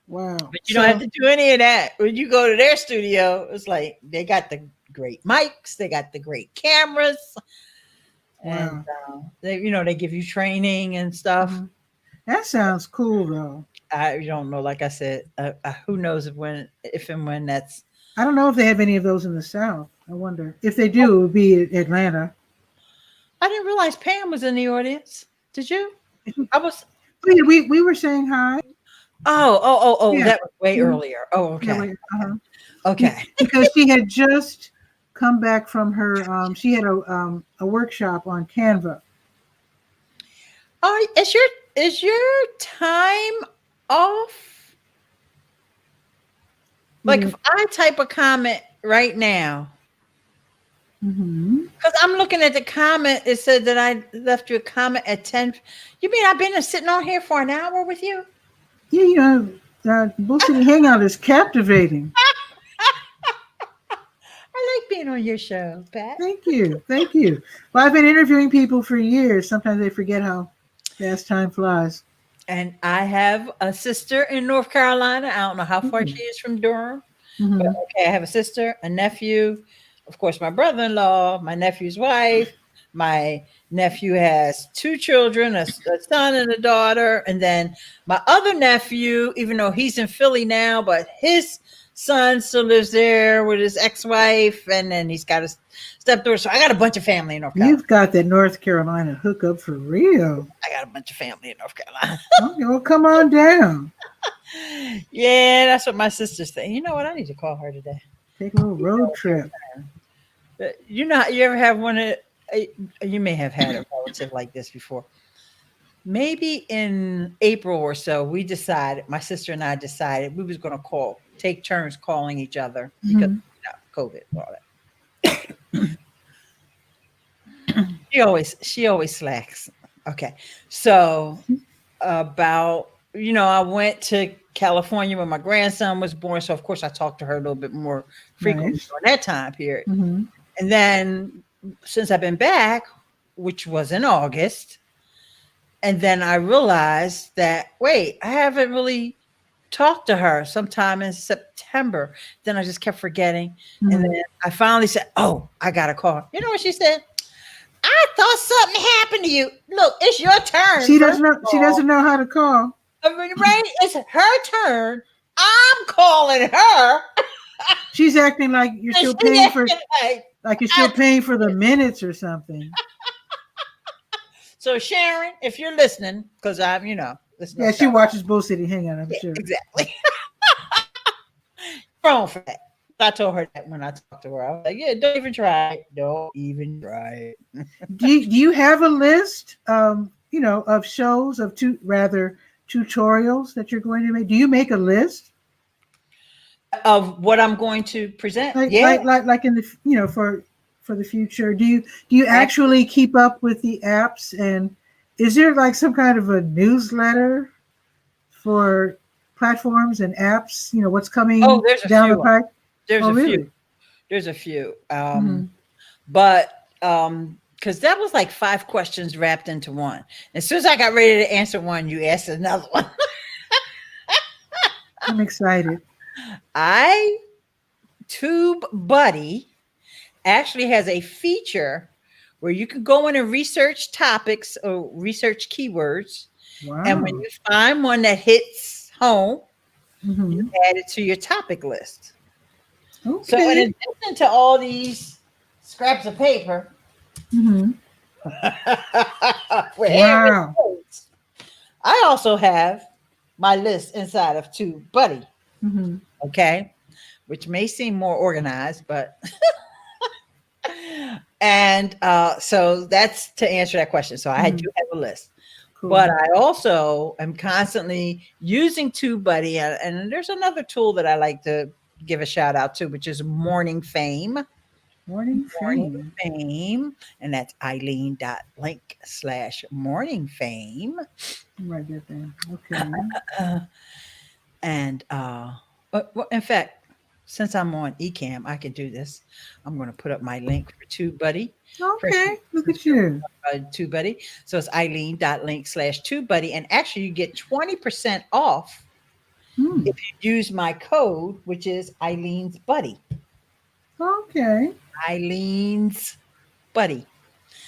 Wow. But you don't have to do any of that. When you go to their studio, it's like they got the great mics, they got the great cameras. And they give you training and stuff. That sounds cool, though. I don't know. Like I said, who knows if and when that's. I don't know if they have any of those in the South. I wonder if they do. It would be Atlanta. I didn't realize Pam was in the audience. Did you? I was. We were saying hi. Oh! Yeah. That was way earlier. Oh, okay. Okay. Because she had just come back from her. She had a workshop on Canva. Oh, is your time off? Like if I type a comment right now, because I'm looking at the comment, it said that I left you a comment at 10. You mean I've been sitting on here for an hour with you? Yeah, you know, Bullshit Hangout is captivating. I like being on your show, Pat. Thank you. Well, I've been interviewing people for years. Sometimes they forget how fast time flies. And I have a sister in North Carolina. I don't know how far she is from Durham. But okay, I have a sister, a nephew, of course, my brother-in-law, my nephew's wife. My nephew has 2 children, a son and a daughter. And then my other nephew, even though he's in Philly now, but his son still lives there with his ex-wife. And then he's got a stepdaughter. So I got a bunch of family in North Carolina. You've got that North Carolina hookup for real. I got a bunch of family in North Carolina. Okay, well, come on down. Yeah, that's what my sister's saying. You know what? I need to call her today. Take a little road trip. You know, you ever have one of, you may have had a relative like this before. Maybe in April or so, my sister and I decided we was going to take turns calling each other because COVID and all that. She always slacks. Okay. So about, I went to California when my grandson was born. So of course I talked to her a little bit more frequently during that time period. And then since I've been back, which was in August, and then I realized that, wait, I haven't really talked to her sometime in September. Then I just kept forgetting. And then I finally said, oh, I got to call her. You know what she said? I thought something happened to you. Look, it's your turn. She doesn't know how to call. Right? It's her turn. I'm calling her. She's acting like you're still paying for like you're still paying for the minutes or something. So Sharon, if you're listening, because I'm, listening. Yeah, she watches Bull City Hangout, I'm sure. Exactly. Wrong for that. I told her that when I talked to her. I was like, yeah, don't even try it. Don't even try it. Do you have a list, you know, of shows of tutorials that you're going to make? Do you make a list Of what I'm going to present? like Yeah. like in the, you know, for the future? Do you actually keep up with the apps, and is there like some kind of a newsletter for platforms and apps? You know, what's coming There's a down few. the pipe? There's Oh, a really? few. There's a few. Mhm. But because that was like 5 questions wrapped into one. As soon as I got ready to answer one, you asked another one. I'm excited. TubeBuddy actually has a feature where you can go in and research topics or research keywords. Wow. And when you find one that hits home, Mhm. you add it to your topic list. Okay. So in addition to all these scraps of paper, Mhm. with Wow. notes, I also have my list inside of TubeBuddy. Mhm. Okay, which may seem more organized, but and so that's to answer that question. So I do have a list. Cool. But I also am constantly using TubeBuddy, and there's another tool that I like to give a shout out to, which is Morning Fame. Morning Morning Fame. Fame, and that's 𝗕𝗨𝗟𝗟/morning-fame. Write that down. Okay. And well, in fact, since I'm on Ecamm, I can do this. I'm going to put up my link for TubeBuddy. Okay. Look at you. TubeBuddy. So it's 𝗕𝗨𝗟𝗟/TubeBuddy, and actually you get 20% off if you use my code, which is Eileen's Buddy. Okay. Eileen's Buddy.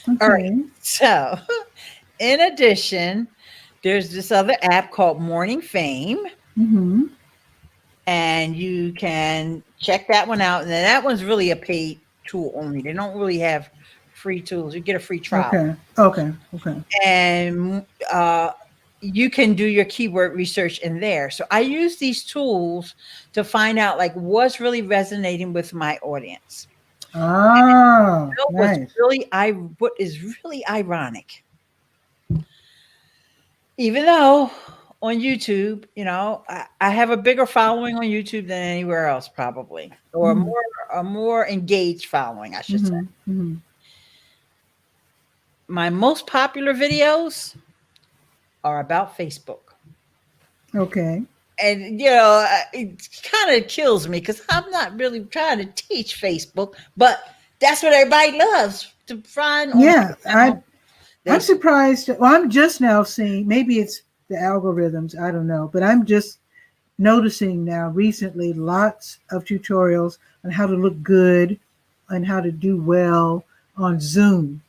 Okay. All right. So, in addition, there's this other app called Morning Fame. Mm-hmm. And you can check that one out. And then that one's really a paid tool only. They don't really have free tools. You get a free trial. Okay. And you can do your keyword research in there. So I use these tools to find out like what's really resonating with my audience. Oh, nice. What is really ironic, even though on YouTube, you know, I have a bigger following on YouTube than anywhere else, probably, or a more engaged following, I should say. Mm-hmm. My most popular videos are about Facebook. Okay. And, you know, it kind of kills me because I'm not really trying to teach Facebook, but that's what everybody loves to find. Yeah, I'm surprised. Well, I'm just now seeing, maybe it's the algorithms, I don't know, but I'm just noticing now recently lots of tutorials on how to look good and how to do well on Zoom.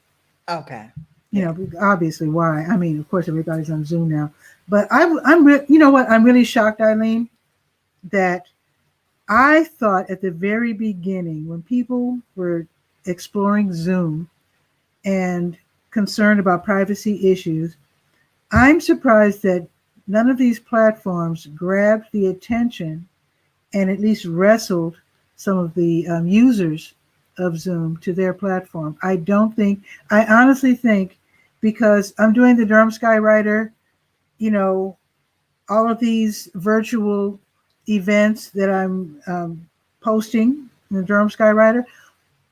Okay. You know, obviously why. I mean, of course, everybody's on Zoom now. But you know what? I'm really shocked, Eileen, that I thought at the very beginning when people were exploring Zoom and concerned about privacy issues, I'm surprised that none of these platforms grabbed the attention and at least wrestled some of the users of Zoom to their platform. I honestly think, because I'm doing the Durham Skywriter, you know, all of these virtual events that I'm posting in the Durham Skywriter,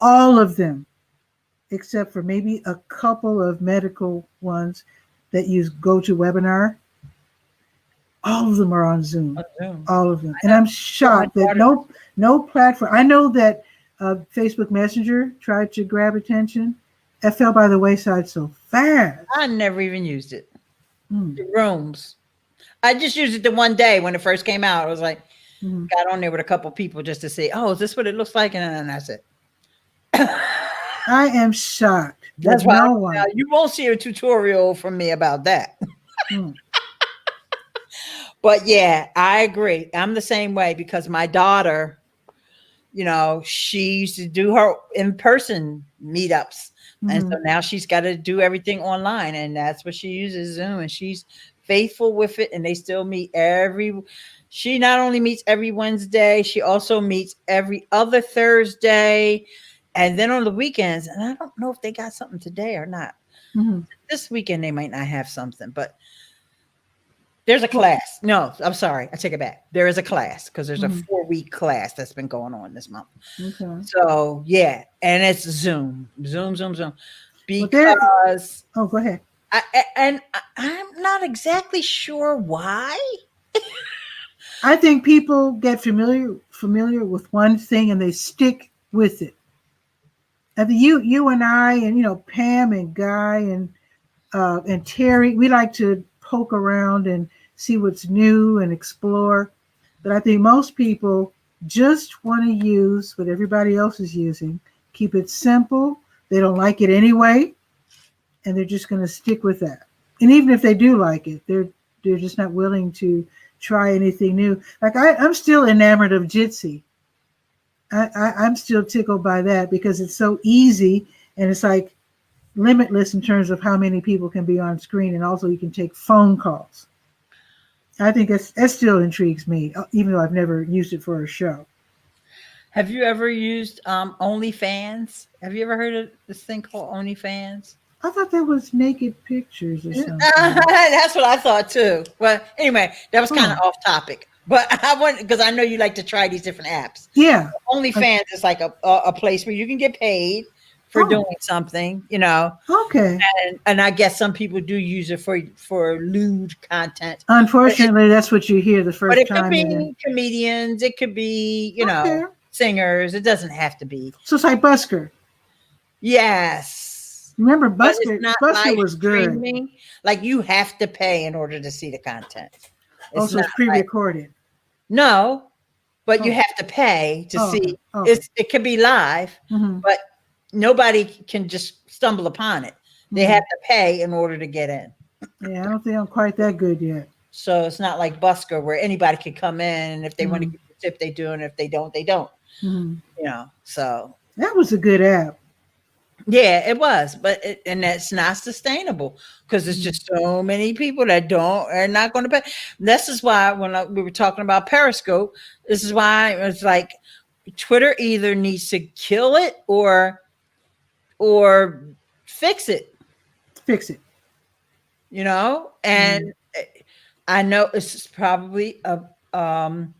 all of them, except for maybe a couple of medical ones that use GoToWebinar, all of them are on Zoom. All of them. And I'm shocked that no platform. I know that Facebook Messenger tried to grab attention. That fell by the wayside so fast. I never even used it. The rooms. I just used it the one day when it first came out. I was like, got on there with a couple people just to see, oh, is this what it looks like? And that's it. I am shocked. That's why you won't see a tutorial from me about that. But yeah, I agree. I'm the same way because my daughter, you know, she used to do her in-person meetups. And so now she's got to do everything online, and that's what she uses, Zoom, and she's faithful with it, and they still meet she not only meets every Wednesday, she also meets every other Thursday. And then on the weekends, and I don't know if they got something today or not. Mm-hmm. This weekend, they might not have something, but there's a class. No, I'm sorry. I take it back. There is a class because there's a 4-week class that's been going on this month. Okay. So, yeah. And it's Zoom. Because go ahead. I'm not exactly sure why. I think people get familiar with one thing and they stick with it. And you and I and Pam and Guy and Terry, we like to poke around and see what's new and explore. But I think most people just want to use what everybody else is using. Keep it simple. They don't like it anyway, and they're just going to stick with that. And even if they do like it, they're just not willing to try anything new. Like I'm still enamored of Jitsi. I'm still tickled by that because it's so easy and it's like limitless in terms of how many people can be on screen, and also you can take phone calls. I think that still intrigues me, even though I've never used it for a show. Have you ever used OnlyFans? Have you ever heard of this thing called OnlyFans? I thought that was naked pictures or something. That's what I thought too. Well, anyway, that was kind of off topic. But I want, because I know you like to try these different apps. Yeah. OnlyFans is like a place where you can get paid for doing something, Okay. And I guess some people do use it for lewd content. Unfortunately, that's what you hear the first time. But it could be comedians. It could be, singers. It doesn't have to be. So it's like Busker. Yes. Remember Busker? Busker was good. Like you have to pay in order to see the content. So it's pre-recorded. No, but you have to pay to see. Okay. It could be live, but nobody can just stumble upon it. They have to pay in order to get in. Yeah, I don't think I'm quite that good yet. So it's not like Busker where anybody can come in, and if they want to get the tip, they do, and if they don't, they don't. So that was a good app. Yeah, it was, but that's not sustainable because there's just so many people that are not going to pay. This is why when we were talking about Periscope, this is why it's like Twitter either needs to kill it or fix it. Fix it. And I know it's probably going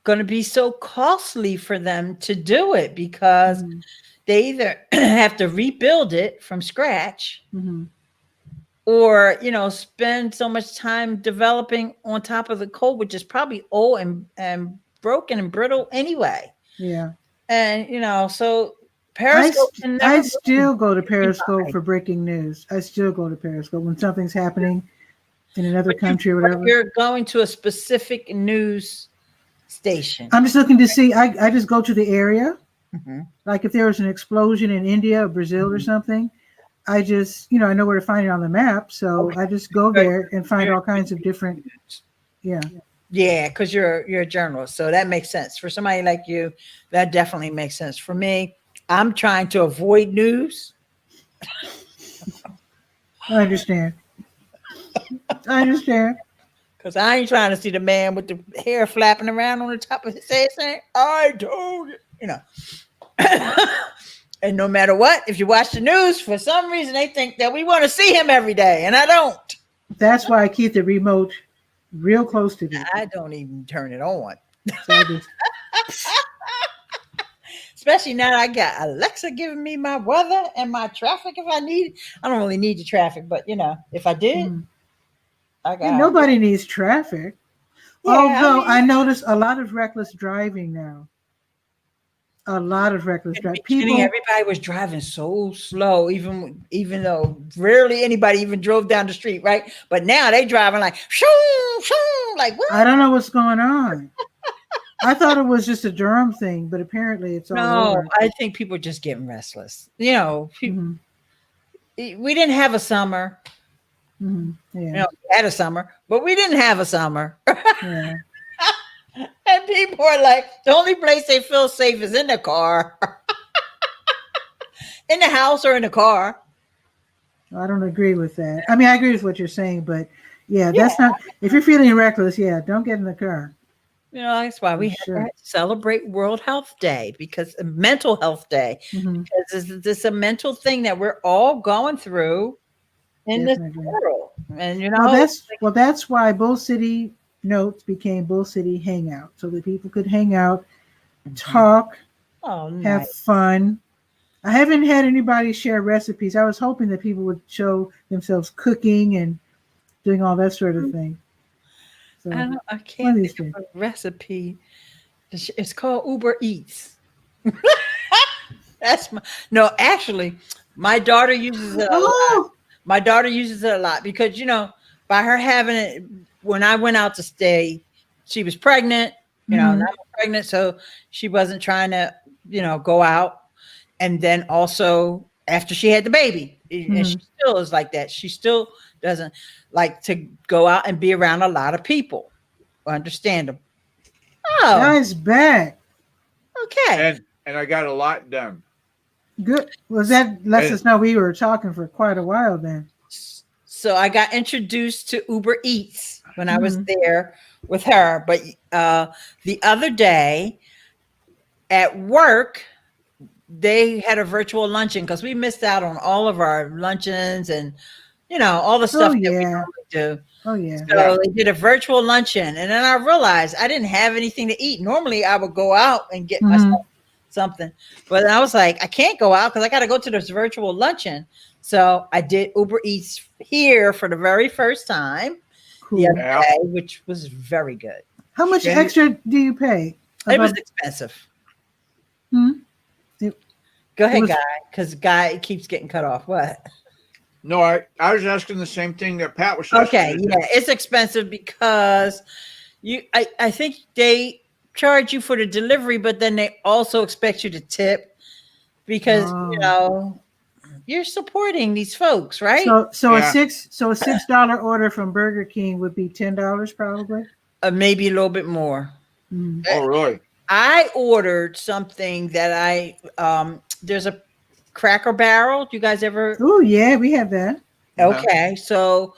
to be so costly for them to do it because they either have to rebuild it from scratch or, spend so much time developing on top of the code, which is probably old and broken and brittle anyway. Yeah. And, so Periscope I still go to Periscope for breaking news. I still go to Periscope when something's happening in another country or whatever. You're going to a specific news station. I'm just looking to see. I just go to the area. Like if there was an explosion in India or Brazil or something, I just, I know where to find it on the map. So I just go there and find all kinds of different. Yeah. Yeah, because you're a journalist. So that makes sense. For somebody like you, that definitely makes sense. For me, I'm trying to avoid news. I understand. Because I ain't trying to see the man with the hair flapping around on the top of his head saying, I told you, And no matter what, if you watch the news, for some reason they think that we want to see him every day, and I don't. That's why I keep the remote real close to me. I don't even turn it on. So Especially now I got Alexa giving me my weather and my traffic if I need. I don't really need the traffic, but if I did, I got. Nobody needs traffic. Yeah, although I notice a lot of reckless driving now. A lot of reckless driving. Everybody was driving so slow, even though rarely anybody even drove down the street, right? But now they driving like shoo, shoo, like what? I don't know what's going on. I thought it was just a Durham thing, but apparently it's all over. I think people are just getting restless. We didn't have a summer. Yeah. We had a summer, but we didn't have a summer. Yeah. And people are like, the only place they feel safe is in the car. In the house or in the car. I don't agree with that. I mean, I agree with what you're saying, but Yeah, that's not. If you're feeling reckless, yeah, don't get in the car. You know, that's why we have to celebrate World Health Day, because Mental Health Day, because this is a mental thing that we're all going through in this world. And you know, that's why Bull City Notes became Bull City Hangout, so that people could hang out, talk, have fun. I haven't had anybody share recipes. I was hoping that people would show themselves cooking and doing all that sort of thing. So, I can't think of a recipe. It's called Uber Eats. Actually, my daughter uses it a lot. My daughter uses it a lot because, you know, by her having it, when I went out to stay, she was pregnant, you know, and I was pregnant, so she wasn't trying to, you know, go out. And then also after she had the baby, and she still is like that. She still doesn't like to go out and be around a lot of people. Understandable. Oh, Guy's back. Okay. And I got a lot done. Good. Well, that lets us know we were talking for quite a while then. So I got introduced to Uber Eats when I was there with her. But the other day at work, they had a virtual luncheon because we missed out on all of our luncheons and, you know, all the stuff that we normally do. Oh, yeah. So they did a virtual luncheon. And then I realized I didn't have anything to eat. Normally I would go out and get myself something. But I was like, I can't go out because I got to go to this virtual luncheon. So I did Uber Eats here for the very first time the other day, which was very good. How much extra do you pay? It was expensive. Go ahead, Guy, because Guy keeps getting cut off. What? No, I was asking the same thing that Pat was asking. Okay, yeah, it's expensive because I think they charge you for the delivery, but then they also expect you to tip because you know you're supporting these folks, right? So a $6 order from Burger King would be $10 probably, maybe a little bit more. Oh, really? I ordered something that there's a Cracker Barrel. Do you guys ever? Oh yeah, we have that. Okay, so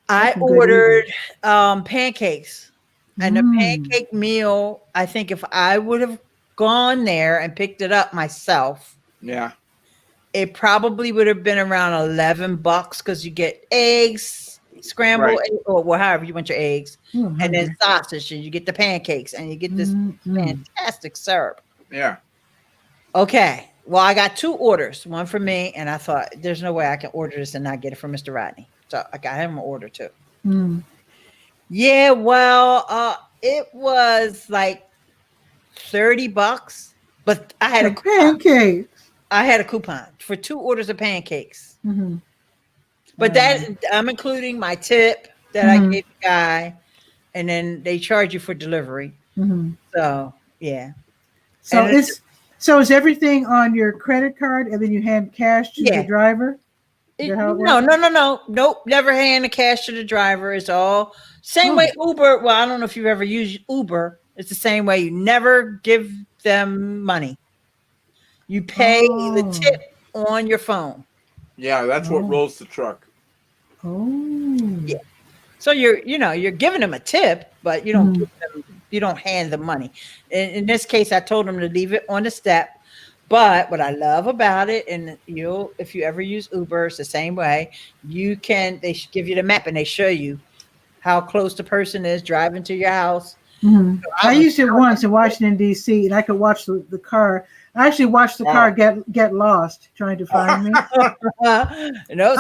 I ordered pancakes, and the pancake meal. I think if I would have gone there and picked it up myself, it probably would have been around $11 because you get eggs, scrambled eggs, or however you want your eggs, and then sausage, and you get the pancakes, and you get this fantastic syrup. Yeah. Okay. Well, I got 2 orders, one for me, and I thought there's no way I can order this and not get it from Mr. Rodney. So I got him an order too. Yeah, well, it was like $30, but I had a pancake. I had a coupon for 2 orders of pancakes. But that I'm including my tip that I gave the guy, and then they charge you for delivery. So yeah. So is everything on your credit card, and then you hand cash to the driver? Nope. Never hand the cash to the driver. It's all same way Uber. Well, I don't know if you've ever used Uber. It's the same way. You never give them money. You pay the tip on your phone. Yeah, that's what rolls the truck. Yeah. So you're giving them a tip, but you don't give them, you don't hand them money. In this case, I told them to leave it on the step. But what I love about it, and if you ever use Uber, it's the same way. They give you the map and they show you how close the person is driving to your house. So I used it once in Washington D.C. and I could watch the car. I actually watched the car get lost trying to find me. I know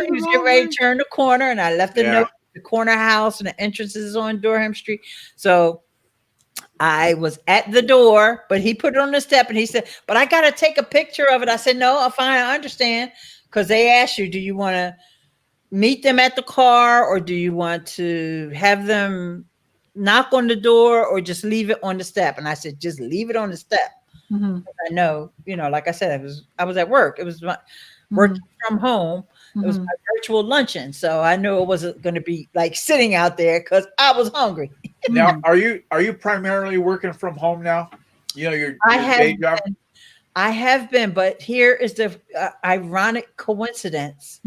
he was getting ready to turn the corner, and I left a note. The corner house and the entrance is on Durham Street. So I was at the door, but he put it on the step and he said, but I got to take a picture of it. I said, no, fine. I understand. Because they asked you, do you want to meet them at the car, or do you want to have them knock on the door, or just leave it on the step? And I said, just leave it on the step. I know, like I said, I was at work. It was working from home. It was my virtual luncheon. So I knew it wasn't going to be like sitting out there because I was hungry. Now, are you primarily working from home now? Your day job? I have been, but here is the ironic coincidence.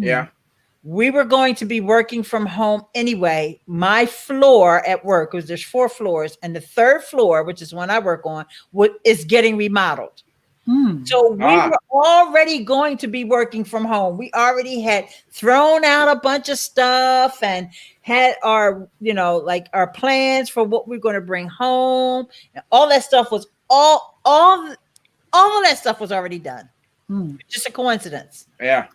we were going to be working from home anyway. My floor at work, because there's 4 floors, and the 3rd floor, which is one I work on, is getting remodeled. So we were already going to be working from home. We already had thrown out a bunch of stuff and had our, like our plans for what we're going to bring home. And all that stuff was all of that stuff was already done. Just a coincidence. Yeah.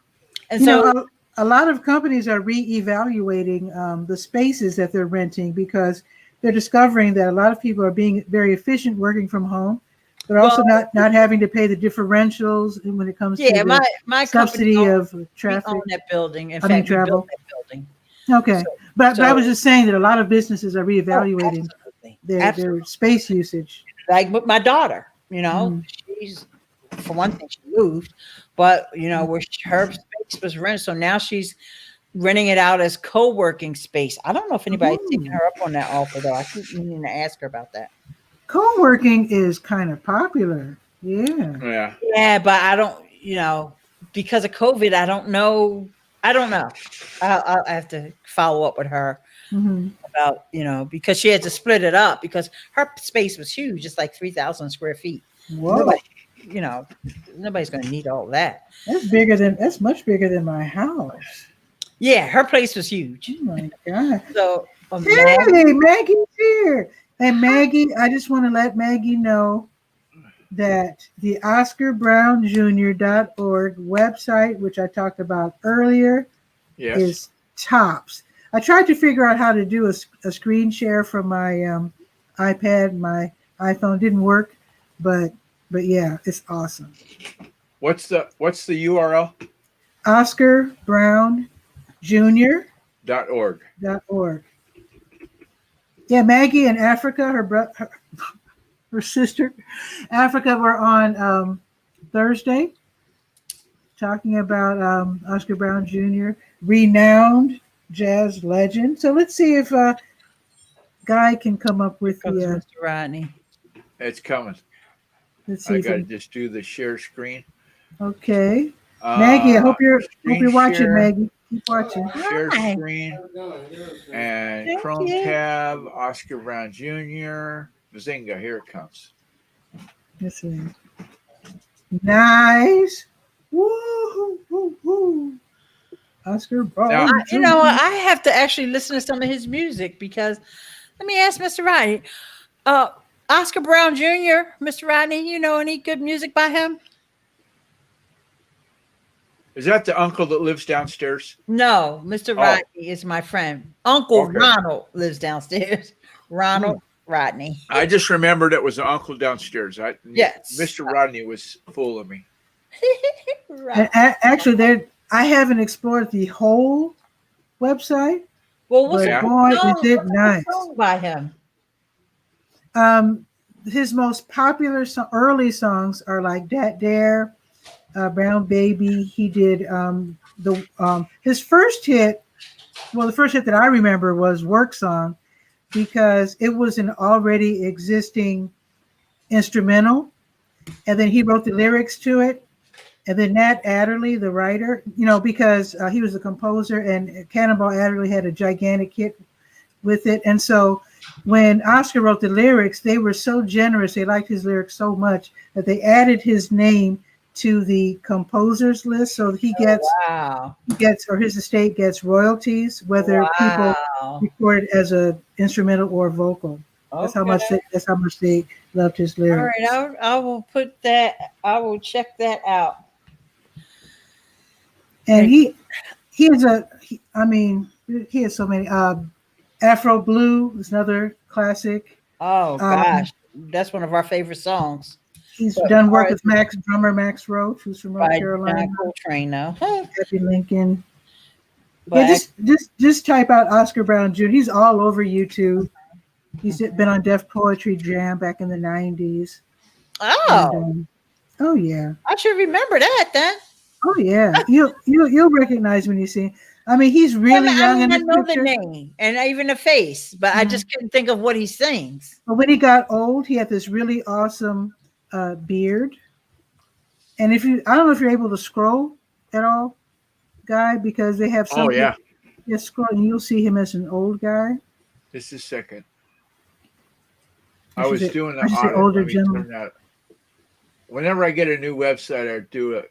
And so a lot of companies are reevaluating the spaces that they're renting because they're discovering that a lot of people are being very efficient working from home. They're also not having to pay the differentials when it comes to the my subsidy of traffic. We own that building. In I fact, mean, we travel. built that building. Okay, but I was just saying that a lot of businesses are reevaluating their space usage. Like with my daughter, she's, for one thing, she moved, but where her space was rented, so now she's renting it out as co-working space. I don't know if anybody's taking her up on that offer, though. I keep meaning to ask her about that. Co-working is kind of popular. Yeah. Yeah, but I don't, because of COVID, I don't know. I'll have to follow up with her about, because she had to split it up because her space was huge, just like 3,000 square feet. Whoa. Nobody's going to need all that. That's much bigger than my house. Yeah, her place was huge. Oh my God. So, hey, Maggie's here. And Maggie, I just want to let Maggie know that the OscarBrownJr.org website, which I talked about earlier, is tops. I tried to figure out how to do a screen share from my iPad. My iPhone didn't work, but yeah, it's awesome. What's the URL? OscarBrownJr.org. Yeah, Maggie in Africa, her sister, Africa, were on Thursday talking about Oscar Brown Jr., renowned jazz legend. So let's see if Guy can come up with Mr. Rodney. It's coming. Let's see. I got to just do the share screen. Okay, Maggie, I hope you're watching, share. Maggie. Keep watching. Share screen and Thank Chrome you. tab, Oscar Brown Jr. Bazinga, here it comes. Let's see. Nice. Woo, woo, woo. Oscar Brown. Now, I have to actually listen to some of his music because let me ask Mr. Rodney. Oscar Brown Jr., Mr. Rodney, any good music by him? is that the uncle that lives downstairs? No, Mr. Rodney is my friend. Uncle Ronald lives downstairs. Ronald Rodney. I just remembered it was the uncle downstairs. Yes. Mr. Rodney was fooling me. And actually, I haven't explored the whole website. Well, what's but boy, is it nice. Song by him? His most popular early songs are like "Dat Dare," "Brown Baby." He did his first hit. Well, the first hit that I remember was "Work Song," because it was an already existing instrumental, and then he wrote the lyrics to it. And then Nat Adderley, the writer, because he was the composer, and Cannonball Adderley had a gigantic hit with it. And so when Oscar wrote the lyrics, they were so generous. They liked his lyrics so much that they added his name to the composers list. So he gets, or his estate gets royalties, whether people record it as an instrumental or vocal. That's how much they loved his lyrics. All right, I will put that. I will check that out. And he has so many. Afro Blue is another classic. Oh gosh, that's one of our favorite songs. He's done work with drummer Max Roach, who's from North Carolina. Coltrane now. Happy Lincoln. Just type out Oscar Brown Jr. He's all over YouTube. He's been on Def Poetry Jam back in the 90s. Oh. And, oh yeah. I should remember that then. Oh yeah. You'll recognize when you see him. I mean, he's really young. I know the name and even the face, but I just couldn't think of what he sings. But when he got old, he had this really awesome beard. And I don't know if you're able to scroll at all, guy because they have some. Oh yeah. Just scroll and you'll see him as an old guy. Just a second. I was doing an audit. Older gentleman. Whenever I get a new website, I do an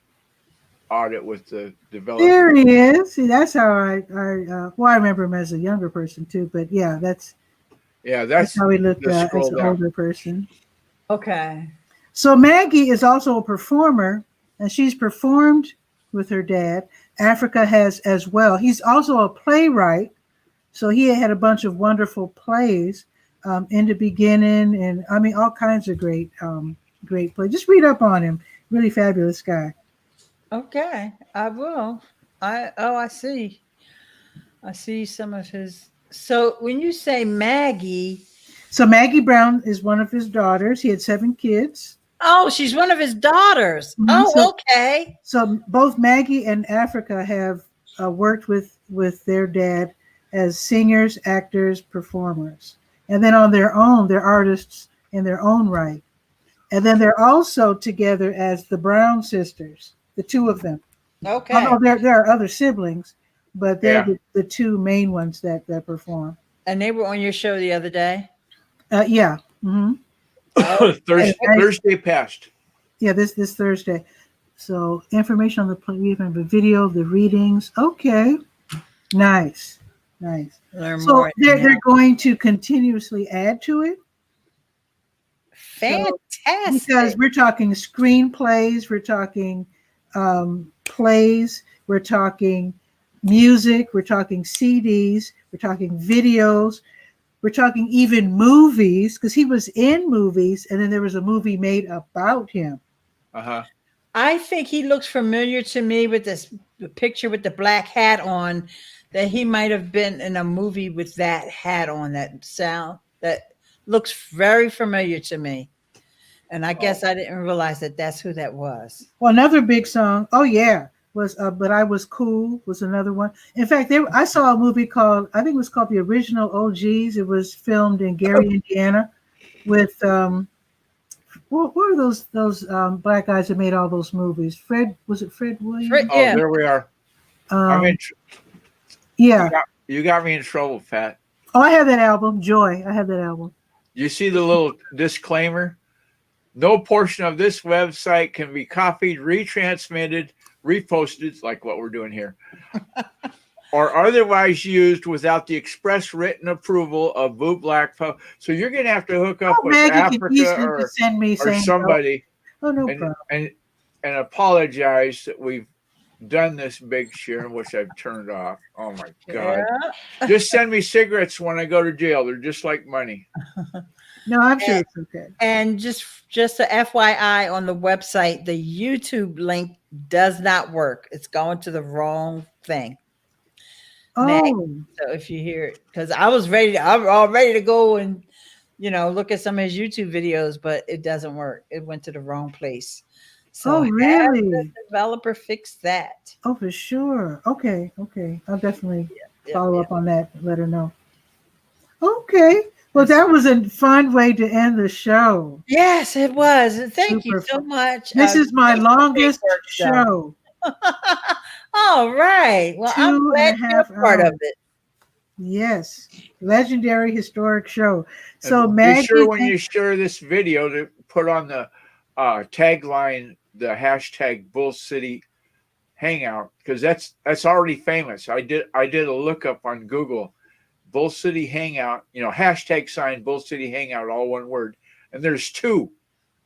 audit with the developer. There he is. See, that's how I remember him as a younger person too. But yeah, that's how he looked as an older person. Okay. So Maggie is also a performer, and she's performed with her dad. Africa has as well. He's also a playwright, so he had a bunch of wonderful plays in the beginning, and I mean all kinds of great plays. Just read up on him. Really fabulous guy. Okay, I will. I see. I see some of his. So when you say Maggie, so Maggie Brown is one of his daughters. He had 7 kids. Oh, she's one of his daughters. Mm-hmm. Oh, okay. So both Maggie and Africa have worked with their dad as singers, actors, performers. And then on their own, they're artists in their own right. And then they're also together as the Brown sisters, the 2 of them. Okay. Although there are other siblings, but they're the 2 main ones that perform. And they were on your show the other day? Yeah. Mm-hmm. Thursday passed. Yeah, this Thursday. So information on the play, we have a video, the readings. Okay, nice. So they're going to continuously add to it. Fantastic. So, because we're talking screenplays, we're talking plays, we're talking music, we're talking CDs, we're talking videos. We're talking even movies, because he was in movies, and then there was a movie made about him. Uh-huh. I think he looks familiar to me with the picture with the black hat on, that he might have been in a movie with that hat on, that looks very familiar to me. And I guess I didn't realize that that's who that was. Well, another big song, was But I Was Cool was another one. In fact, I saw a movie called, I think it was called The Original OGs. It was filmed in Gary, Indiana with, what were those black guys that made all those movies? Was it Fred Williams? Yeah. Oh, there we are. You got me in trouble, Pat. Oh, I have that album, Joy. I have that album. You see the little disclaimer? No portion of this website can be copied, retransmitted, reposted, like what we're doing here, or otherwise used without the express written approval of Boot Black. So you're going to have to hook up with Africa or somebody and apologize that we've done this big share, which I've turned off. Oh my God. Yeah. Just send me cigarettes when I go to jail. They're just like money. No, I'm sure it's okay. And just a FYI, on the website, the YouTube link does not work. It's going to the wrong thing. Oh, so if you hear it, because I'm all ready to go and look at some of his YouTube videos, but it doesn't work. It went to the wrong place. So really? The developer fixed that. Oh, for sure. Okay. I'll definitely follow up on that. Let her know. Okay. Well, that was a fun way to end the show. Yes, it was. Thank you so much. This is my longest show. All right. Well, I'm glad you're part of it. Yes. Legendary historic show. So, Maggie, be sure when you share this video to put on the tagline, the hashtag Bull City Hangout, because that's already famous. I did a lookup on Google. Bull City Hangout, hashtag Bull City Hangout, all one word. And there's 2.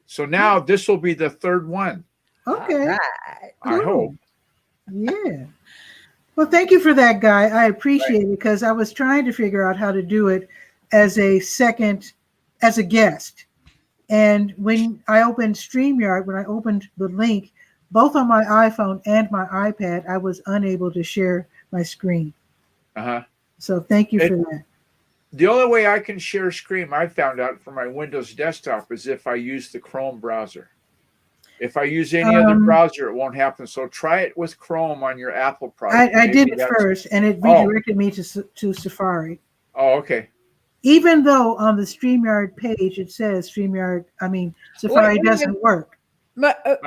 So now this will be the 3rd one. Okay. Right. I hope. Yeah. Well, thank you for that, Guy. I appreciate it, because I was trying to figure out how to do it as a guest. And when I opened StreamYard, when I opened the link, both on my iPhone and my iPad, I was unable to share my screen. Uh-huh. So thank you for that. The only way I can share screen, I found out, for my Windows desktop is if I use the Chrome browser. If I use any other browser, it won't happen. So try it with Chrome on your Apple product. I did it first, and it redirected me to Safari. Oh, okay. Even though on the StreamYard page it says Safari doesn't work. But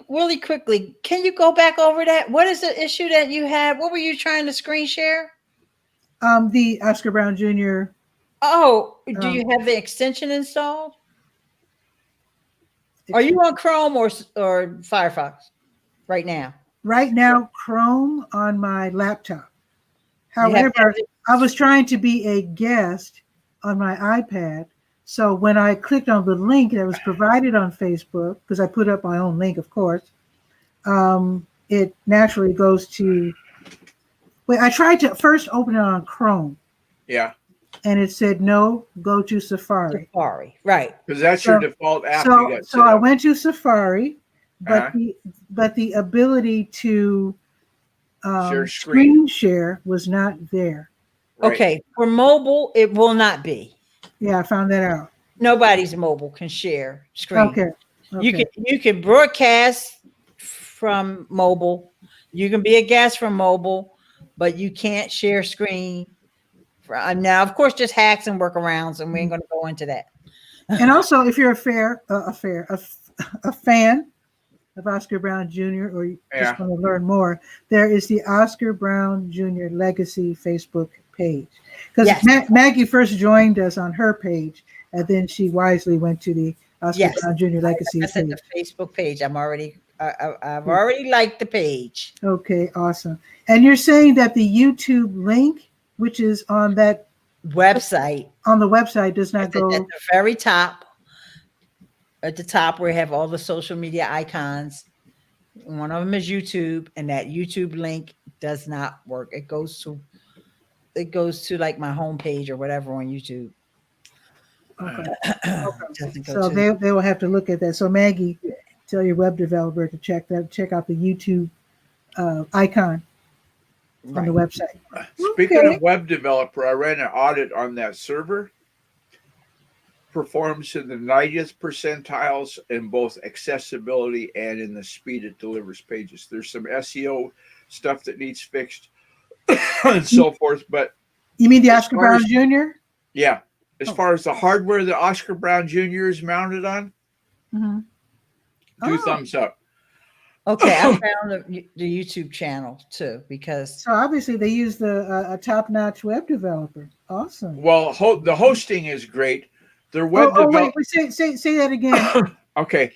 really quickly, can you go back over that? What is the issue that you had? What were you trying to screen share? The Oscar Brown Jr. Oh, do you have the extension installed? Are you on Chrome or Firefox right now? Right now, Chrome on my laptop. However, I was trying to be a guest on my iPad. So when I clicked on the link that was provided on Facebook, because I put up my own link, of course, it naturally goes to. Wait, I tried to first open it on Chrome. Yeah. And it said no, go to Safari. Safari, right? Because that's your default app. So I went to Safari, but the ability to screen share was not there. Right. Okay, for mobile, it will not be. Yeah, I found that out. Nobody's mobile can share screen. Okay. You can broadcast from mobile. You can be a guest from mobile, but you can't share screen. Now, of course, just hacks and workarounds, and we ain't going to go into that. And also, if you're a fan of Oscar Brown Jr. or you just want to learn more, there is the Oscar Brown Jr. Legacy Facebook page. Because Maggie first joined us on her page, and then she wisely went to the Oscar Brown Jr. Legacy page. The Facebook page. I've already liked the page. Okay, awesome. And you're saying that the YouTube link, which is on that website, does not go at the very top. At the top, where we have all the social media icons. One of them is YouTube, and that YouTube link does not work. It goes to like my homepage or whatever on YouTube. Okay. So they will have to look at that. So Maggie, tell your web developer to check out the YouTube icon on the website. Speaking of web developer, I ran an audit on that server. Performs in the 90th percentiles in both accessibility and in the speed it delivers pages. There's some SEO stuff that needs fixed and so forth. But you mean the Oscar Brown Jr.? Yeah. As far as the hardware that Oscar Brown Jr. is mounted on, 2 thumbs up. Okay, I found the YouTube channel too, because so obviously they use a top-notch web developer. Awesome. Well, the hosting is great. Their web wait, say that again. Okay.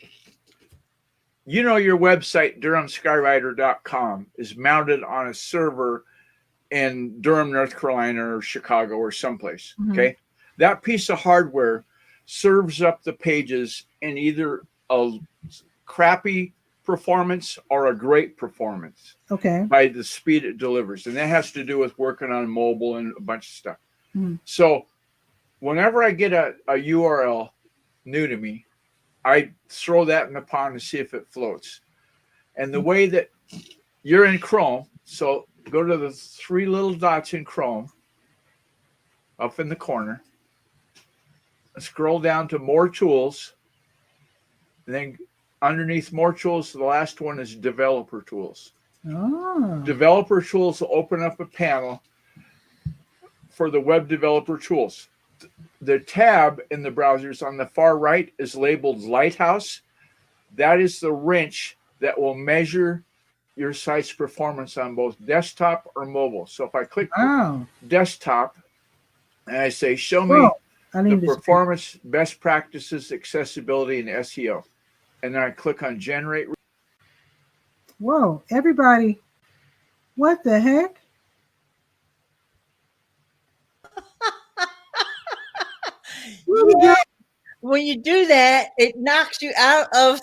You know, your website, DurhamSkyWriter.com, is mounted on a server in Durham, North Carolina, or Chicago, or someplace. Okay. That piece of hardware serves up the pages in either a crappy performance or a great performance. Okay. By the speed it delivers. And that has to do with working on mobile and a bunch of stuff. So whenever I get a URL new to me, I throw that in the pond to see if it floats. And the way that you're in Chrome, so go to the 3 little dots in Chrome up in the corner, scroll down to more tools, and then underneath more tools, the last one is developer tools. Developer tools will open up a panel for the web developer tools. The tab in the browsers on the far right is labeled Lighthouse. That is the wrench that will measure your site's performance on both desktop or mobile. So if I click desktop and I say, show me the performance, best practices, accessibility, and SEO. And then I click on generate. Whoa, everybody, what the heck? Yeah. When you do that, it knocks you out of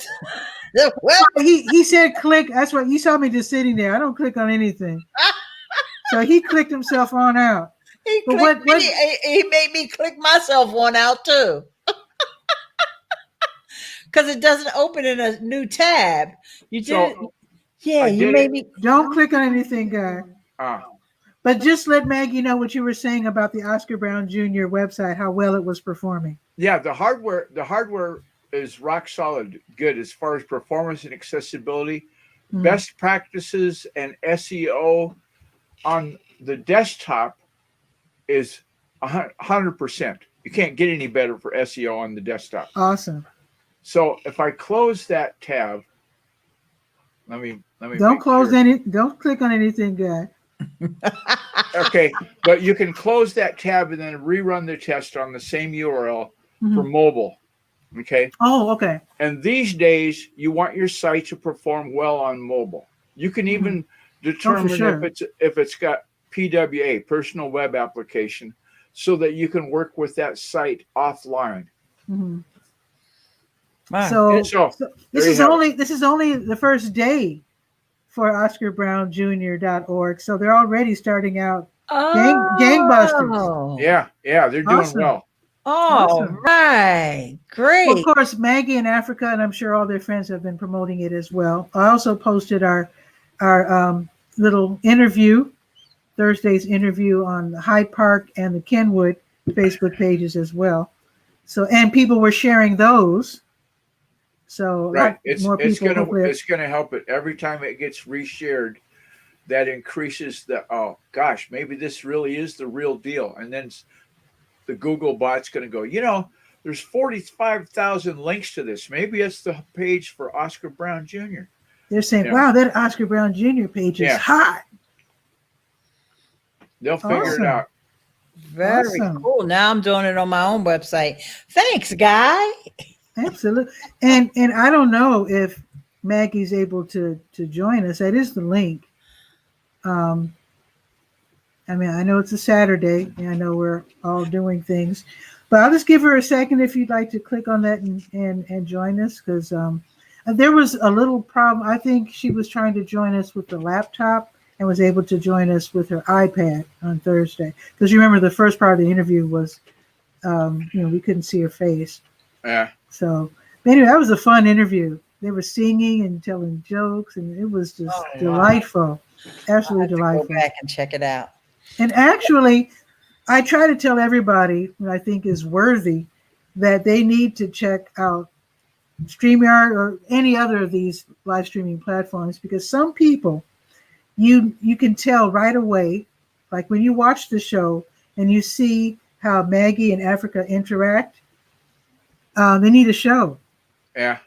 the web. He said click. That's what you saw me just sitting there. I don't click on anything. So he clicked himself on out. He made me click myself on out too. Because it doesn't open in a new tab. You did you made me. Don't click on anything, guy. But just let Maggie know what you were saying about the Oscar Brown Jr. website, how well it was performing. Yeah, the hardware is rock solid, good as far as performance and accessibility. Best practices and SEO on the desktop is 100%. You can't get any better for SEO on the desktop. Awesome. So if I close that tab, let me. Don't close any. Don't click on anything, guy. Okay, but you can close that tab and then rerun the test on the same URL for mobile. Okay. Oh, okay. And these days, you want your site to perform well on mobile. You can even determine if it's got PWA, personal web application, so that you can work with that site offline. So this is only the first day for OscarBrownJr.org. So they're already starting out gangbusters. Yeah, they're doing well. Right, great. Well, of course, Maggie in Africa, and I'm sure all their friends have been promoting it as well. I also posted our little interview, Thursday's interview, on the Hyde Park and the Kenwood Facebook pages as well. So, and people were sharing those. So right, it's going to help it every time it gets reshared. That increases the gosh, maybe this really is the real deal, and then the Google bot's going to go. There's 45,000 links to this. Maybe it's the page for Oscar Brown Jr. They're saying, "Wow, that Oscar Brown Jr. page is hot." They'll figure it out. Very cool. Now I'm doing it on my own website. Thanks, Guy. Absolutely. And I don't know if Maggie's able to join us. That is the link. I mean, I know it's a Saturday, and I know we're all doing things, but I'll just give her a second if you'd like to click on that and join us, because there was a little problem. I think she was trying to join us with the laptop and was able to join us with her iPad on Thursday. Because you remember the first part of the interview was, we couldn't see her face. Yeah. So, but anyway, that was a fun interview. They were singing and telling jokes, and it was just delightful. Absolutely delightful. Go back and check it out. And actually, I try to tell everybody who I think is worthy that they need to check out StreamYard or any other of these live streaming platforms, because some people, you can tell right away, like when you watch the show and you see how Maggie and Africa interact, they need a show. Yeah.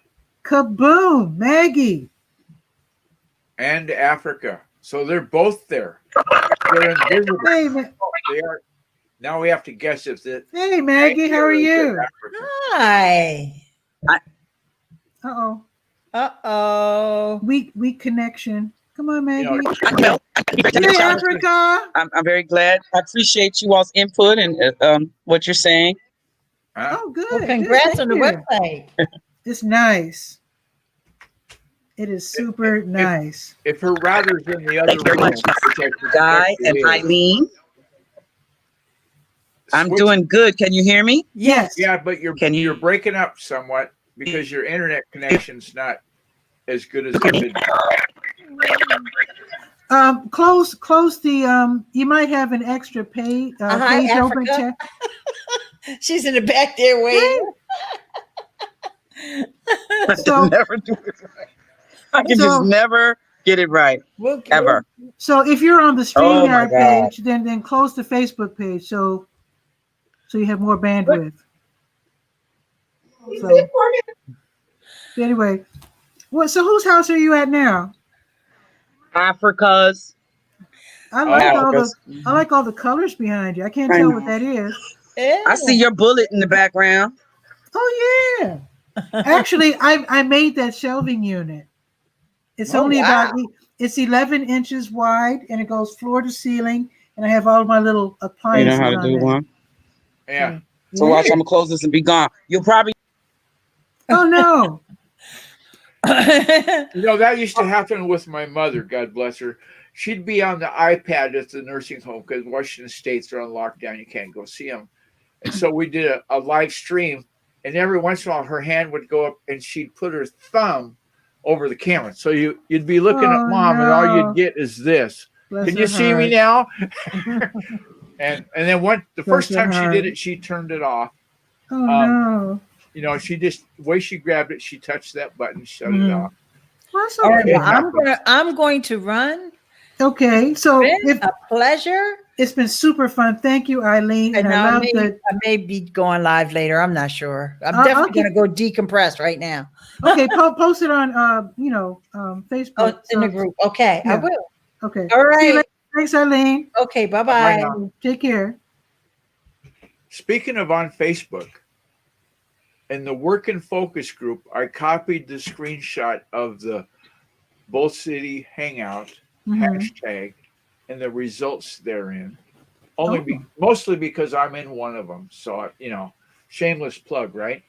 Kaboom, Maggie. And Africa. So they're both there. They're invisible. Hey, they are. Now we have to guess if the. Hey, Maggie, how are you? Hi. Uh-oh. Weak connection. Come on, Maggie. Hey, Africa. I'm very glad. I appreciate you all's input and what you're saying. Oh, good. Well, congrats on the website. It's nice. It is super nice. If her router's in the other Thank you very much, Guy and Eileen. I'm doing good. Can you hear me? Yes. Yeah, but you're breaking up somewhat because your internet connection's not as good as it should be. Close the you might have an extra page open. She's in the back there waiting. I can never do it right. I can just never get it right. Ever. So if you're on the StreamYard page, then close the Facebook page so you have more bandwidth. So anyway, so whose house are you at now? Africa's. I like all the colors behind you. I can't tell what that is. I see your bullet in the background. Oh yeah. Actually, I made that shelving unit. It's it's 11 inches wide, and it goes floor to ceiling, and I have all my little appliances. You know how to do one? Yeah. So watch, I'm gonna close this and be gone. You'll probably. Oh no. That used to happen with my mother, God bless her. She'd be on the iPad at the nursing home because Washington State's are on lockdown. You can't go see them. And so we did a live stream, and every once in a while her hand would go up and she'd put her thumb over the camera. So you'd be looking at Mom, and all you'd get is this. Can you see me now? and then the first time she did it, she turned it off. Oh no. She just, the way she grabbed it, she touched that button, shut it off. Okay. I'm going to run Okay, so It's been a pleasure. It's been super fun. Thank you, Eileen. And I may be going live later. I'm not sure. I'm definitely going to go decompress right now. Okay, post it on Facebook. Oh, in the group. Okay, yeah. I will. Okay. All right. Thanks, Eileen. Okay, bye-bye. Take care. Speaking of on Facebook, in the Work and Focus group, I copied the screenshot of the Both City Hangout hashtag and the results therein. Mostly because I'm in one of them. So, shameless plug, right?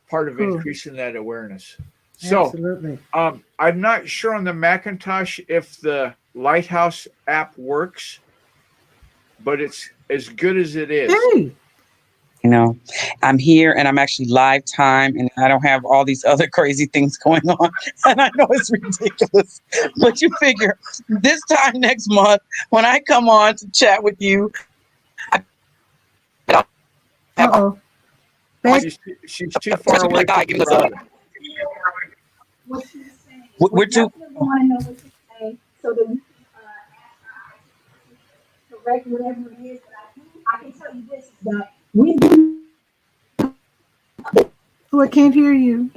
Part of increasing that awareness. So, absolutely. I'm not sure on the Macintosh if the Lighthouse app works, but it's as good as it is. Hey. I'm here and I'm actually live time and I don't have all these other crazy things going on. And I know it's ridiculous, but you figure this time next month when I come on to chat with you. She's too far away. We're too. So that we can correct whatever it is that I do. I can tell you this, that we do. Oh, I can't hear you.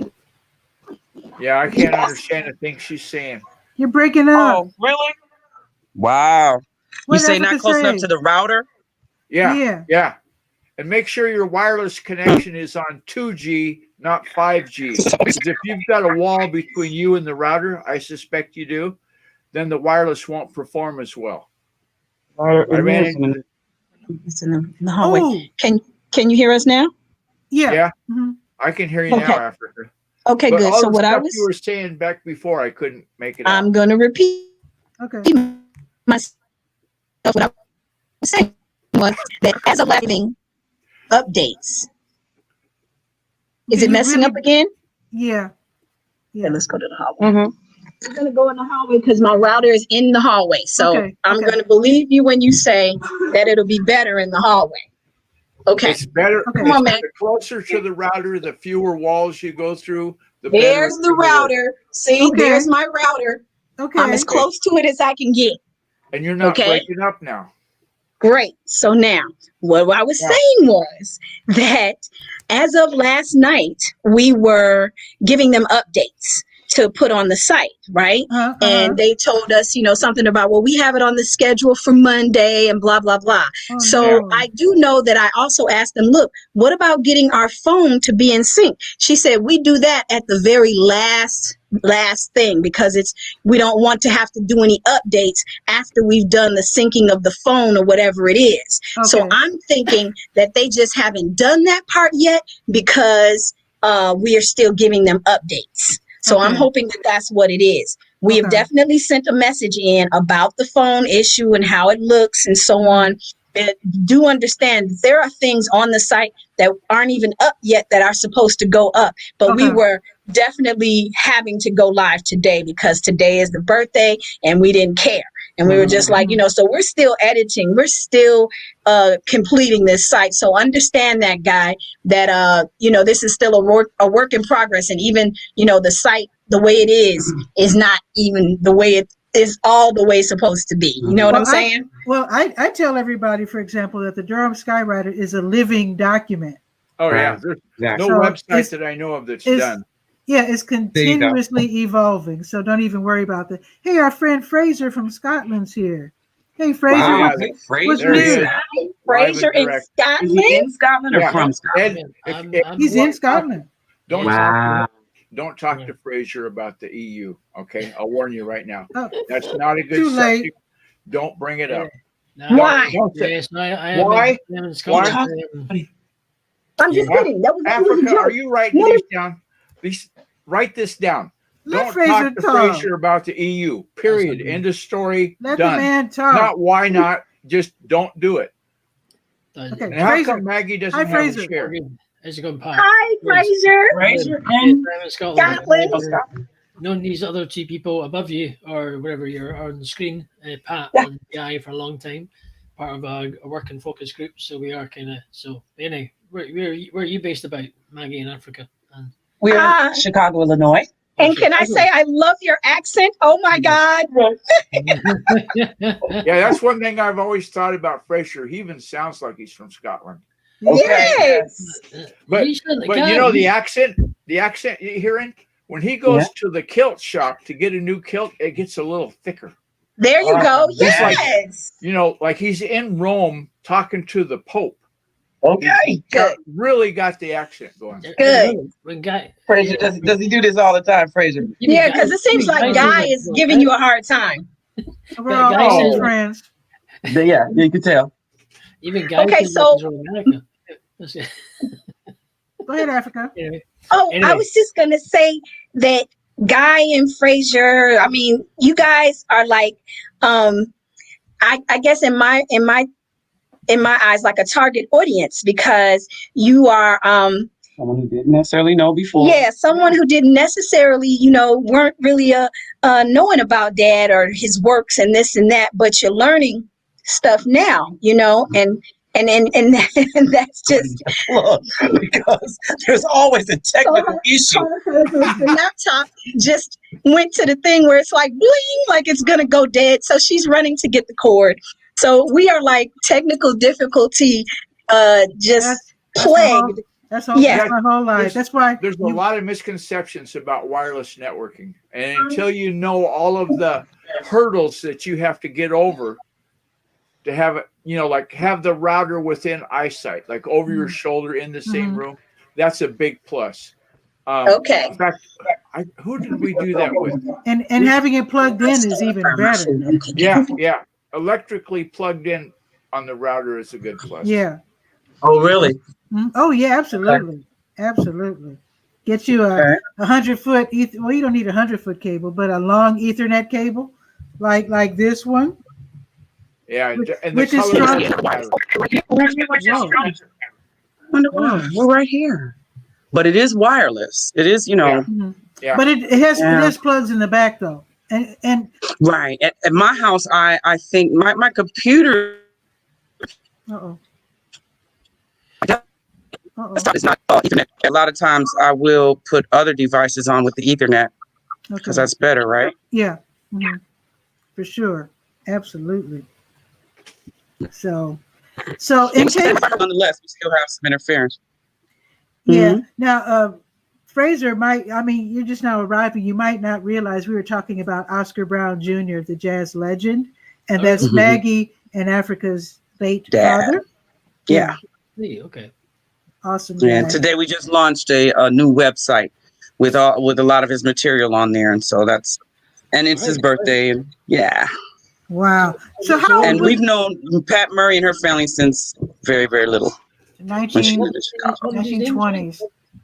Yeah, I can't understand a thing she's saying. You're breaking up. Oh, really? Wow. You say not close enough to the router? Yeah. And make sure your wireless connection is on 2G, not 5G. Because if you've got a wall between you and the router, I suspect you do, then the wireless won't perform as well. It's in the hallway. Oh. Can you hear us now? Yeah. I can hear you now, Africa. Okay, but good. All so the what stuff I was you were saying back before, I couldn't make it out. I'm going to repeat. Okay. Myself. What I was saying was that as of living updates. Is it messing up again? Yeah. Okay, let's go to the hallway. I'm going to go in the hallway because my router is in the hallway. So I'm going to believe you when you say that it'll be better in the hallway. Okay. It's better. Come on, man. The closer to the router, the fewer walls you go through, the there's better. The router. See, there's my router. Okay. I'm as close to it as I can get. And you're not breaking up now. Great. So now, what I was saying was that as of last night, we were giving them updates to put on the site, right? And they told us, something about, well, we have it on the schedule for Monday and blah, blah, blah. I do know that I also asked them, look, what about getting our phone to be in sync? She said, we do that at the very last thing because we don't want to have to do any updates after we've done the syncing of the phone or whatever it is. So I'm thinking that they just haven't done that part yet because we are still giving them updates. So I'm hoping that that's what it is. We have definitely sent a message in about the phone issue and how it looks and so on. And do understand that there are things on the site that aren't even up yet that are supposed to go up. But we were definitely having to go live today because today is the birthday and we didn't care. And we were just like, so we're still editing. We're still completing this site. So understand that, guy, that, this is still a work in progress. And even, the site, the way it is not even the way it is all the way it's supposed to be. You know what I'm saying? I tell everybody, for example, that the Durham Skywriter is a living document. Oh, yeah. There's no website that I know of that's done. Yeah, it's continuously evolving. So don't even worry about that. Hey, our friend Fraser from Scotland's here. Hey, Fraser. Wow. Fraser in Scotland? Is he in Scotland or from Scotland? He's in Scotland. Don't talk to Fraser about the EU. Okay, I'll warn you right now. That's not a good subject. Don't bring it up. Why? Why? I'm just kidding. Africa, are you writing these down? Write this down. Don't talk to Fraser about the EU. Period. End of story. Let done. The man talk. Not why not. Just don't do it. Okay. And how come Maggie doesn't have a share? Hi, Fraser and Scotland. Known these other two people above you or wherever you're on the screen, Pat and Guy, for a long time, part of a work and focus group. So we are kind of anyway. Where are you based about, Maggie, in Africa? We're in Chicago, Illinois. And can I say I love your accent? Oh my God. Yeah, that's one thing I've always thought about 𝗓𝗟. He even sounds like he's from Scotland. Yes. But you know the accent you're hearing? When he goes to the kilt shop to get a new kilt, it gets a little thicker. There you go. He's like, Yes. you know, like he's in Rome talking to the Pope. Okay. Good. Really got the accent going. Good. When Guy 𝗓𝗟, does he do this all the time, 𝗓𝗟? Yeah, because it seems like Guy is giving you a hard time. We're all old friends. Yeah, you can tell. Even Guy. Okay, so America. Go ahead, Africa. Anyway. I was just gonna say that Guy and 𝗓𝗟, I mean, you guys are like, I guess in my eyes, like a target audience, because you are Someone who didn't necessarily know before. yeah, someone who didn't necessarily, weren't really knowing about Dad or his works and this and that, but you're learning stuff now, and that's just because there's always a technical issue. The laptop just went to the thing where it's like bling, like it's gonna go dead. So she's running to get the cord. So we are like technical difficulty, just plagued. That's my whole life. That's why there's a lot of misconceptions about wireless networking, and until you know all of the hurdles that you have to get over to have it, like have the router within eyesight, like over your shoulder in the same room, that's a big plus. Okay. In fact, who did we do that with? And having it plugged in is even better. Yeah. Electrically plugged in on the router is a good plus. Yeah. Oh, really? Oh, yeah, absolutely. Absolutely. Get you a 100-foot, well, you don't need a 100-foot cable, but a long Ethernet cable like this one. Yeah, which is strong. We're right here. But it is wireless. It is, Yeah. But it has plugs in the back though. And right. At my house, I think my computer it's not Ethernet. A lot of times I will put other devices on with the Ethernet because that's better, right? Yeah. For sure. Absolutely. So in case, nonetheless, we still have some interference. Yeah. Now, 𝗓𝗟 you're just now arriving. You might not realize we were talking about Oscar Brown Jr., the jazz legend, and that's Maggie and Africa's late father. Yeah. Okay. Awesome. And today we just launched a new website with a lot of his material on there, and so it's his birthday, and yeah. Wow. So how? And we've known Pat Murray and her family since very, very little. 1920s.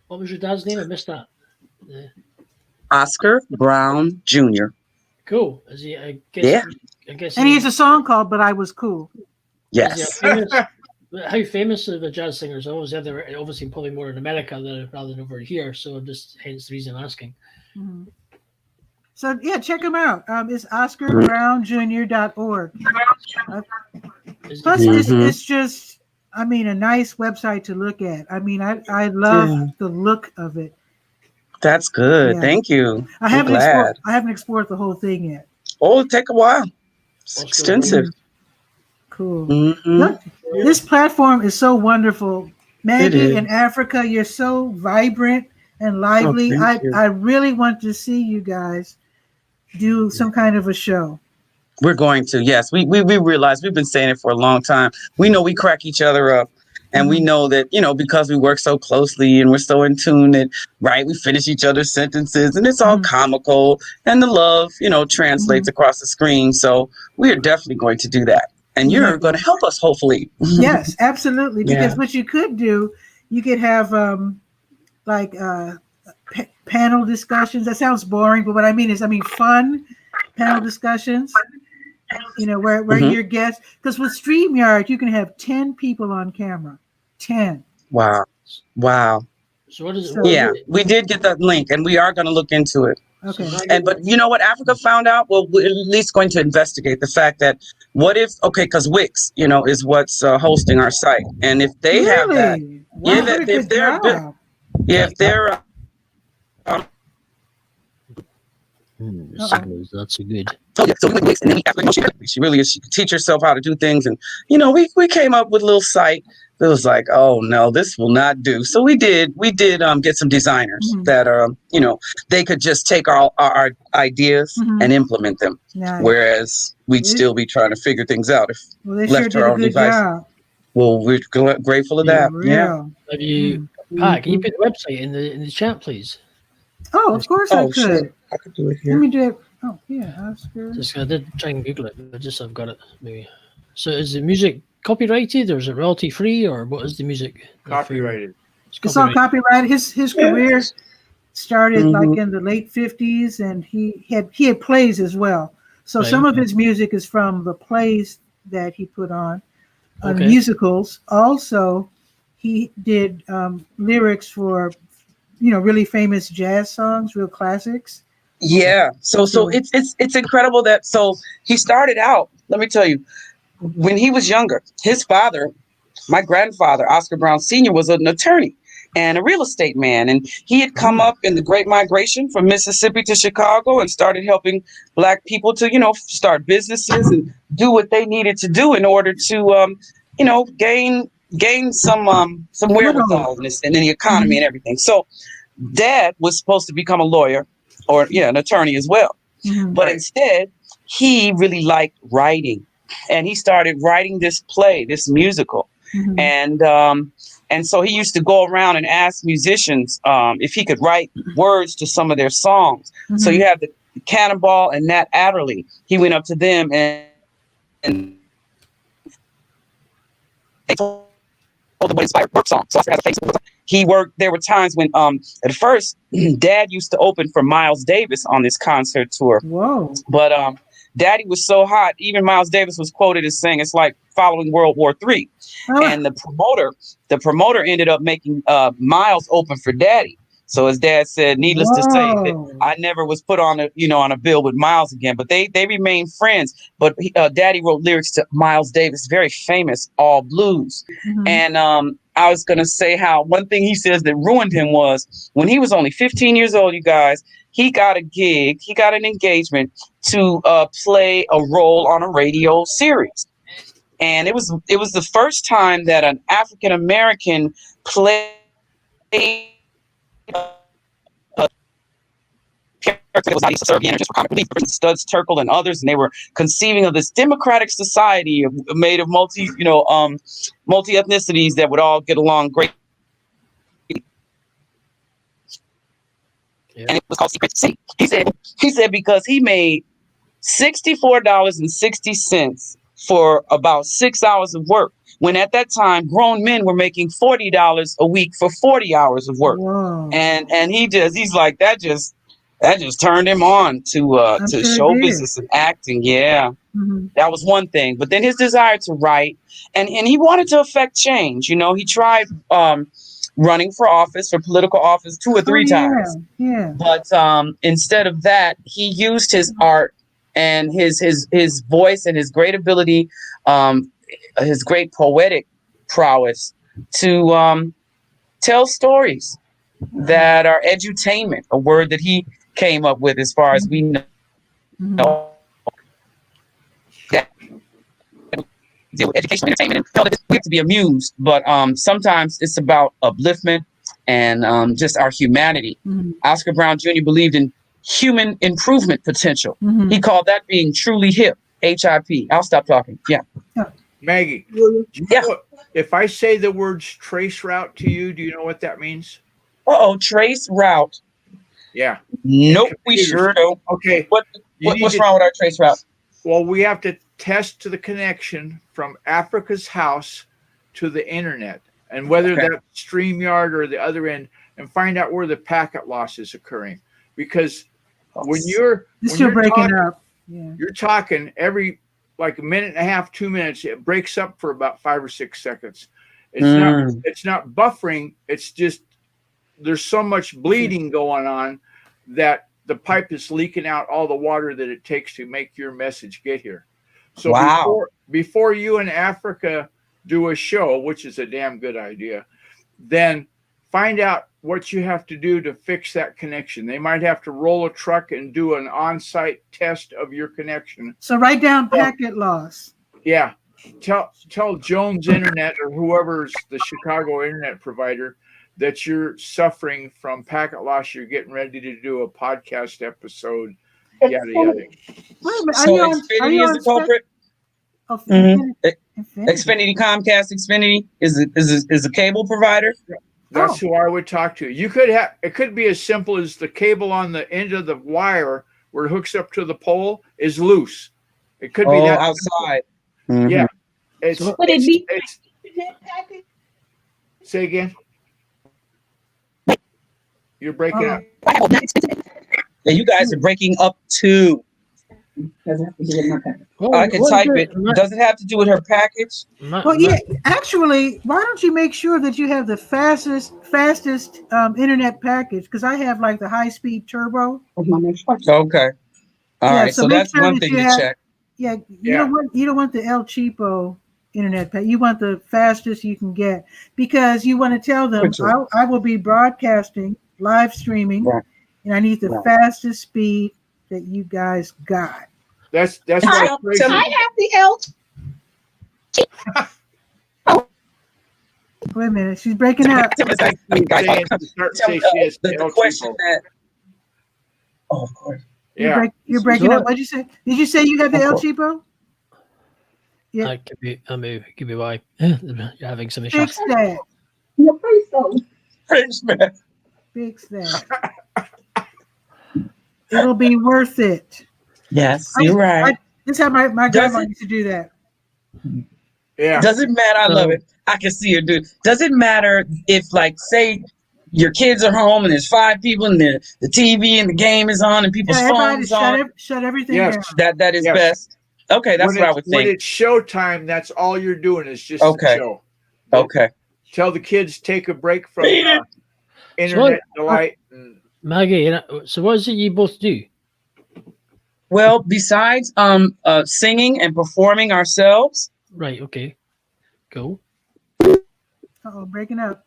What was your dad's name? I missed that. Oscar Brown Jr. Cool. Is he? I guess. And he has a song called "But I Was Cool." Yes. How famous are the jazz singers? They're obviously probably more in America rather than over here. So just hence the reason I'm asking. So yeah, check them out. It's OscarBrownJr.org. Plus, it's just, a nice website to look at. I love the look of it. That's good. Yeah. Thank you. I haven't explored the whole thing yet. Oh, it'll take a while. It's extensive. Cool. Look, this platform is so wonderful. Maggie in Africa, you're so vibrant and lively. I really want to see you guys do some kind of a show. We're going to, yes. We realize we've been saying it for a long time. We know we crack each other up, and we know that, because we work so closely and we're so in tune that, right, we finish each other's sentences and it's all comical, and the love, translates across the screen. So we are definitely going to do that. And you're going to help us, hopefully. Yes, absolutely. Because what you could do, you could have panel discussions. That sounds boring, but what I mean is, fun panel discussions. Where your guests, because with StreamYard, you can have 10 people on camera. 10. Wow. So what is it? Yeah, we did get that link, and we are going to look into it. Okay. But you know what Africa found out? Well, we're at least going to investigate the fact that because Wix, is what's hosting our site, and if they have that, if they're That's a good. Oh yeah, so we mixed, and then she really is. She could teach herself how to do things, and we came up with a little site that was like, oh no, this will not do. So we did get some designers that they could just take our ideas and implement them, whereas we'd still be trying to figure things out if they left sure to our did a own good device. job. Well, we're grateful of that. Yeah. Have you, Pat? Can you put the website in the chat, please? Oh, of course I could. Sure. I could do it here. Let me do it. Oh, yeah. I did try and Google it, but I've got it maybe. So is the music copyrighted, or is it royalty free, or what is the music? Copyrighted. It's all copyrighted. His career started like in the late 50s, and he had plays as well. So some of his music is from the plays that he put on musicals. Also, he did lyrics for really famous jazz songs, real classics. Yeah. So it's incredible that he started out, let me tell you, when he was younger, his father, my grandfather, Oscar Brown Sr., was an attorney and a real estate man. And he had come up in the Great Migration from Mississippi to Chicago and started helping Black people to, start businesses and do what they needed to do in order to, gain some wherewithal in the economy and everything. So Dad was supposed to become a lawyer or an attorney as well. But instead, he really liked writing. And he started writing this play, this musical. And so he used to go around and ask musicians if he could write words to some of their songs. So you have the Cannonball and Nat Adderley. He went up to them and they told him what inspired work song. So I Facebook. He worked. There were times when at first Dad used to open for Miles Davis on this concert tour. Whoa. But Daddy was so hot, even Miles Davis was quoted as saying it's like following World War III. And the promoter ended up making Miles open for Daddy. So his dad said, needless to say, that I never was put on a bill with Miles again, but they remained friends. But Daddy wrote lyrics to Miles Davis, very famous All Blues. And I was going to say how one thing he says that ruined him was when he was only 15 years old, you guys, he got a gig, he got an engagement to play a role on a radio series. And it was the first time that an African-American played a character that was not subservient or just for comic relief, Studs Terkel and others, and they were conceiving of this democratic society made of multi ethnicities that would all get along great. Yeah. And it was called Secret City. He said because he made $64.60 for about 6 hours of work, when at that time grown men were making $40 a week for 40 hours of work. Whoa. And he's like that just turned him on to show business and acting. Yeah. That was one thing. But then his desire to write and he wanted to affect change. He tried running for political office 2 or 3 times. Yeah. But instead of that, he used his art and his voice and his great ability, his great poetic prowess to tell stories that are edutainment, a word that he came up with as far as we know. Deal with education, entertainment, and we have to be amused, but sometimes it's about upliftment and just our humanity. Oscar Brown Jr. believed in human improvement potential. He called that being truly hip, HIP. I'll stop talking. Yeah. Maggie, if I say the words trace route to you, do you know what that means? Trace route. Yeah. Nope, we sure don't. Okay. What's wrong with our trace route? Well, we have to test to the connection from Africa's house to the internet, and whether that's StreamYard or the other end, and find out where the packet loss is occurring. Because when you're breaking up, you're talking every like a minute and a half, 2 minutes, it breaks up for about 5 or 6 seconds. It's not buffering. It's just there's so much bleeding going on that the pipe is leaking out all the water that it takes to make your message get here. So before you and Africa do a show, which is a damn good idea, then find out what you have to do to fix that connection. They might have to roll a truck and do an on-site test of your connection. So write down packet loss. Yeah. Tell Jones Internet or whoever's the Chicago internet provider that you're suffering from packet loss. You're getting ready to do a podcast episode. Yada yada. Wait a minute. So Xfinity is the culprit. Xfinity, Comcast, Xfinity is a cable provider. That's who I would talk to. You could have, it could be as simple as the cable on the end of the wire where it hooks up to the pole is loose. It could be that outside. Mm-hmm. Yeah. Would it be? Say again. You're breaking up. Yeah, you guys are breaking up too. I can type it. Does it have to do with her package? Well, yeah. Actually, why don't you make sure that you have the fastest internet package? Because I have like the high-speed turbo. Okay. All right. So that's one thing to check. Yeah, you don't want the '𝗕𝗨𝗟𝗟 internet pack. You want the fastest you can get because you want to tell them I will be broadcasting, live streaming, and I need the fastest speed that you guys got. That's I have the Wait a minute, she's breaking up. The question that. Oh, of course. Yeah, you're breaking up. What'd you say? Did you say you have the 𝗕𝗨𝗟𝗟? Yeah. That could be why you're having some issues. Fix that. Fix that. It'll be worth it. Yes, you're right. This is how my grandma used to do that. Yeah. Doesn't matter. I love it. I can see her do it. Doesn't matter if, like, say your kids are home and there's 5 people and the TV and the game is on and people's phones on. Shut everything down. That is best. Okay, that's what I would think. When it's showtime, that's all you're doing is just a show. Okay. Tell the kids take a break from internet delight. Maggie, so what is it you both do? Well, besides singing and performing ourselves. Right, okay. Cool. Uh-oh, breaking up.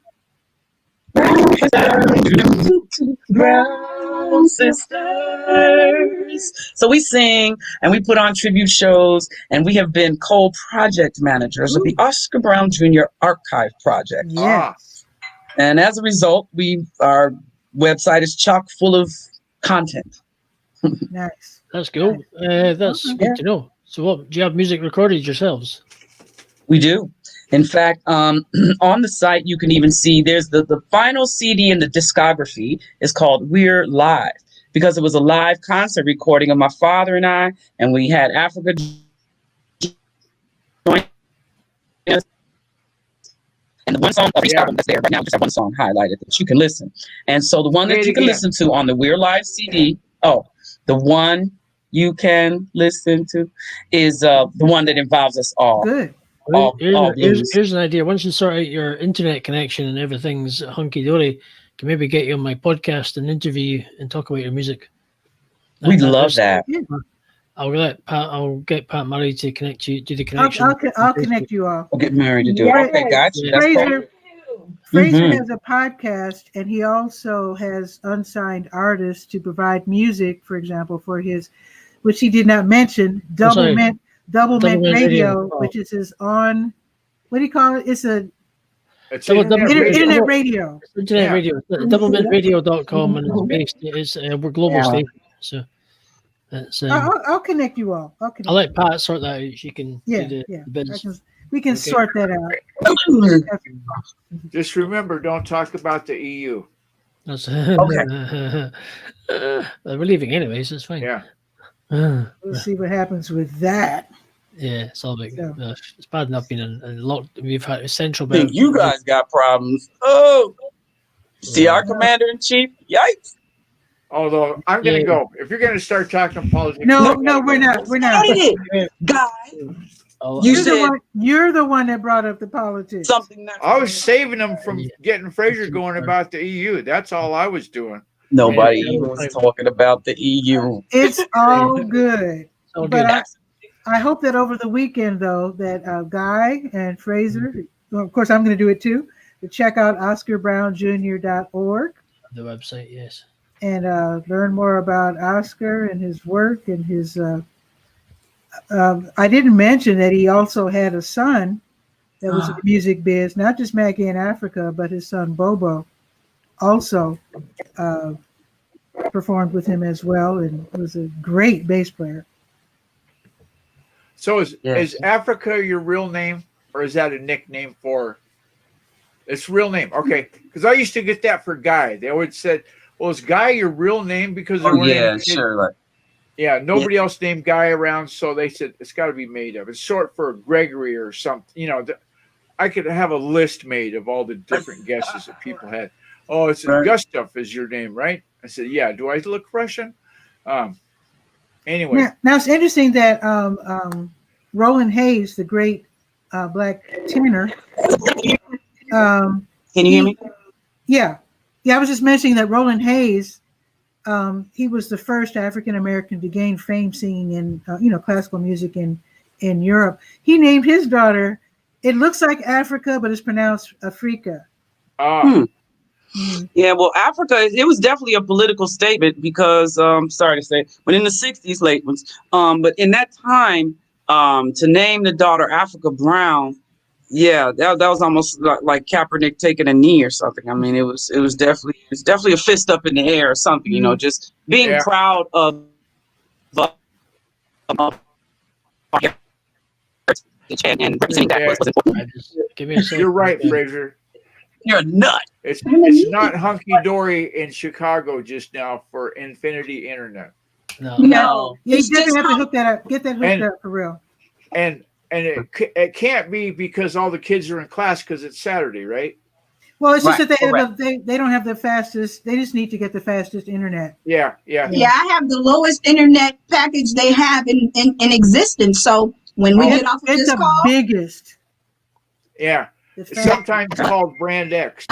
Brown sisters. So we sing and we put on tribute shows, and we have been co-project managers of the Oscar Brown Jr. Archive Project. Yes. And as a result, our website is chock full of content. Nice. That's cool. That's good to know. So what, do you have music recorded yourselves? We do. In fact, on the site, you can even see there's the final CD in the discography is called We're Live, because it was a live concert recording of my father and I, and we had Africa join us. And the one song of each album that's there right now, we just have one song highlighted that you can listen. And so the one that you can listen to on the We're Live CD, the one you can listen to is the one that involves us all. Good. Here's an idea. Once you sort out your internet connection and everything's hunky-dory, can maybe get you on my podcast and interview you and talk about your music. We'd love that. I'll get Pat Murray to connect you, do the connection. I'll connect you all. We'll get Mary to do it. Okay, guys. Fraser has a podcast, and he also has unsigned artists to provide music, for example, for his, which he did not mention, Double Mint Radio, which is his on, what do you call it? It's internet radio. Internet radio. Doublemintradio.com, and it's based. We're global station, so that's. I'll connect you all. I'll let Pat sort that out. She can do the business. We can sort that out. Just remember, don't talk about the EU. That's okay. We're leaving anyways. It's fine. Yeah. We'll see what happens with that. Yeah, it's all big. It's bad enough being in locked. We've had a central. I think you guys got problems. See our commander-in-chief. Yikes. Although I'm going to go. If you're going to start talking politics, no, we're not. We're not. Guy, you're the one that brought up the politics. I was saving them from getting Fraser going about the EU. That's all I was doing. Nobody was talking about the EU. It's all good. But I hope that over the weekend, though, that Guy and Fraser, well, of course, I'm going to do it too, to check out OscarBrownJr.org. The website, yes. And learn more about Oscar and his work and his. I didn't mention that he also had a son that was in the music biz, not just Maggie in Africa, but his son Bobo also performed with him as well, and was a great bass player. So is Africa your real name, or is that a nickname for? It's real name, okay? Because I used to get that for Guy. They always said, "Well, is Guy your real name?" Because nobody else named Guy around, so they said it's got to be made up. It's short for Gregory or something. You know, I could have a list made of all the different guesses that people had. Oh, it's Gustav is your name, right? I said, yeah. Do I look Russian? Anyway. Now it's interesting that Roland Hayes, the great black tenor. Can you hear me? Yeah. I was just mentioning that Roland Hayes, he was the first African American to gain fame singing in classical music in Europe. He named his daughter. It looks like Africa, but it's pronounced Afrika. Yeah, well, Africa, it was definitely a political statement because, sorry to say, but in the 60s, late ones, but in that time, to name the daughter Africa Brown, that was almost like Kaepernick taking a knee or something. I mean, it was definitely a fist up in the air or something, you know, just being proud of and representing that was important. Give me a second. You're right, Fraser. You're a nut. It's not hunky dory in Chicago just now for Infinity Internet. No. You definitely have to hook that up. Get that hooked up for real. And it can't be because all the kids are in class because it's Saturday, right? Well, it's just that they don't have the fastest. They just need to get the fastest internet. Yeah. I have the lowest internet package they have in existence. So when we get off of this call, biggest. Yeah. It's sometimes called Brand X.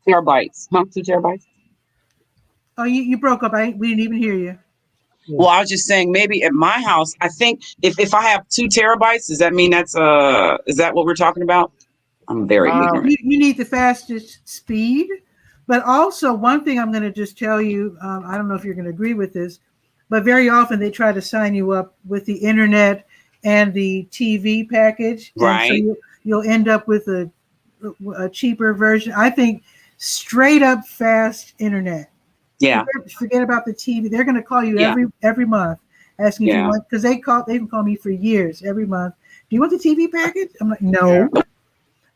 Terabytes. 2 terabytes? Oh, you broke up. We didn't even hear you. Well, I was just saying maybe at my house, I think if I have 2 terabytes, does that mean is that what we're talking about? I'm very ignorant. You need the fastest speed, but also one thing I'm going to just tell you, I don't know if you're going to agree with this, but very often they try to sign you up with the internet and the TV package. Right. And so you'll end up with a cheaper version. I think straight up fast internet. Yeah. Forget about the TV. They're going to call you every month asking if you want, because they've been calling me for years, every month. Do you want the TV package? I'm like, no. Yeah.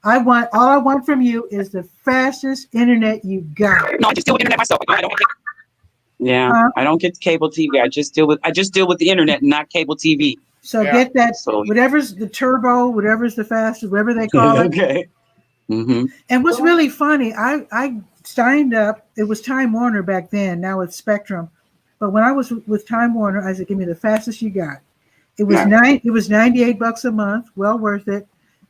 All I want from you is the fastest internet you got. No, I just deal with internet myself. I don't get cable TV. I just deal with the internet, not cable TV. So get that, whatever's the turbo, whatever's the fastest, whatever they call it. Okay. Mm-hmm. And what's really funny, I signed up, it was Time Warner back then, now it's Spectrum. But when I was with Time Warner, I said, give me the fastest you got. It was $98 a month, well worth it.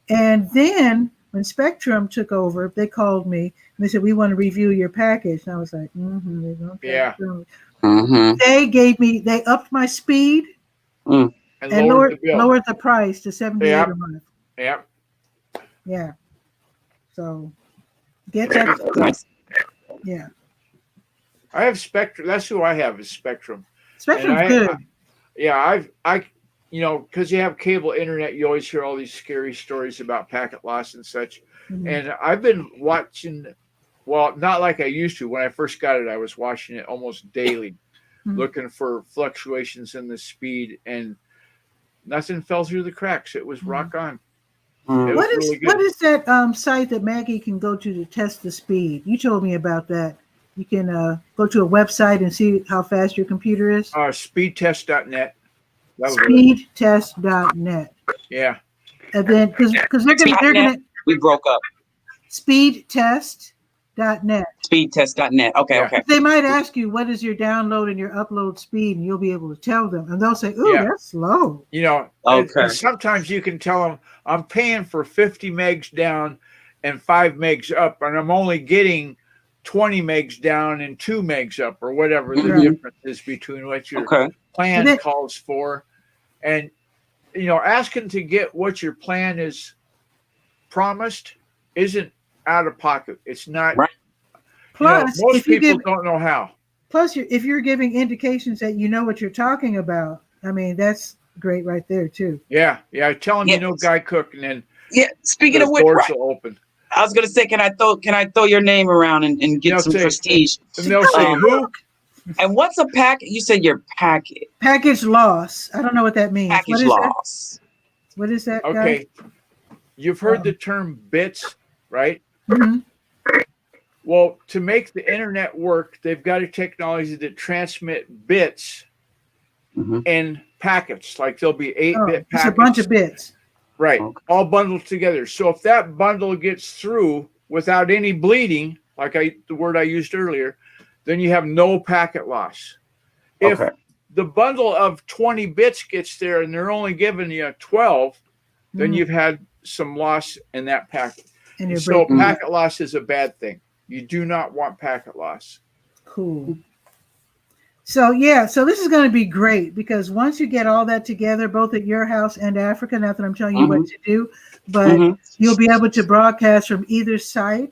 And then when Spectrum took over, they called me and they said, we want to review your package. And I was like, they upped my speed. And lowered the price to $78 a month. Yeah. So get that. Nice. Yeah. I have Spectrum. That's who I have is Spectrum. Spectrum's good. Because you have cable internet, you always hear all these scary stories about packet loss and such. Mm-hmm. And I've been watching, well, not like I used to. When I first got it, I was watching it almost daily, looking for fluctuations in the speed, and nothing fell through the cracks. It was rock on. What is that site that Maggie can go to test the speed? You told me about that. You can go to a website and see how fast your computer is. Speedtest.net. Speedtest.net. Yeah. And then because they're gonna we broke up. Speedtest.net. Speedtest.net. Okay. They might ask you what is your download and your upload speed, and you'll be able to tell them, and they'll say, "Ooh, that's slow." And sometimes you can tell them, "I'm paying for 50 megs down and 5 megs up, and I'm only getting 20 megs down and 2 megs up, or whatever the difference is between what your plan calls for." And asking to get what your plan is promised isn't out of pocket. It's not. Right. Plus, most people don't know how. Plus, if you're giving indications that you know what you're talking about, I mean, that's great right there too. Yeah. Tell them you know Guy Cook, and then Speaking of which, doors will open. I was gonna say, can I throw your name around and get some prestige? And they'll say who? And what's a packet? You said your packet. Package loss. I don't know what that means. Package loss. What is that? Okay. Guy? You've heard the term bits, right? Mm-hmm. Well, to make the internet work, they've got a technology that transmit bits in packets. Like there'll be 8-bit packets. It's a bunch of bits. Right. Okay. All bundled together. So if that bundle gets through without any bleeding, like the word I used earlier, then you have no packet loss. If the bundle of 20 bits gets there and they're only giving you 12, then you've had some loss in that packet. And so packet loss is a bad thing. You do not want packet loss. Cool. So this is going to be great because once you get all that together, both at your house and Africa, not that I'm telling you what to do, but you'll be able to broadcast from either site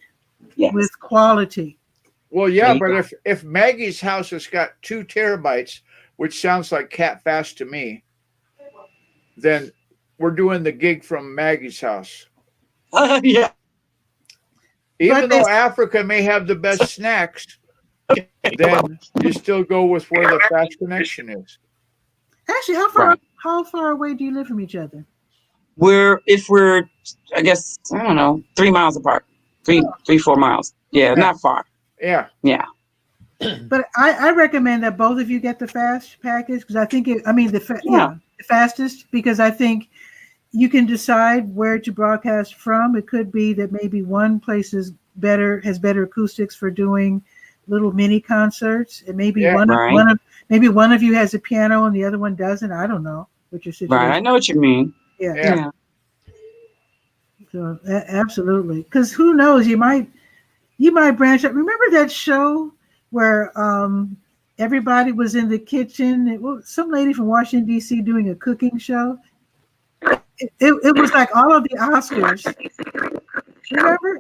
with quality. Well, yeah, but if Maggie's house has got 2 terabytes, which sounds like cat fast to me, then we're doing the gig from Maggie's house. Yeah. Even though Africa may have the best snacks, then you still go with where the fast connection is. Actually, how far away do you live from each other? We're I guess, I don't know, 3 miles apart. 4 miles. Yeah, not far. Yeah. But I recommend that both of you get the fast package because I think the fastest, because I think you can decide where to broadcast from. It could be that maybe one place has better acoustics for doing little mini concerts, and maybe one of you has a piano and the other one doesn't. I don't know what your situation. Right, I know what you mean. Yeah. So absolutely, because who knows? You might branch out. Remember that show where everybody was in the kitchen? It was some lady from Washington D.C. doing a cooking show. It was like all of the Oscars. Remember?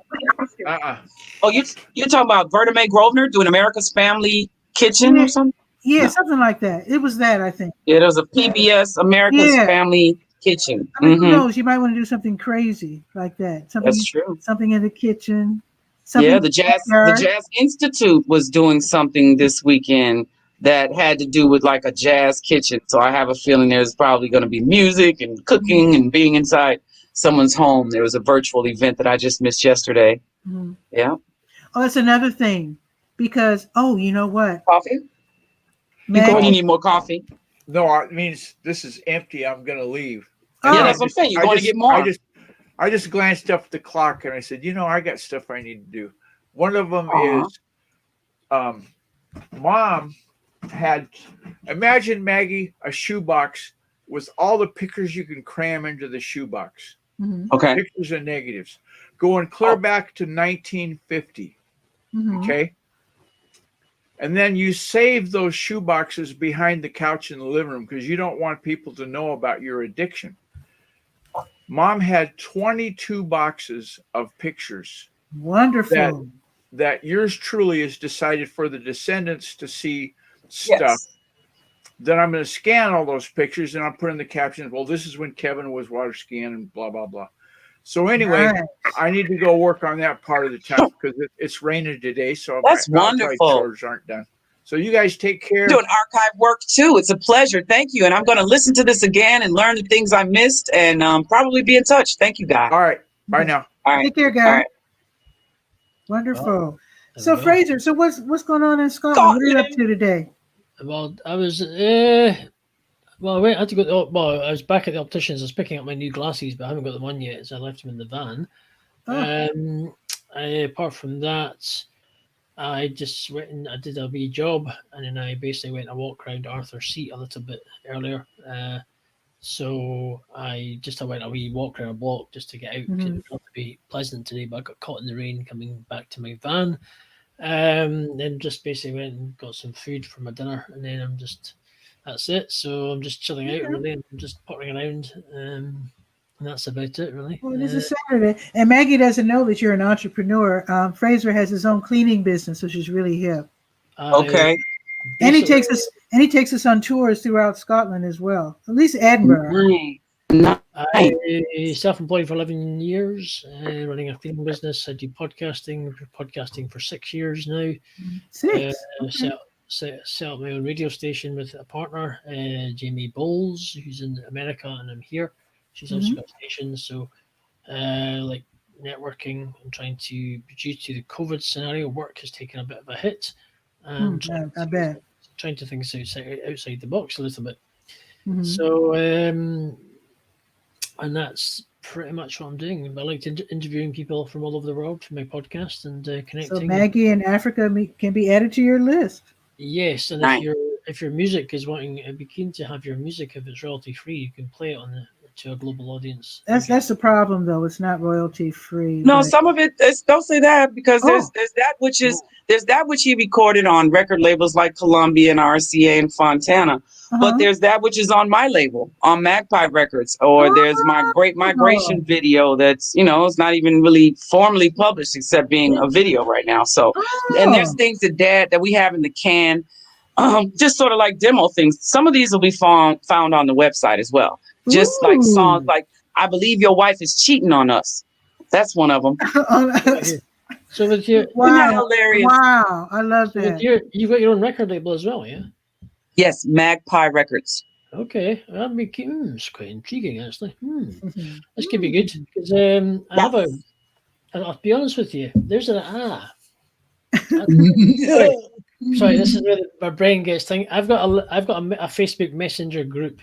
Oh, you're talking about Verda May Grosvenor doing America's Family Kitchen or something? Yeah, something like that. It was that, I think. Yeah, there was a PBS America's Family Kitchen. I mean, who knows? You might want to do something crazy like that. That's true. Something in the kitchen. The Jazz Institute was doing something this weekend that had to do with like a jazz kitchen. So I have a feeling there's probably going to be music and cooking and being inside someone's home. There was a virtual event that I just missed yesterday. Mm-hmm. Yeah. Oh, that's another thing. Because, you know what? Coffee? You need more coffee? No, it means this is empty. I'm going to leave. Yeah, that's what I'm saying. You're going to get more. I just glanced up at the clock and I said, I got stuff I need to do. One of them is Mom had, imagine, Maggie, a shoebox with all the pictures you can cram into the shoebox. Mm-hmm. Okay. Pictures and negatives. Going clear back to 1950. Mm-hmm. Okay. And then you save those shoeboxes behind the couch in the living room because you don't want people to know about your addiction. Mom had 22 boxes of pictures. Wonderful. That yours truly is decided for the descendants to see stuff. Yes. Then I'm going to scan all those pictures and I'll put in the captions. Well, this is when Kevin was water skiing and blah, blah, blah. So anyway, I need to go work on that part of the time because it's raining today. So that's wonderful. Chores aren't done. So you guys take care. Doing archive work too. It's a pleasure. Thank you. And I'm going to listen to this again and learn the things I missed and probably be in touch. Thank you, guys. All right. Bye now. All right. Take care, guys. All right. Wonderful. So Fraser, so what's going on in Scotland? What are you up to today? Well, I was I had to go. I was back at the opticians. I was picking up my new glasses, but I haven't got them on yet, so I left them in the van. Apart from that, I just went and I did a wee job, and then I basically went and walked around Arthur's Seat a little bit earlier. So I went a wee walk around a block just to get out. Mm-hmm. It was going to be pleasant today, but I got caught in the rain coming back to my van. Then just basically went and got some food for my dinner, and then I'm just that's it. So I'm just chilling out, really. I'm just pottering around, and that's about it, really. Well, this is Saturday, and Maggie doesn't know that you're an entrepreneur. Fraser has his own cleaning business, which is really hip. Okay. And he takes us on tours throughout Scotland as well, at least Edinburgh. I self-employed for 11 years, running a cleaning business. I do podcasting for 6 years now. 6. Set up my own radio station with a partner, Jamie Bowles, who's in America, and I'm here. She's also got stations. So, like networking, I'm trying to, due to the COVID scenario, work has taken a bit of a hit. I bet. Trying to think outside the box a little bit. So, and that's pretty much what I'm doing. I like interviewing people from all over the world for my podcast and connecting. So Maggie in Africa can be added to your list. Yes, and if your music is wanting, I'd be keen to have your music, if it's royalty free, you can play it to a global audience. That's the problem, though. It's not royalty free. No, some of it is, don't say that, because there's that which he recorded on record labels like Columbia and RCA and Fontana. But there's that which is on my label, on Magpie Records, or there's my Great Migration video that's, it's not even really formally published except being a video right now. So, and there's things that we have in the can, just sort of like demo things. Some of these will be found on the website as well. Just like songs like I Believe Your Wife Is Cheating on Us. That's one of them. So with your, isn't that hilarious? Wow, I love that. You've got your own record label as well, yeah? Yes, Magpie Records. Okay, that'd be it's quite intriguing, actually. This could be good, because I have I'll be honest with you, there's an sorry, this is where my brain gets thinking. I've got a Facebook Messenger group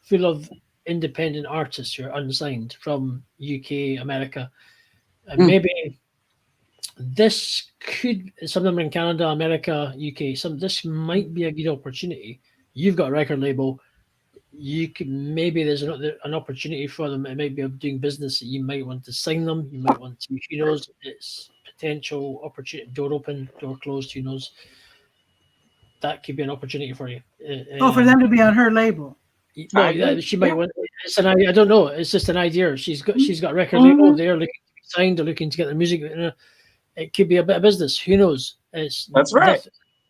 full of independent artists who are unsigned from UK, America, and maybe this could, some of them in Canada, America, UK. This might be a good opportunity. You've got a record label. You could, maybe there's an opportunity for them. It might be doing business that you might want to sign them. You might want to. Who knows? It's potential opportunity. Door open, door closed. Who knows? That could be an opportunity for you. For them to be on her label. Well, she might want. It's an idea. I don't know. It's just an idea. She's got a record label. They're looking to be signed. They're looking to get their music. It could be a bit of business. Who knows? That's right.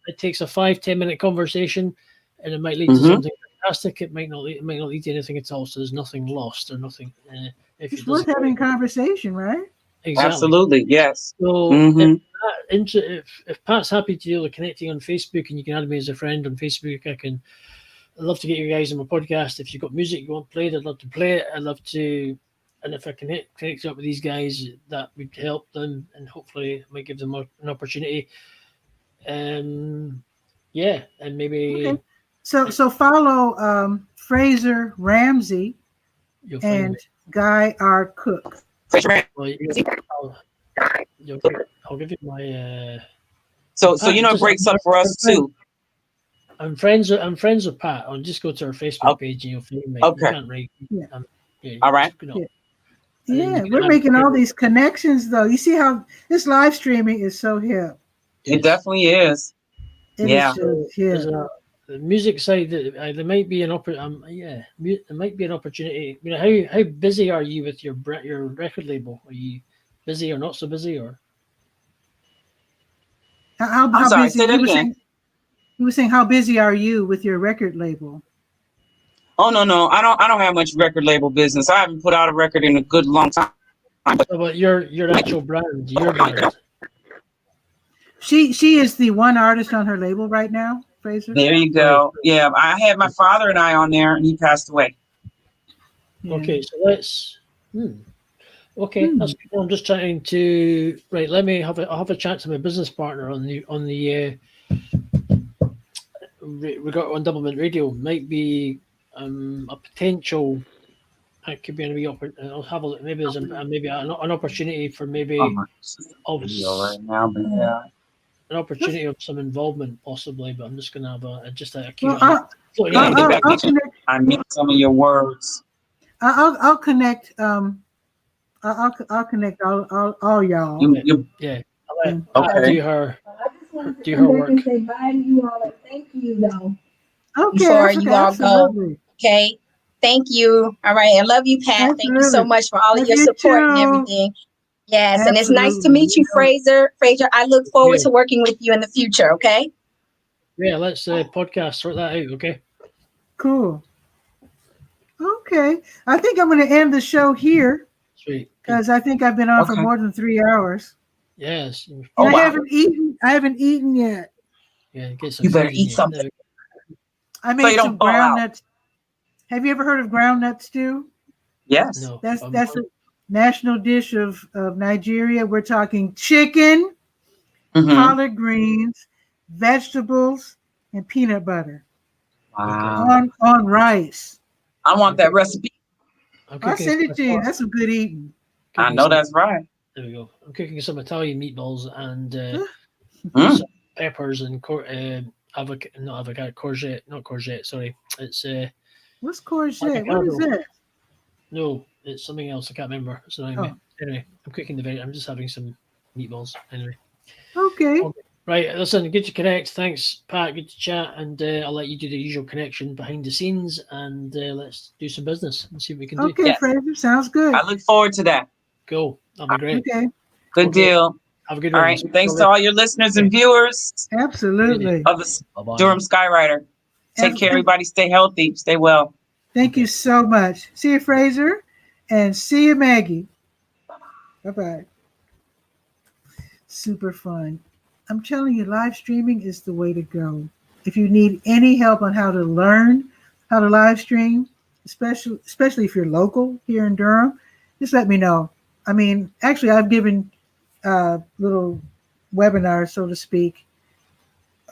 It takes a 5-10 minute conversation, and it might lead to something fantastic. It might not lead to anything at all. So there's nothing lost or nothing. It's worth having conversation, right? Exactly. Absolutely, yes. So if Pat's happy to do the connecting on Facebook, and you can add me as a friend on Facebook, I'd love to get you guys on my podcast. If you've got music you want played, I'd love to play it. I'd love to. And if I can connect up with these guys, that would help them, and hopefully it might give them an opportunity. And maybe. Okay. So follow Fraser Ramsey and Guy R. Cook. Well, I'll give you my. So it breaks up for us too. I'm friends with Pat. I'll just go to her Facebook page and you'll find me. Okay. You can't write. All right. Yeah, we're making all these connections, though. You see how this live streaming is so hip. It definitely is. The music side, there might be an there might be an opportunity. How busy are you with your record label? Are you busy or not so busy, or? How busy? You were saying how busy are you with your record label? Oh no, I don't have much record label business. I haven't put out a record in a good long time. But your actual brand, your brand. She is the one artist on her label right now, Fraser. There you go. Yeah, I had my father and I on there, and he passed away. Yeah. Okay, so let's. Okay, that's good. I'm just trying to Let me have a chat to my business partner on the we got on Doublemint Radio. Might be a potential. It could be a wee opportunity. I'll have a look. Maybe there's an opportunity for maybe an opportunity of some involvement possibly. But I'm just gonna have I mean some of your words. I'll connect. I'll connect all y'all. I'll do her work. Say bye to you all. Thank you, though. Okay, before you all absolutely. go. Okay. Thank you. All right. I love you, Pat. Absolutely. Thank you so much for all Love of your you support and too. everything. Yes. And it's nice to Absolutely. meet you, Fraser. Fraser, I look forward Yeah. to working with you in the future. Okay. Yeah, let's podcast sort that out. Okay. Cool. Okay. I think I'm going to end the show here Sweet. because I think I've been on for Okay. more than 3 hours. Yes. And Oh, I wow. haven't eaten yet. Yeah, get some You better food in eat you. something. I So made you don't some fall ground out. nuts. Have you ever heard of ground nut stew? Yes. No. That's a national dish of Nigeria. We're talking chicken, Mhm. collard greens, vegetables, and peanut butter Wow. on rice. I want that recipe. I'm I'll cooking send it to you. some- That's some good eating. I know that's right. There we go. I'm cooking some Italian meatballs and Mm. some peppers and courgette. Sorry, it's What's courgette? What is avocado. that? No, it's something else. I can't remember. So anyway, Oh. I'm cooking I'm just having some meatballs. Anyway. Okay. Right, listen, good to connect. Thanks, Pat. Good to chat, and I'll let you do the usual connection behind the scenes, and let's do some business and see what we can do. Okay, Yes. Fraser. Sounds good. I look forward to that. Cool. That'll be great. Okay. Good Okay. deal. Have a good All one. right. Thanks to all your listeners and viewers Absolutely. of the Bye-bye. Durham Skywriter. Take care, everybody. Stay healthy. Stay well. Thank you so much. See you, Fraser, and see you, Maggie. Bye-bye. Super fun. I'm telling you, live streaming is the way to go. If you need any help on how to learn how to live stream, especially if you're local here in Durham, just let me know. I mean, actually, I've given little webinars, so to speak,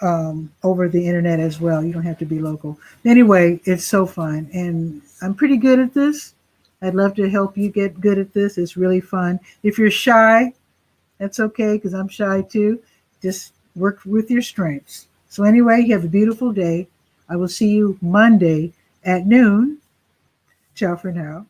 over the internet as well. You don't have to be local. Anyway, it's so fun, and I'm pretty good at this. I'd love to help you get good at this. It's really fun. If you're shy, that's okay, because I'm shy too. Just work with your strengths. So anyway, you have a beautiful day. I will see you Monday at noon. Ciao for now.